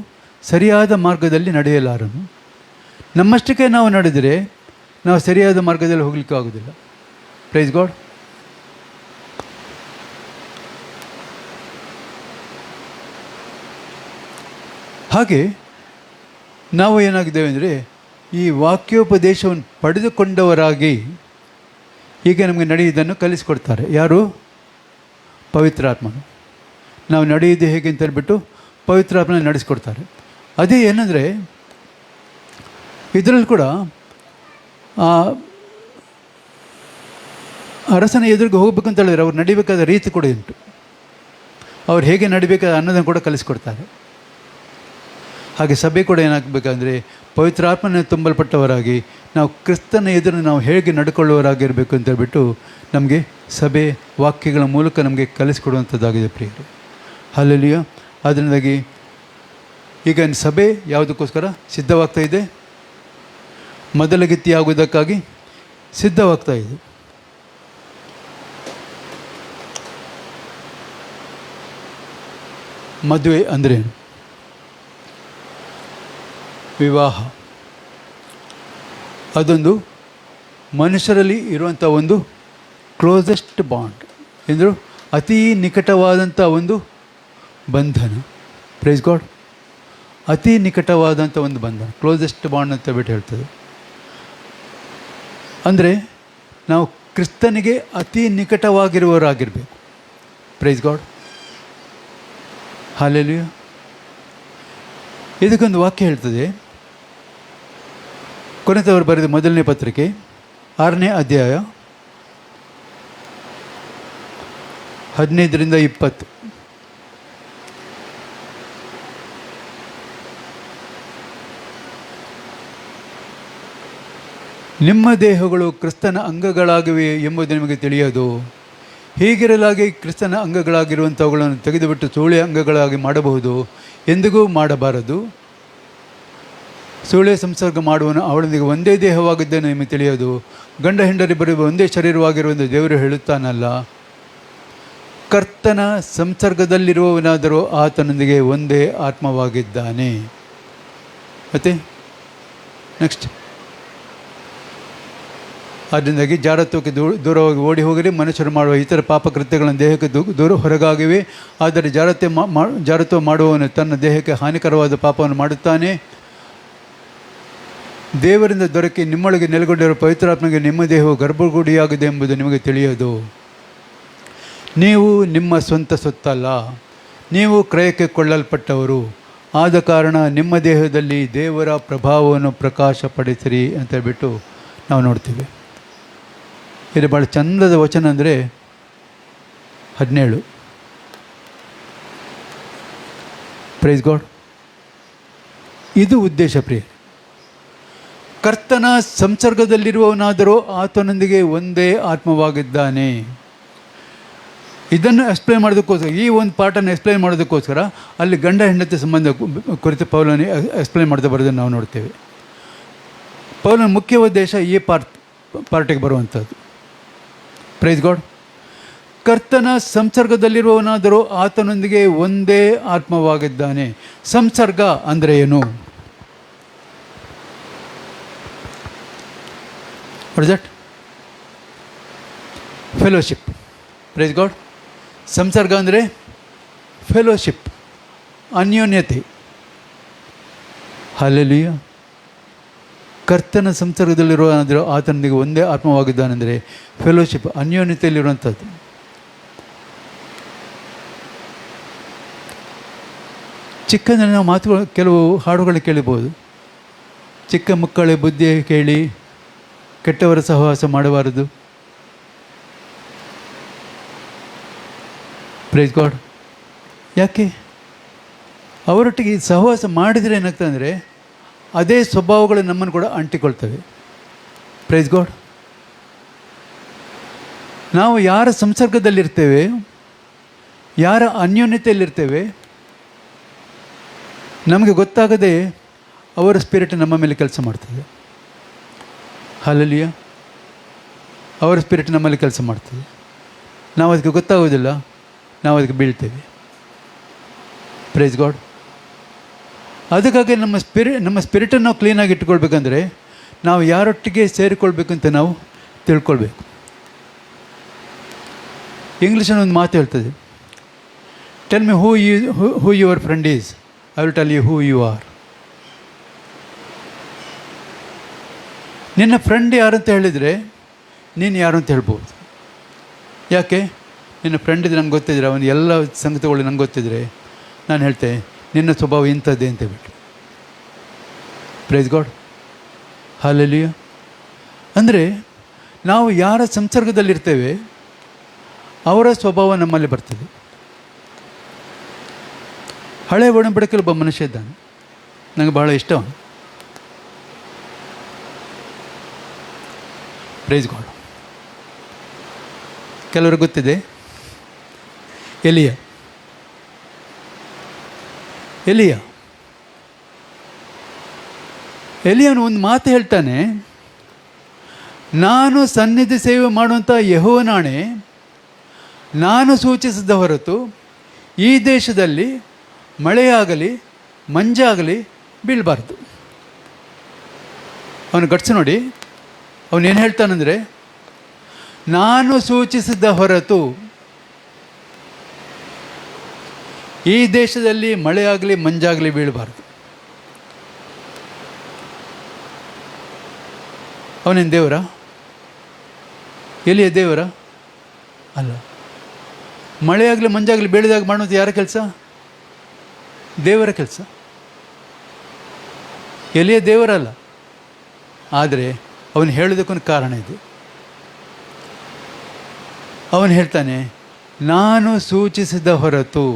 ಸರಿಯಾದ ಮಾರ್ಗದಲ್ಲಿ ನಡೆಯಲಾರನು. ನಮ್ಮಷ್ಟಕ್ಕೆ ನಾವು ನಡೆದರೆ ನಾವು ಸರಿಯಾದ ಮಾರ್ಗದಲ್ಲಿ ಹೋಗಲಿಕ್ಕೆ ಆಗೋದಿಲ್ಲ. Praise god. ಹಾಗೆ ನಾವು ಏನಾಗಿದ್ದೇವೆ ಅಂದರೆ ಈ ವಾಕ್ಯೋಪದೇಶವನ್ನು ಪಡೆದುಕೊಂಡವರಾಗಿ ಈಗ ನಮಗೆ ನಡೆಯುವುದನ್ನು ಕಲಿಸಿಕೊಡ್ತಾರೆ. ಯಾರು? ಪವಿತ್ರಾತ್ಮನು. ನಾವು ನಡೆಯುವುದು ಹೇಗೆ ಅಂತ ಹೇಳ್ಬಿಟ್ಟು ಪವಿತ್ರಾತ್ಮನ ನಡೆಸಿಕೊಡ್ತಾರೆ. ಅದೇ ಏನಂದರೆ ಇದರಲ್ಲಿ ಕೂಡ ಅರಸನ ಎದುರಿಗೆ ಹೋಗ್ಬೇಕಂತ ಹೇಳಿದ್ರೆ ಅವ್ರು ನಡಿಬೇಕಾದ ರೀತಿ ಕೂಡ ಉಂಟು. ಅವ್ರು ಹೇಗೆ ನಡಿಬೇಕು ಅನ್ನೋದನ್ನು ಕೂಡ ಕಲಿಸ್ಕೊಡ್ತಾರೆ. ಹಾಗೆ ಸಭೆ ಕೂಡ ಏನಾಗಬೇಕಂದ್ರೆ ಪವಿತ್ರಾತ್ಮನ ತುಂಬಲ್ಪಟ್ಟವರಾಗಿ ನಾವು ಕ್ರಿಸ್ತನ ಎದುರು ನಾವು ಹೇಗೆ ನಡ್ಕೊಳ್ಳುವವರಾಗಿರಬೇಕು ಅಂತ ಹೇಳ್ಬಿಟ್ಟು ನಮಗೆ ಸಭೆ ವಾಕ್ಯಗಳ ಮೂಲಕ ನಮಗೆ ಕಲಿಸ್ಕೊಡುವಂಥದ್ದಾಗಿದೆ ಪ್ರಿಯರು. ಹಲ್ಲೆಲೂಯಾ. ಅದರಿಂದಾಗಿ ಈಗ ಸಭೆ ಯಾವುದಕ್ಕೋಸ್ಕರ ಸಿದ್ಧವಾಗ್ತಾ ಇದೆ? ಮೊದಲಗಿತ್ತಿ ಆಗುವುದಕ್ಕಾಗಿ ಸಿದ್ಧವಾಗ್ತಾ ಇದೆ. ಮದುವೆ ಅಂದ್ರೇನು? ವಿವಾಹ ಅದೊಂದು ಮನುಷ್ಯರಲ್ಲಿ ಇರುವಂಥ ಒಂದು ಕ್ಲೋಸೆಸ್ಟ್ ಬಾಂಡ್ ಎಂದರು, ಅತೀ ನಿಕಟವಾದಂಥ ಒಂದು ಬಂಧನ. Praise God. ಅತಿ ನಿಕಟವಾದಂಥ ಒಂದು ಬಂಧನ, ಕ್ಲೋಸೆಸ್ಟ್ ಬಾಂಡ್ ಅಂತ ಬಿಟ್ಟು ಹೇಳ್ತದೆ. ಅಂದರೆ ನಾವು ಕ್ರಿಸ್ತನಿಗೆ ಅತಿ ನಿಕಟವಾಗಿರುವವರಾಗಿರಬೇಕು. Price God. ಹಲ್ಲೆಲೂಯಾ. ಇದಕ್ಕೊಂದು ವಾಕ್ಯ ಹೇಳ್ತದೆ, ಕೊನೆತವರು ಬರೆದ ಮೊದಲನೇ ಪತ್ರಿಕೆ 6ನೇ ಅಧ್ಯಾಯ 15-20. ನಿಮ್ಮ ದೇಹಗಳು ಕ್ರಿಸ್ತನ ಅಂಗಗಳಾಗಿವೆ ಎಂಬುದು ನಿಮಗೆ ತಿಳಿಯೋದು. ಹೀಗಿರಲಾಗಿ ಕ್ರಿಸ್ತನ ಅಂಗಗಳಾಗಿರುವಂಥವುಗಳನ್ನು ತೆಗೆದುಬಿಟ್ಟು ಸೂಳೆ ಅಂಗಗಳಾಗಿ ಮಾಡಬಹುದು, ಎಂದಿಗೂ ಮಾಡಬಾರದು. ಸೂಳೆ ಸಂಸರ್ಗ ಮಾಡುವನು ಅವಳೊಂದಿಗೆ ಒಂದೇ ದೇಹವಾಗಿದ್ದೇನೆ ನಿಮಗೆ ತಿಳಿಯೋದು. ಗಂಡ ಹೆಂಡರಿ ಬರುವ ಒಂದೇ ಶರೀರವಾಗಿರುವಂಥ ದೇವರು ಹೇಳುತ್ತಾನಲ್ಲ. ಕರ್ತನ ಸಂಸರ್ಗದಲ್ಲಿರುವವನಾದರೂ ಆತನೊಂದಿಗೆ ಒಂದೇ ಆತ್ಮವಾಗಿದ್ದಾನೆ. ಮತ್ತೆ ನೆಕ್ಸ್ಟ್, ಅದರಿಂದಾಗಿ ಜಾರತ್ವಕ್ಕೆ ದೂರವಾಗಿ ಓಡಿ ಹೋಗಿರಿ. ಮನುಷ್ಯರು ಮಾಡುವ ಇತರ ಪಾಪಕೃತ್ಯಗಳನ್ನು ದೇಹಕ್ಕೆ ದೂರ ಹೊರಗಾಗಿವೆ. ಆದರೆ ಜಾರತ್ವ ಮಾಡುವವನು ತನ್ನ ದೇಹಕ್ಕೆ ಹಾನಿಕರವಾದ ಪಾಪವನ್ನು ಮಾಡುತ್ತಾನೆ. ದೇವರಿಂದ ದೊರಕಿ ನಿಮ್ಮೊಳಗೆ ನೆಲೆಗೊಂಡಿರುವ ಪವಿತ್ರಾತ್ಮನಿಗೆ ನಿಮ್ಮ ದೇಹವು ಗರ್ಭಗುಡಿಯಾಗಿದೆ ಎಂಬುದು ನಿಮಗೆ ತಿಳಿಯೋದು. ನೀವು ನಿಮ್ಮ ಸ್ವಂತ ಸೊತ್ತಲ್ಲ, ನೀವು ಕ್ರಯಕ್ಕೆ ಕೊಳ್ಳಲ್ಪಟ್ಟವರು. ಆದ ಕಾರಣ ನಿಮ್ಮ ದೇಹದಲ್ಲಿ ದೇವರ ಪ್ರಭಾವವನ್ನು ಪ್ರಕಾಶಪಡಿಸಿರಿ ಅಂತ ಹೇಳ್ಬಿಟ್ಟು ನಾವು ನೋಡ್ತೀವಿ. ಇದು ಭಾಳ ಚಂದದ ವಚನ. ಅಂದರೆ 17. Praise God. ಇದು ಉದ್ದೇಶ ಪ್ರಿಯ. ಕರ್ತನ ಸಂಸರ್ಗದಲ್ಲಿರುವವನಾದರೂ ಆತನೊಂದಿಗೆ ಒಂದೇ ಆತ್ಮವಾಗಿದ್ದಾನೆ. ಇದನ್ನು ಎಕ್ಸ್ಪ್ಲೈನ್ ಮಾಡೋದಕ್ಕೋಸ್ಕರ, ಈ ಒಂದು ಪಾಠನ್ನು ಎಕ್ಸ್ಪ್ಲೈನ್ ಮಾಡೋದಕ್ಕೋಸ್ಕರ ಅಲ್ಲಿ ಗಂಡ ಹೆಂಡತಿ ಸಂಬಂಧ ಕುರಿತು ಪೌಲನೇ ಎಕ್ಸ್ಪ್ಲೈನ್ ಮಾಡ್ತಾ ಬರೋದನ್ನು ನಾವು ನೋಡ್ತೇವೆ. ಪೌಲನ ಮುಖ್ಯ ಉದ್ದೇಶ ಈ ಪಾರ್ಟಿಗೆ ಬರುವಂಥದ್ದು. Praise God. ಕರ್ತನ ಸಂಸರ್ಗದಲ್ಲಿರುವವನಾದರೂ ಆತನೊಂದಿಗೆ ಒಂದೇ ಆತ್ಮವಾಗಿದ್ದಾನೆ. ಸಂಸರ್ಗ ಅಂದರೆ ಏನು? What is that? Fellowship. Praise God. ಸಂಸರ್ಗ ಅಂದರೆ ಫೆಲೋಶಿಪ್, ಅನ್ಯೋನ್ಯತೆ. ಹಲ್ಲೆಲೂಯಾ. ಕರ್ತನ ಸಂಸರ್ಗದಲ್ಲಿರುವನಾದರೂ ಆತನೊಂದಿಗೆ ಒಂದೇ ಆತ್ಮವಾಗಿದ್ದಾನೆಂದರೆ ಫೆಲೋಶಿಪ್, ಅನ್ಯೋನ್ಯತೆಯಲ್ಲಿರುವಂಥದ್ದು. ಚಿಕ್ಕಂದರೆ ನಾವು ಮಾತುಗಳು, ಕೆಲವು ಹಾಡುಗಳು ಕೇಳಬಹುದು. ಚಿಕ್ಕ ಮಕ್ಕಳ ಬುದ್ಧಿ ಕೇಳಿ ಕೆಟ್ಟವರ ಸಹವಾಸ ಮಾಡಬಾರದು. Praise God. ಯಾಕೆ? ಅವರೊಟ್ಟಿಗೆ ಸಹವಾಸ ಮಾಡಿದರೆ ಏನಾಗ್ತದೆ ಅಂದರೆ ಅದೇ ಸ್ವಭಾವಗಳು ನಮ್ಮನ್ನು ಕೂಡ ಅಂಟಿಕೊಳ್ತವೆ. Praise God. ನಾವು ಯಾರ ಸಂಸರ್ಗದಲ್ಲಿರ್ತೇವೆ, ಯಾರ ಅನ್ಯೋನ್ಯತೆಯಲ್ಲಿರ್ತೇವೆ, ನಮಗೆ ಗೊತ್ತಾಗದೆ ಅವರ ಸ್ಪಿರಿಟ್ ನಮ್ಮ ಮೇಲೆ ಕೆಲಸ ಮಾಡ್ತದೆ. ಹಲ್ಲೆಲೂಯಾ. ಅವರ ಸ್ಪಿರಿಟ್ ನಮ್ಮಲ್ಲಿ ಕೆಲಸ ಮಾಡ್ತದೆ. ನಾವು ಅದಕ್ಕೆ ಗೊತ್ತಾಗೋದಿಲ್ಲ, ನಾವು ಅದಕ್ಕೆ ಬೀಳ್ತೇವೆ. Praise God. ಅದಕ್ಕಾಗಿ ನಮ್ಮ ಸ್ಪಿರಿಟನ್ನು ನಾವು ಕ್ಲೀನಾಗಿ ಇಟ್ಕೊಳ್ಬೇಕಂದ್ರೆ ನಾವು ಯಾರೊಟ್ಟಿಗೆ ಸೇರಿಕೊಳ್ಬೇಕಂತ ನಾವು ತಿಳ್ಕೊಳ್ಬೇಕು. ಇಂಗ್ಲೀಷಲ್ಲಿ ಒಂದು ಮಾತು ಹೇಳ್ತದೆ, tell me who your friend is, I will tell you who you are. ನಿನ್ನ ಫ್ರೆಂಡ್ ಯಾರು ಅಂತ ಹೇಳಿದರೆ ನೀನು ಯಾರು ಅಂತ ಹೇಳ್ಬೋದು. ಯಾಕೆ? ನಿನ್ನ ಫ್ರೆಂಡ್ ಇದು ನಂಗೆ ಗೊತ್ತಿದ್ರೆ, ಅವನು ಎಲ್ಲ ಸಂಗತಿಗಳು ನಂಗೆ ಗೊತ್ತಿದ್ರೆ ನಾನು ಹೇಳ್ತೇನೆ ನಿನ್ನ ಸ್ವಭಾವ ಇಂಥದ್ದೇ ಅಂತ ಬಿಟ್ಟು. Price God. ಹಲ್ಲೆಲೂಯಾ. ಅಂದರೆ ನಾವು ಯಾರ ಸಂಸರ್ಗದಲ್ಲಿರ್ತೇವೆ ಅವರ ಸ್ವಭಾವ ನಮ್ಮಲ್ಲಿ ಬರ್ತದೆ. ಹಳೆ ಒಡಂಬಡಿಕೆಯಲ್ಲಿ ಒಬ್ಬ ಮನುಷ್ಯ ಇದ್ದಾನೆ, ನನಗೆ ಬಹಳ ಇಷ್ಟ ಅವನು. Praise God. ಕೆಲವರು ಗೊತ್ತಿದೆ, ಎಲಿಯ. ಎಲಿಯನು ಒಂದು ಮಾತು ಹೇಳ್ತಾನೆ, ನಾನು ಸನ್ನಿಧಿ ಸೇವೆ ಮಾಡುವಂಥ ಯೆಹೋವನಾಣೆ, ನಾನು ಸೂಚಿಸಿದ ಹೊರತು ಈ ದೇಶದಲ್ಲಿ ಮಳೆಯಾಗಲಿ ಮಂಜಾಗಲಿ ಬೀಳಬಾರ್ದು. ಅವನು ಗಟ್ಸ್ ನೋಡಿ, ಅವನೇನು ಹೇಳ್ತಾನಂದರೆ, ನಾನು ಸೂಚಿಸಿದ ಹೊರತು ಈ ದೇಶದಲ್ಲಿ ಮಳೆಯಾಗಲಿ ಮಂಜಾಗಲಿ ಬೀಳಬಾರ್ದು. ಅವನೇನು ದೇವರ? ಎಲ್ಲಿಯ ದೇವರ? ಅಲ್ಲ. ಮಳೆಯಾಗಲಿ ಮಂಜಾಗಲಿ ಬೀಳಿದಾಗ ಮಾಡೋದು ಯಾರ ಕೆಲಸ? ದೇವರ ಕೆಲಸ. ಎಲ್ಲಿಯ ದೇವರಲ್ಲ. ಆದರೆ ಅವನು ಹೇಳೋದಕ್ಕೊಂದು ಕಾರಣ ಇದೆ. ಅವನು ಹೇಳ್ತಾನೆ, ನಾನು ಸೂಚಿಸಿದ ಹೊರತು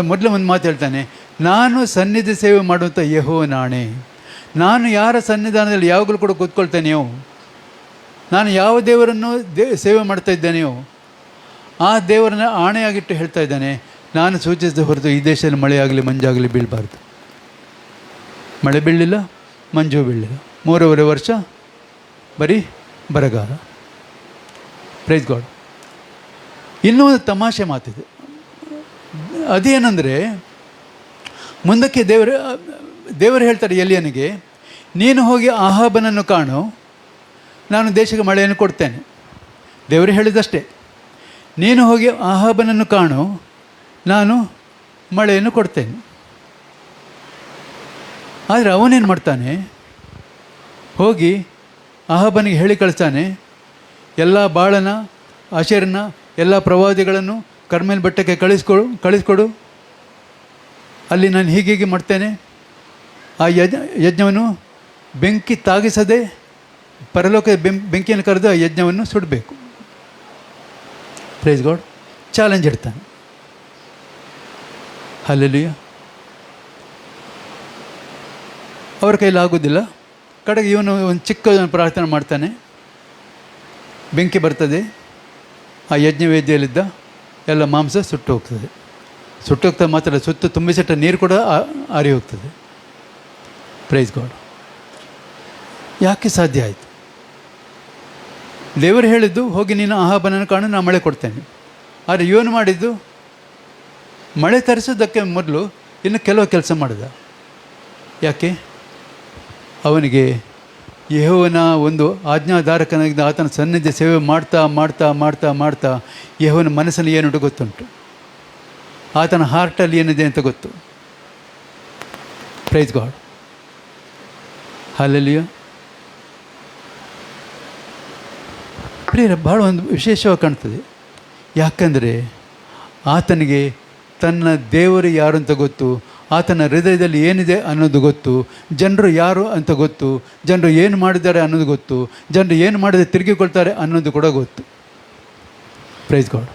ಮೊದಲು ಒಂದು ಮಾತು ಹೇಳ್ತಾನೆ, ನಾನು ಸನ್ನಿಧಿ ಸೇವೆ ಮಾಡುವಂಥ ಯೆಹೋವನಾಣೆ, ನಾನು ಯಾರ ಸನ್ನಿಧಾನದಲ್ಲಿ ಯಾವಾಗಲೂ ಕೂಡ ಕೂತ್ಕೊಳ್ತೇನೆಯೋ, ನಾನು ಯಾವ ದೇವರನ್ನು ಸೇವೆ ಮಾಡ್ತಾ ಇದ್ದೇನೆಯೋ ಆ ದೇವರನ್ನ ಆಣೆಯಾಗಿಟ್ಟು ಹೇಳ್ತಾ ಇದ್ದಾನೆ, ನಾನು ಸೂಚಿಸಿದ ಹೊರತು ಈ ದೇಶದಲ್ಲಿ ಮಳೆಯಾಗಲಿ ಮಂಜಾಗಲಿ ಬೀಳಬಾರ್ದು. ಮಳೆ ಬೀಳಲಿಲ್ಲ, ಮಂಜು ಬೀಳಲಿಲ್ಲ, 3.5 ವರ್ಷ ಬರೀ ಬರಗಾಲ. Praise God. ಇನ್ನೂ ಒಂದು ತಮಾಷೆ ಮಾತಿದೆ. ಅದೇನೆಂದರೆ, ಮುಂದಕ್ಕೆ ದೇವರು ಹೇಳ್ತಾರೆ ಎಲಿಯನಿಗೆ, ನೀನು ಹೋಗಿ ಆಹಾಬನನ್ನು ಕಾಣು, ನಾನು ದೇಶಕ್ಕೆ ಮಳೆಯನ್ನು ಕೊಡ್ತೇನೆ. ದೇವರು ಹೇಳಿದಷ್ಟೇ, ನೀನು ಹೋಗಿ ಆಹಾಬನನ್ನು ಕಾಣು, ನಾನು ಮಳೆಯನ್ನು ಕೊಡ್ತೇನೆ. ಆದರೆ ಅವನೇನು ಮಾಡ್ತಾನೆ, ಹೋಗಿ ಆಹಾಬನಿಗೆ ಹೇಳಿ ಕಳಿಸ್ತಾನೆ, ಎಲ್ಲ ಬಾಳನ ಆಶೇರನ ಎಲ್ಲ ಪ್ರವಾದಿಗಳನ್ನು ಕರ್ಮೇಲ್ ಬೆಟ್ಟಕ್ಕೆ ಕಳಿಸ್ಕೊಡು, ಅಲ್ಲಿ ನಾನು ಹೀಗೆ ಮಾಡ್ತೇನೆ. ಆ ಯಜ್ಞವನ್ನು ಬೆಂಕಿ ತಾಗಿಸದೆ ಪರಲೋಕ ಬೆಂಕಿಯನ್ನು ಕರೆದು ಆ ಯಜ್ಞವನ್ನು ಸುಡಬೇಕು. Praise God. ಚಾಲೆಂಜ್ ಇಡ್ತಾನೆ. ಹಲ್ಲೆಲೂಯಾ. ಅವರ ಕೈಲಿ ಆಗೋದಿಲ್ಲ. ಕಡೆಗೆ ಇವನು ಒಂದು ಚಿಕ್ಕ ಪ್ರಾರ್ಥನೆ ಮಾಡ್ತಾನೆ, ಬೆಂಕಿ ಬರ್ತದೆ, ಆ ಯಜ್ಞವೇದಿಯಲ್ಲಿದ್ದ ಎಲ್ಲ ಮಾಂಸ ಸುಟ್ಟು ಹೋಗ್ತದೆ. ಸುಟ್ಟೋಗ್ತಾ ಮಾತ್ರ ಸುತ್ತು ತುಂಬಿಸಿಟ್ಟ ನೀರು ಕೂಡ ಆರಿ ಹೋಗ್ತದೆ. Praise God. ಯಾಕೆ ಸಾಧ್ಯ ಆಯಿತು? ದೇವರು ಹೇಳಿದ್ದು, ಹೋಗಿ ನೀನು ಆಹಾಬನನ್ನು ಕಾಣು, ನಾನು ಮಳೆ ಕೊಡ್ತೇನೆ. ಆದರೆ ಇವನು ಮಾಡಿದ್ದು, ಮಳೆ ತರಿಸೋದಕ್ಕೆ ಮೊದಲು ಇನ್ನು ಕೆಲವು ಕೆಲಸ ಮಾಡಿದ. ಯಾಕೆ? ಅವನಿಗೆ ಯೆಹೋವನ ಒಂದು ಆಜ್ಞಾಧಾರಕನಾಗಿದ್ದ ಆತನ ಸನ್ನಿಧಿ ಸೇವೆ ಮಾಡ್ತಾ ಮಾಡ್ತಾ ಮಾಡ್ತಾ ಮಾಡ್ತಾ ಯೆಹೋವನ ಮನಸ್ಸಲ್ಲಿ ಏನುಂಟು ಗೊತ್ತುಂಟು, ಆತನ ಹಾರ್ಟಲ್ಲಿ ಏನಿದೆ ಅಂತ ಗೊತ್ತು. Price God. ಹಲ್ಲೆಲೂಯಾ. ಪ್ರಿಯರೇ, ಭಾಳ ಒಂದು ವಿಶೇಷವಾಗಿ ಕಾಣ್ತದೆ. ಯಾಕಂದರೆ ಆತನಿಗೆ ತನ್ನ ದೇವರು ಯಾರು ಅಂತ ಗೊತ್ತು, ಆತನ ಹೃದಯದಲ್ಲಿ ಏನಿದೆ ಅನ್ನೋದು ಗೊತ್ತು, ಜನರು ಯಾರು ಅಂತ ಗೊತ್ತು, ಜನರು ಏನು ಮಾಡಿದ್ದಾರೆ ಅನ್ನೋದು ಗೊತ್ತು, ಜನರು ಏನು ಮಾಡಿದರೆ ತಿರುಗಿಕೊಳ್ತಾರೆ ಅನ್ನೋದು ಕೂಡ ಗೊತ್ತು. Praise God.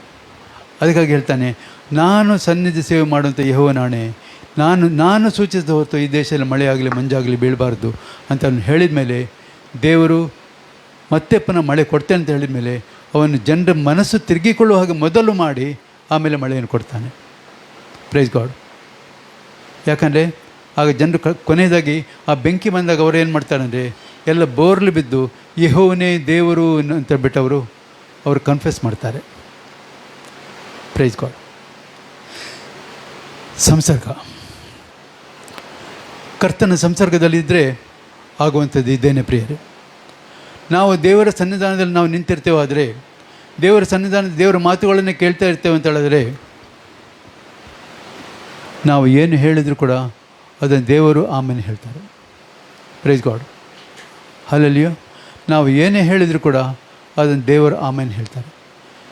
ಅದಕ್ಕಾಗಿ ಹೇಳ್ತಾನೆ, ನಾನು ಸನ್ನಿಧಿ ಸೇವೆ ಮಾಡುವಂಥ ಯೆಹೋವನಾಣೆ, ನಾನು ಸೂಚಿಸಿದ ಹೊತ್ತು ಈ ದೇಶದಲ್ಲಿ ಮಳೆಯಾಗಲಿ ಮಂಜಾಗಲಿ ಬೀಳಬಾರ್ದು ಅಂತ ಅವನು ಹೇಳಿದ ಮೇಲೆ, ದೇವರು ಮತ್ತೆ ಪುನಃ ಮಳೆ ಕೊಡ್ತೇನೆ ಅಂತ ಹೇಳಿದ ಮೇಲೆ ಅವನು ಜನರ ಮನಸ್ಸು ತಿರುಗಿಕೊಳ್ಳುವ ಹಾಗೆ ಮೊದಲು ಮಾಡಿ ಆಮೇಲೆ ಮಳೆಯನ್ನು ಕೊಡ್ತಾನೆ. Praise God. ಯಾಕಂದರೆ ಆಗ ಜನರು ಕೊನೆಯದಾಗಿ ಆ ಬೆಂಕಿ ಬಂದಾಗ ಅವರು ಏನು ಮಾಡ್ತಾರಂದರೆ, ಎಲ್ಲ ಬೋರ್ಲು ಬಿದ್ದು ಯೆಹೋವನೇ ದೇವರು ಅಂತ ಬಿಟ್ಟು ಅವರು ಕನ್ಫೆಸ್ ಮಾಡ್ತಾರೆ. Price God. ಸಂಸರ್ಗ, ಕರ್ತನ ಸಂಸರ್ಗದಲ್ಲಿದ್ದರೆ ಆಗುವಂಥದ್ದು ಇದ್ದೇನೆ ಪ್ರಿಯರೇ. ನಾವು ದೇವರ ಸನ್ನಿಧಾನದಲ್ಲಿ ನಾವು ನಿಂತಿರ್ತೇವೆ, ಆದರೆ ದೇವರ ಸನ್ನಿಧಾನದ ದೇವರ ಮಾತುಗಳನ್ನೇ ಕೇಳ್ತಾ ಇರ್ತೇವೆ ಅಂತ ಹೇಳಿದ್ರೆ, ನಾವು ಏನು ಹೇಳಿದರೂ ಕೂಡ ಅದನ್ನು ದೇವರು ಆಮೇಲೆ ಹೇಳ್ತಾರೆ. Price God. ಹಲ್ಲೆಲೂಯಾ. ನಾವು ಏನೇ ಹೇಳಿದರೂ ಕೂಡ ಅದನ್ನು ದೇವರು ಆಮೇಲೆ ಹೇಳ್ತಾರೆ.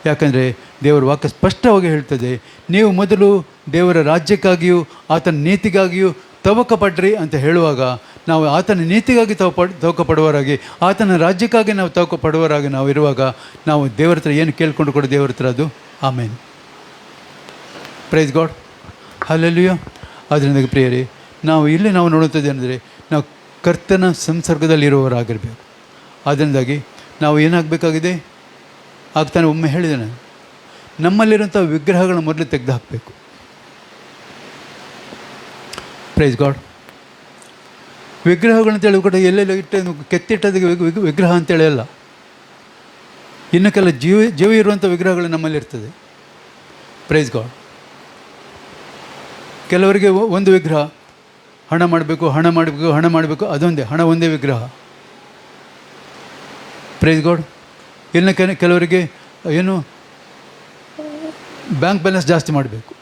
ಯಾಕಂದರೆ ದೇವರ ವಾಕ್ಯ ಸ್ಪಷ್ಟವಾಗಿ ಹೇಳ್ತದೆ, ನೀವು ಮೊದಲು ದೇವರ ರಾಜ್ಯಕ್ಕಾಗಿಯೂ ಆತನ ನೀತಿಗಾಗಿಯೂ ತವಕ ಪಡ್ರಿ ಅಂತ ಹೇಳುವಾಗ, ನಾವು ಆತನ ನೀತಿಗಾಗಿ ತವಕ ಪಡುವವರಾಗಿ, ಆತನ ರಾಜ್ಯಕ್ಕಾಗಿ ನಾವು ತವಕ ಪಡುವವರಾಗಿ ನಾವು ಇರುವಾಗ, ನಾವು ದೇವರ ಹತ್ರ ಏನು ಕೇಳ್ಕೊಂಡು ಕೂಡ ದೇವರ ಹತ್ರ ಅದು ಆಮೇನ್. Praise God. ಅಲ್ಲೆಲ್ಲಿಯೋ. ಅದರಿಂದ ಪ್ರಿಯರೇ, ನಾವು ನೋಡುವಂಥದ್ದು ಏನಂದರೆ, ನಾವು ಕರ್ತನ ಸಂಸರ್ಗದಲ್ಲಿರುವವರಾಗಿರಬೇಕು. ಅದರಿಂದಾಗಿ ನಾವು ಏನಾಗಬೇಕಾಗಿದೆ, ಆಗ್ತಾನೆ ಒಮ್ಮೆ ಹೇಳಿದೆ ನಾನು, ನಮ್ಮಲ್ಲಿರುವಂಥ ವಿಗ್ರಹಗಳನ್ನ ಮೊದಲು ತೆಗೆದು ಹಾಕಬೇಕು. Praise God. ವಿಗ್ರಹಗಳಂತೇಳಿ ಕೂಡ ಎಲ್ಲೆಲ್ಲ ಇಟ್ಟು ಕೆತ್ತಿಟ್ಟೋದಕ್ಕೆ ವಿಗ್ರಹ ಅಂತೇಳಿ ಅಲ್ಲ. ಇನ್ನು ಕೆಲ ಜೀವ ಇರುವಂಥ ವಿಗ್ರಹಗಳು ನಮ್ಮಲ್ಲಿರ್ತದೆ. Praise God. ಕೆಲವರಿಗೆ ಒಂದು ವಿಗ್ರಹ, ಹಣ ಮಾಡಬೇಕು, ಅದೊಂದೇ ಹಣ, ಒಂದೇ ವಿಗ್ರಹ. Praise God. ಇನ್ನು ಕೆಲವರಿಗೆ ಏನು ಬ್ಯಾಂಕ್ ಬ್ಯಾಲೆನ್ಸ್ ಜಾಸ್ತಿ ಮಾಡಬೇಕು,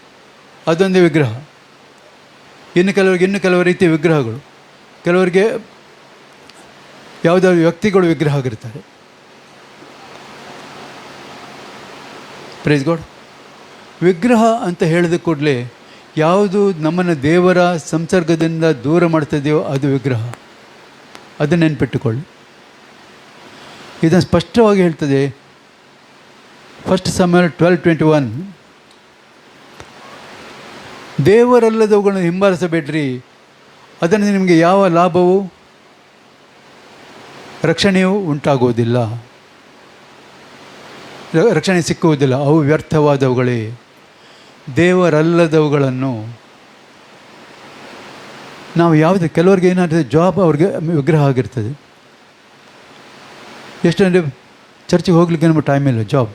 ಅದೊಂದೇ ವಿಗ್ರಹ. ಇನ್ನು ಕೆಲವು ರೀತಿಯ ವಿಗ್ರಹಗಳು. ಕೆಲವರಿಗೆ ಯಾವುದಾದ್ರು ವ್ಯಕ್ತಿಗಳು ವಿಗ್ರಹ ಆಗಿರ್ತಾರೆ. Praise God. ವಿಗ್ರಹ ಅಂತ ಹೇಳಿದ ಕೂಡಲೇ ಯಾವುದು ನಮ್ಮನ್ನು ದೇವರ ಸಂಸರ್ಗದಿಂದ ದೂರ ಮಾಡ್ತಿದೆಯೋ ಅದು ವಿಗ್ರಹ. ಅದನ್ನು ನೆನ್ಪಿಟ್ಟುಕೊಳ್ಳಿ. ಇದನ್ನು ಸ್ಪಷ್ಟವಾಗಿ ಹೇಳ್ತದೆ 1 Samuel 12:21. ದೇವರಲ್ಲದವುಗಳನ್ನು ಹಿಂಬಾಲಿಸಬೇಡ್ರಿ, ಅದರಿಂದ ನಿಮಗೆ ಯಾವ ಲಾಭವೂ ರಕ್ಷಣೆಯೂ ಉಂಟಾಗುವುದಿಲ್ಲ, ರಕ್ಷಣೆ ಸಿಕ್ಕುವುದಿಲ್ಲ. ಅವು ವ್ಯರ್ಥವಾದವುಗಳೇ. ದೇವರಲ್ಲದವುಗಳನ್ನು ನಾವು ಯಾವುದೇ, ಕೆಲವರಿಗೆ ಏನಾಗ್ತದೆ, ಜಾಬ್ ಅವ್ರಿಗೆ ವಿಗ್ರಹ ಆಗಿರ್ತದೆ. ಎಷ್ಟು ಅಂದರೆ ಚರ್ಚಿಗೆ ಹೋಗ್ಲಿಕ್ಕೆ ನಮಗೆ ಟೈಮ್ ಇಲ್ಲ, ಜಾಬ್.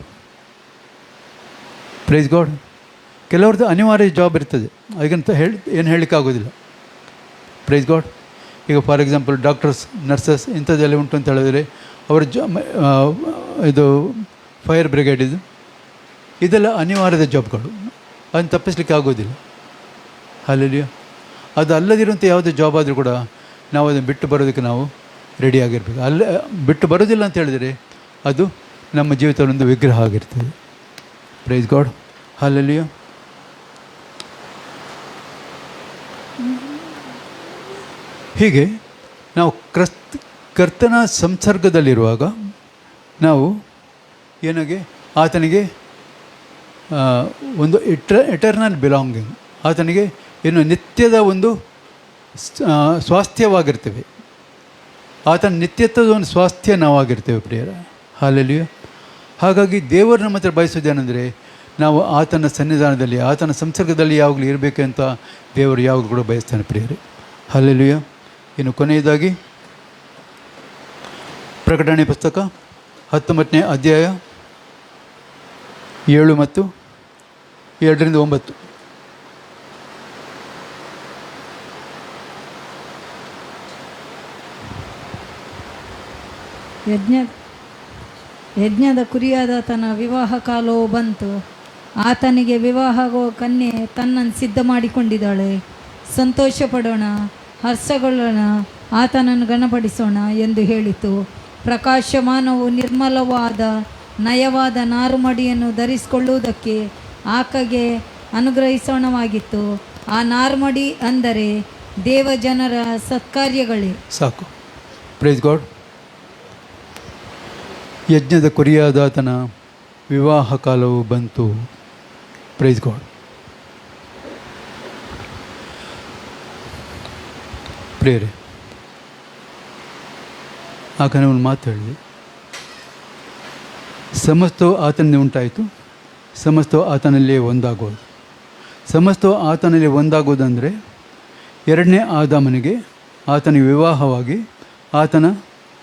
Praise God. ಕೆಲವ್ರದ್ದು ಅನಿವಾರ್ಯ ಜಾಬ್ ಇರ್ತದೆ, ಹಾಗಂತ ಏನು ಹೇಳಲಿಕ್ಕಾಗೋದಿಲ್ಲ. Praise God. ಈಗ ಫಾರ್ ಎಕ್ಸಾಂಪಲ್ ಡಾಕ್ಟರ್ಸ್, ನರ್ಸಸ್ ಇಂಥದ್ದೆಲ್ಲ ಉಂಟು ಅಂತ ಹೇಳಿದ್ರೆ ಅವರ ಇದು ಫೈರ್ ಬ್ರಿಗೇಡ್, ಇದೆಲ್ಲ ಅನಿವಾರ್ಯದ ಜಾಬ್ಗಳು, ಅದನ್ನು ತಪ್ಪಿಸ್ಲಿಕ್ಕೆ ಆಗೋದಿಲ್ಲ. ಅಲ್ಲಲ್ಲಿಯ ಅದು ಅಲ್ಲದಿರುವಂಥ ಯಾವುದೇ ಜಾಬ್ ಆದರೂ ಕೂಡ ನಾವು ಅದನ್ನು ಬಿಟ್ಟು ಬರೋದಕ್ಕೆ ನಾವು ರೆಡಿಯಾಗಿರ್ಬೇಕು. ಬಿಟ್ಟು ಬರೋದಿಲ್ಲ ಅಂತ ಹೇಳಿದರೆ ಅದು ನಮ್ಮ ಜೀವಿತದಲ್ಲೊಂದು ವಿಗ್ರಹ ಆಗಿರ್ತದೆ. Praise God. ಅಲ್ಲಲ್ಲಿಯ ಹೀಗೆ ನಾವು ಕರ್ತನ ಸಂಸರ್ಗದಲ್ಲಿರುವಾಗ ನಾವು ಏನಾಗೆ ಆತನಿಗೆ ಒಂದು ಎಟರ್ನಲ್ ಬಿಲಾಂಗಿಂಗ್, ಆತನಿಗೆ ಏನು ನಿತ್ಯದ ಒಂದು ಸ್ವಾಸ್ಥ್ಯವಾಗಿರ್ತೇವೆ. ಆತನ ನಿತ್ಯತ್ವದ ಒಂದು ಸ್ವಾಸ್ಥ್ಯ ನಾವಾಗಿರ್ತೇವೆ ಪ್ರಿಯರ. ಹಾಲೆಲೂಯ. ಹಾಗಾಗಿ ದೇವರು ನಮ್ಮ ಹತ್ರ ಬಯಸೋದೇನೆಂದರೆ ನಾವು ಆತನ ಸನ್ನಿಧಾನದಲ್ಲಿ, ಆತನ ಸಂಸರ್ಗದಲ್ಲಿ ಯಾವಾಗಲೂ ಇರಬೇಕಂತ ದೇವರು ಯಾವಾಗಲೂ ಕೂಡ ಬಯಸ್ತಾನೆ ಪ್ರಿಯರೇ. ಹಾಲೆಲೂಯ. ಇನ್ನು ಕೊನೆಯದಾಗಿ ಪ್ರಕಟಣೆ ಪುಸ್ತಕ 19ನೇ ಅಧ್ಯಾಯ 7 ಮತ್ತು 2-9. ಯಜ್ಞದ ಕುರಿಯಾದ ತನ್ನ ವಿವಾಹ ಕಾಲವು ಬಂತು. ಆತನಿಗೆ ವಿವಾಹಗೋ ಕನ್ಯೆ ತನ್ನನ್ನು ಸಿದ್ಧ ಮಾಡಿಕೊಂಡಿದ್ದಾಳೆ. ಸಂತೋಷ ಪಡೋಣ, ಹರ್ಷಗೊಳ್ಳೋಣ, ಆತನನ್ನು ಗಣಪಡಿಸೋಣ ಎಂದು ಹೇಳಿತು. ಪ್ರಕಾಶಮಾನವು ನಿರ್ಮಲವಾದ ನಯವಾದ ನಾರುಮಡಿಯನ್ನು ಧರಿಸಿಕೊಳ್ಳುವುದಕ್ಕೆ ಆಕೆಗೆ ಅನುಗ್ರಹಿಸೋಣವಾಗಿತ್ತು. ಆ ನಾರುಮಡಿ ಅಂದರೆ ದೇವಜನರ ಸತ್ಕಾರ್ಯಗಳೇ. ಸಾಕು. Praise God. ಯಜ್ಞದ ಕುರಿಯಾದ ಆತನ ವಿವಾಹ ಕಾಲವು ಬಂತು. Praise God. ಪ್ರಿಯರೇ, ಆಗ ಒಂದು ಮಾತು ಹೇಳಿದೆ, ಸಮಸ್ತವು ಆತನಲ್ಲಿ ಉಂಟಾಯಿತು, ಸಮಸ್ತವು ಆತನಲ್ಲೇ ಒಂದಾಗೋದು. ಸಮಸ್ತವು ಆತನಲ್ಲಿ ಒಂದಾಗೋದಂದರೆ 2ನೇ ಆದಾಮನಿಗೆ ಆತನಿಗೆ ವಿವಾಹವಾಗಿ ಆತನ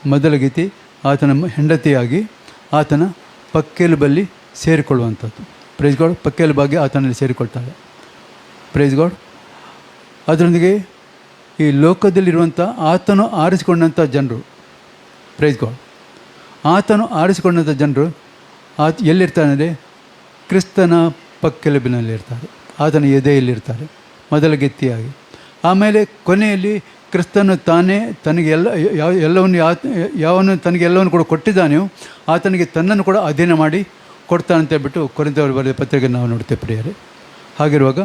ಮೊದಲಗತಿ, ಆತನ ಹೆಂಡತಿಯಾಗಿ ಆತನ ಪಕ್ಕೆಲುಬಲ್ಲಿ ಸೇರಿಕೊಳ್ಳುವಂಥದ್ದು. Praise God. ಪಕ್ಕೆಲುಬಾಗಿ ಆತನಲ್ಲಿ ಸೇರಿಕೊಳ್ತಾಳೆ. Praise God. ಅದರೊಂದಿಗೆ ಈ ಲೋಕದಲ್ಲಿರುವಂಥ ಆತನು ಆರಿಸಿಕೊಂಡಂಥ ಜನರು, ಪ್ರೈಸ್ ಗಾಡ್, ಆತನು ಆರಿಸಿಕೊಂಡಂಥ ಜನರು ಎಲ್ಲಿರ್ತಾರೆ ಅಂದರೆ ಕ್ರಿಸ್ತನ ಪಕ್ಕೆಲುಬಿನಲ್ಲಿರ್ತಾರೆ, ಆತನ ಎದೆಯಲ್ಲಿರ್ತಾರೆ ಮೊದಲಗೆತ್ತಿಯಾಗಿ. ಆಮೇಲೆ ಕೊನೆಯಲ್ಲಿ ಕ್ರಿಸ್ತನು ತಾನೇ ತನಗೆ ಎಲ್ಲವನ್ನು ಯಾವನು ತನಗೆ ಎಲ್ಲವನ್ನು ಕೂಡ ಕೊಟ್ಟಿದ್ದಾನೆಯೋ ಆತನಿಗೆ ತನ್ನನ್ನು ಕೂಡ ಅಧೀನ ಮಾಡಿ ಕೊಡ್ತಾನಂತ ಹೇಳ್ಬಿಟ್ಟು ಕೊರಿಂಥದವರು ಬರೆದ ಪತ್ರಿಕೆ ನಾವು ನೋಡ್ತೇವೆ ಪ್ರಿಯರೇ. ಹಾಗಿರುವಾಗ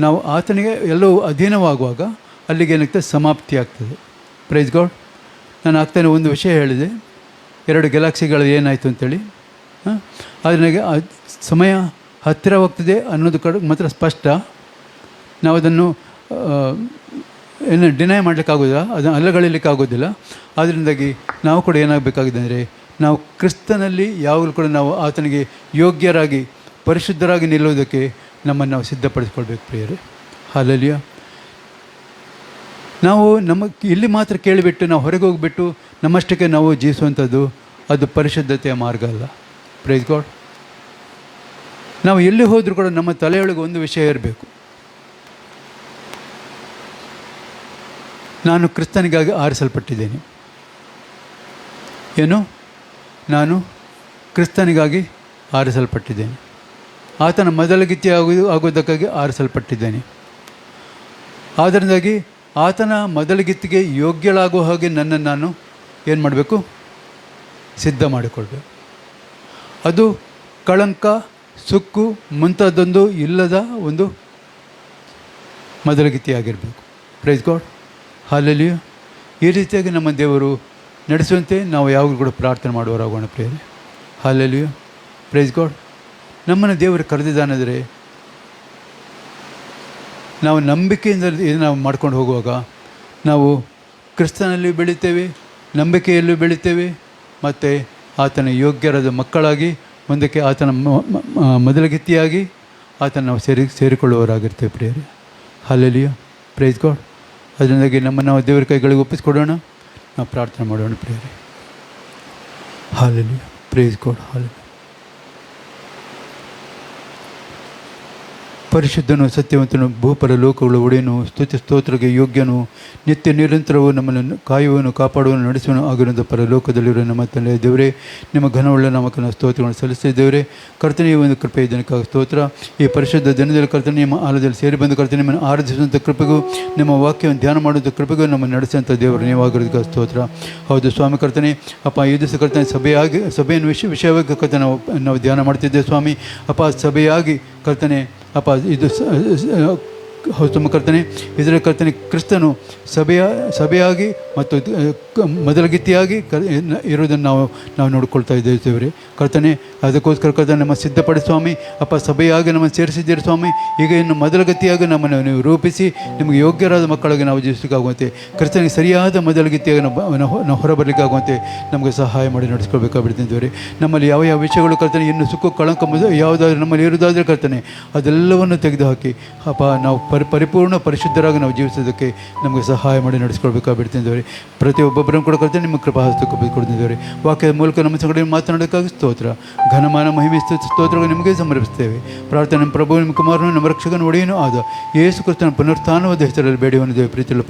ನಾವು ಆತನಿಗೆ ಎಲ್ಲವೂ ಅಧೀನವಾಗುವಾಗ ಅಲ್ಲಿಗೆ ಏನಾಗ್ತದೆ, ಸಮಾಪ್ತಿ ಆಗ್ತದೆ. Praise God. ನಾನು ಆಗ್ತಾನೆ ಒಂದು ವಿಷಯ ಹೇಳಿದೆ, 2 ಗ್ಯಾಲಕ್ಸಿಗಳು ಏನಾಯಿತು ಅಂತೇಳಿ. ಆದರೆ ನನಗೆ ಸಮಯ ಹತ್ತಿರವಾಗ್ತದೆ ಅನ್ನೋದು ಮಾತ್ರ ಸ್ಪಷ್ಟ. ನಾವು ಅದನ್ನು ಏನು ಡಿನೈ ಮಾಡಲಿಕ್ಕಾಗೋದಿಲ್ಲ, ಅದನ್ನು ಅಲ್ಲಗಳಿಲಿಕ್ಕಾಗೋದಿಲ್ಲ. ಅದರಿಂದಾಗಿ ನಾವು ಕೂಡ ಏನಾಗಬೇಕಾಗಿದೆ ಅಂದರೆ, ನಾವು ಕ್ರಿಸ್ತನಲ್ಲಿ ಯಾವಾಗಲೂ ಕೂಡ ನಾವು ಆತನಿಗೆ ಯೋಗ್ಯರಾಗಿ ಪರಿಶುದ್ಧರಾಗಿ ನಿಲ್ಲುವುದಕ್ಕೆ ನಮ್ಮನ್ನು ನಾವು ಸಿದ್ಧಪಡಿಸ್ಕೊಳ್ಬೇಕು ಪ್ರಿಯರೇ. ಹಾಲೆಲೂಯಾ. ನಾವು ಇಲ್ಲಿ ಮಾತ್ರ ಕೇಳಿಬಿಟ್ಟು ನಾವು ಹೊರಗೆ ಹೋಗಿಬಿಟ್ಟು ನಮ್ಮಷ್ಟಕ್ಕೆ ನಾವು ಜೀವಿಸುವಂಥದ್ದು ಅದು ಪರಿಶುದ್ಧತೆಯ ಮಾರ್ಗ ಅಲ್ಲ. Praise God. ನಾವು ಎಲ್ಲಿ ಹೋದರೂ ಕೂಡ ನಮ್ಮ ತಲೆಯೊಳಗೆ ಒಂದು ವಿಷಯ ಇರಬೇಕು, ನಾನು ಕ್ರಿಸ್ತನಿಗಾಗಿ ಆರಿಸಲ್ಪಟ್ಟಿದ್ದೇನೆ. ಏನು? ನಾನು ಕ್ರಿಸ್ತನಿಗಾಗಿ ಆರಿಸಲ್ಪಟ್ಟಿದ್ದೇನೆ. ಆತನ ಮೊದಲಗಿತ್ತಿ ಆಗುವುದಕ್ಕಾಗಿ ಆರಿಸಲ್ಪಟ್ಟಿದ್ದೇನೆ. ಆದ್ದರಿಂದಾಗಿ ಆತನ ಮೊದಲಗಿತ್ತಿಗೆ ಯೋಗ್ಯಳಾಗುವ ಹಾಗೆ ನನ್ನನ್ನು ನಾನು ಏನು ಮಾಡಬೇಕು? ಸಿದ್ಧ ಮಾಡಿಕೊಳ್ಬೇಕು. ಅದು ಕಳಂಕ, ಸುಕ್ಕು ಮುಂತಾದೊಂದು ಇಲ್ಲದ ಒಂದು ಮೊದಲಗಿತ್ತಿಯಾಗಿರಬೇಕು. Praise God. ಹಾಲೆಲೂಯಾ. ಈ ರೀತಿಯಾಗಿ ನಮ್ಮ ದೇವರು ನಡೆಸುವಂತೆ ನಾವು ಯಾವಾಗಲೂ ಕೂಡ ಪ್ರಾರ್ಥನೆ ಮಾಡುವವರಾಗೋಣ ಪ್ರಿಯರೇ. ಹಾಲೆಲೂಯಾ. Praise God. ನಮ್ಮನ್ನು ದೇವರು ಕರೆದಿದ್ದಾನೆಂದರೆ ನಾವು ನಂಬಿಕೆಯಿಂದ ನಾವು ಮಾಡ್ಕೊಂಡು ಹೋಗುವಾಗ ನಾವು ಕ್ರಿಸ್ತನಲ್ಲಿ ಬೆಳಿತೇವೆ, ನಂಬಿಕೆಯಲ್ಲೂ ಬೆಳಿತೇವೆ, ಮತ್ತು ಆತನ ಯೋಗ್ಯರಾದ ಮಕ್ಕಳಾಗಿ ಮುಂದಕ್ಕೆ ಆತನ ಮೊದಲಗಿತ್ತಿಯಾಗಿ ಆತನ ನಾವು ಸೇರಿಕೊಳ್ಳುವವರಾಗಿರ್ತೇವೆ ಪ್ರಿಯರೇ. ಹಾಲೆಲೂಯಾ. Praise God. ಅದರಿಂದಾಗಿ ನಮ್ಮನ್ನು ನಾವು ದೇವರ ಕೈಗಳಿಗೆ ಒಪ್ಪಿಸಿಕೊಡೋಣ, ನಾವು ಪ್ರಾರ್ಥನೆ ಮಾಡೋಣ ಪ್ರಿಯರೇ. ಹಾಲೆಲೂಯಾ. Praise God. ಹಾಲೆಲೂಯಾ. ಪರಿಶುದ್ಧನು, ಸತ್ಯವಂತನು, ಭೂಪರ ಲೋಕಗಳ ಒಡೆಯನು, ಸ್ತುತಿ ಸ್ತೋತ್ರಕ್ಕೆ ಯೋಗ್ಯನು, ನಿತ್ಯ ನಿರಂತರವೂ ನಮ್ಮನ್ನು ಕಾಯುವನು, ಕಾಪಾಡುವನು, ನಡೆಸುವನು ಆಗಿರುವಂಥ ಪರಲೋಕದಲ್ಲಿರುವ ನಮ್ಮ ತಂದೆಯ ದೇವರೇ, ನಿಮ್ಮ ಘನವುಳ್ಳ ನಾಮಕನ ಸ್ತೋತ್ರಗಳನ್ನು ಸಲ್ಲಿಸಿದ್ದೇವರೇ. ಕರ್ತನೆ, ಈ ಒಂದು ಕೃಪೆಯ ದಿನಕ್ಕಾಗಿ ಸ್ತೋತ್ರ. ಈ ಪರಿಶುದ್ಧ ದಿನದಲ್ಲಿ ಕರ್ತನೆ, ನಿಮ್ಮ ಆಲಯದಲ್ಲಿ ಸೇರಿ ಬಂದು ಕರ್ತನೆ, ನಿಮ್ಮನ್ನು ಆರಾಧಿಸುವಂಥ ಕೃಪೆಗೂ, ನಿಮ್ಮ ವಾಕ್ಯವನ್ನು ಧ್ಯಾನ ಮಾಡುವಂಥ ಕೃಪೆಗೂ ನಮ್ಮನ್ನು ನಡೆಸುವಂಥ ದೇವರು ನೀವಾಗಿರೋದಕ್ಕೆ ಸ್ತೋತ್ರ. ಹೌದು ಸ್ವಾಮಿ ಕರ್ತನೆ, ಅಪ್ಪ ಈ ದಿವಸ ಕರ್ತನೆ ಸಭೆಯನ್ನು ವಿಷಯವಾಗಿ ಕರ್ತನೆ ನಾವು ಧ್ಯಾನ ಮಾಡ್ತಿದ್ದೇವೆ ಸ್ವಾಮಿ. ಅಪ್ಪ ಸಭೆಯಾಗಿ ಕರ್ತನೆ, ಅಪ್ಪ ಇದು ಹೌದು ಕರ್ತನೆ, ಇದರ ಕರ್ತನೆ ಕ್ರಿಸ್ತನು ಸಭೆಯಾಗಿ ಮತ್ತು ಮೊದಲಗಿತ್ತಿಯಾಗಿ ಇರೋದನ್ನು ನಾವು ನೋಡ್ಕೊಳ್ತಾ ಇದ್ದೇವೆ ದೇವರೇ. ಕರ್ತನೆ, ಅದಕ್ಕೋಸ್ಕರ ಕರ್ತನೆ ನಮ್ಮ ಸಿದ್ಧಪಡಿ ಸ್ವಾಮಿ. ಅಪ್ಪ ಸಭೆಯಾಗಿ ನಮ್ಮನ್ನು ಸೇರಿಸಿದ್ದೀರಿ ಸ್ವಾಮಿ. ಈಗ ಇನ್ನು ಮೊದಲಗತಿಯಾಗಿ ನಮ್ಮನ್ನು ನೀವು ರೂಪಿಸಿ ನಿಮಗೆ ಯೋಗ್ಯರಾದ ಮಕ್ಕಳಿಗೆ ನಾವು ಜೀವಿಸಲಿಕ್ಕಾಗುವಂತೆ, ಕ್ರಿಸ್ತನಿಗೆ ಸರಿಯಾದ ಮೊದಲಗತಿಯಾಗಿ ನಾವು ಹೊರಬರಲಿಕ್ಕಾಗುವಂತೆ ನಮಗೆ ಸಹಾಯ ಮಾಡಿ ನಡೆಸ್ಕೊಳ್ಬೇಕಾಗ್ಬಿಡ್ತೀನಿ ದೇವರೇ. ನಮ್ಮಲ್ಲಿ ಯಾವ ಯಾವ ವಿಷಯಗಳು ಕರ್ತನೆ ಇನ್ನು ಸುಖ ಕಳಂಕ ಯಾವುದಾದ್ರೂ ನಮ್ಮಲ್ಲಿ ಇರುವುದಾದರೆ ಕರ್ತನೆ ಅದೆಲ್ಲವನ್ನು ತೆಗೆದುಹಾಕಿ ಅಪ್ಪ ನಾವು ಪರಿಪೂರ್ಣ ಪರಿಶುದ್ಧರಾಗಿ ನಾವು ಜೀವಿಸೋದಕ್ಕೆ ನಮಗೆ ಸಹಾಯ ಮಾಡಿ ನಡೆಸ್ಕೊಳ್ಬೇಕಾಗ್ಬಿಡ್ತಿದ್ದೇವೆ. ಪ್ರತಿಯೊಬ್ಬೊಬ್ಬರನ್ನು ಕೂಡ ಕರ್ತನೆ ನಿಮ್ಮ ಕೃಪಾ ಹಸ್ತಕ್ಕೆ ಕೊಡ್ತಿದ್ದೇವೆ. ವಾಕ್ಯದ ಮೂಲಕ ನಮ್ಮ ಸಂಗಡ ಮಾತನಾಡೋಕ್ಕಾಗಿ ಸ್ತೋತ್ರ, ಘನಮಾನ ಮಹಿಮೆ ಸ್ತೋತ್ರಗಳು ನಿಮಗೆ ಸಮರ್ಪಿಸ್ತೇವೆ. ಪ್ರಾರ್ಥನೆ ನಮ್ಮ ಪ್ರಭು, ನಿಮ್ಮ ಕುಮಾರನು, ನಮ್ಮ ರಕ್ಷಕನ ಒಡೆಯನೂ ಆದ ಯೇಸು ಕ್ರಿಸ್ತನ ಪುನರುತ್ಥಾನವಾದ ಹೆಸರಲ್ಲಿ ಬೇಡಿವನ್ನು ದೇವ ಪ್ರೀತಿಯಲ್ಲಿ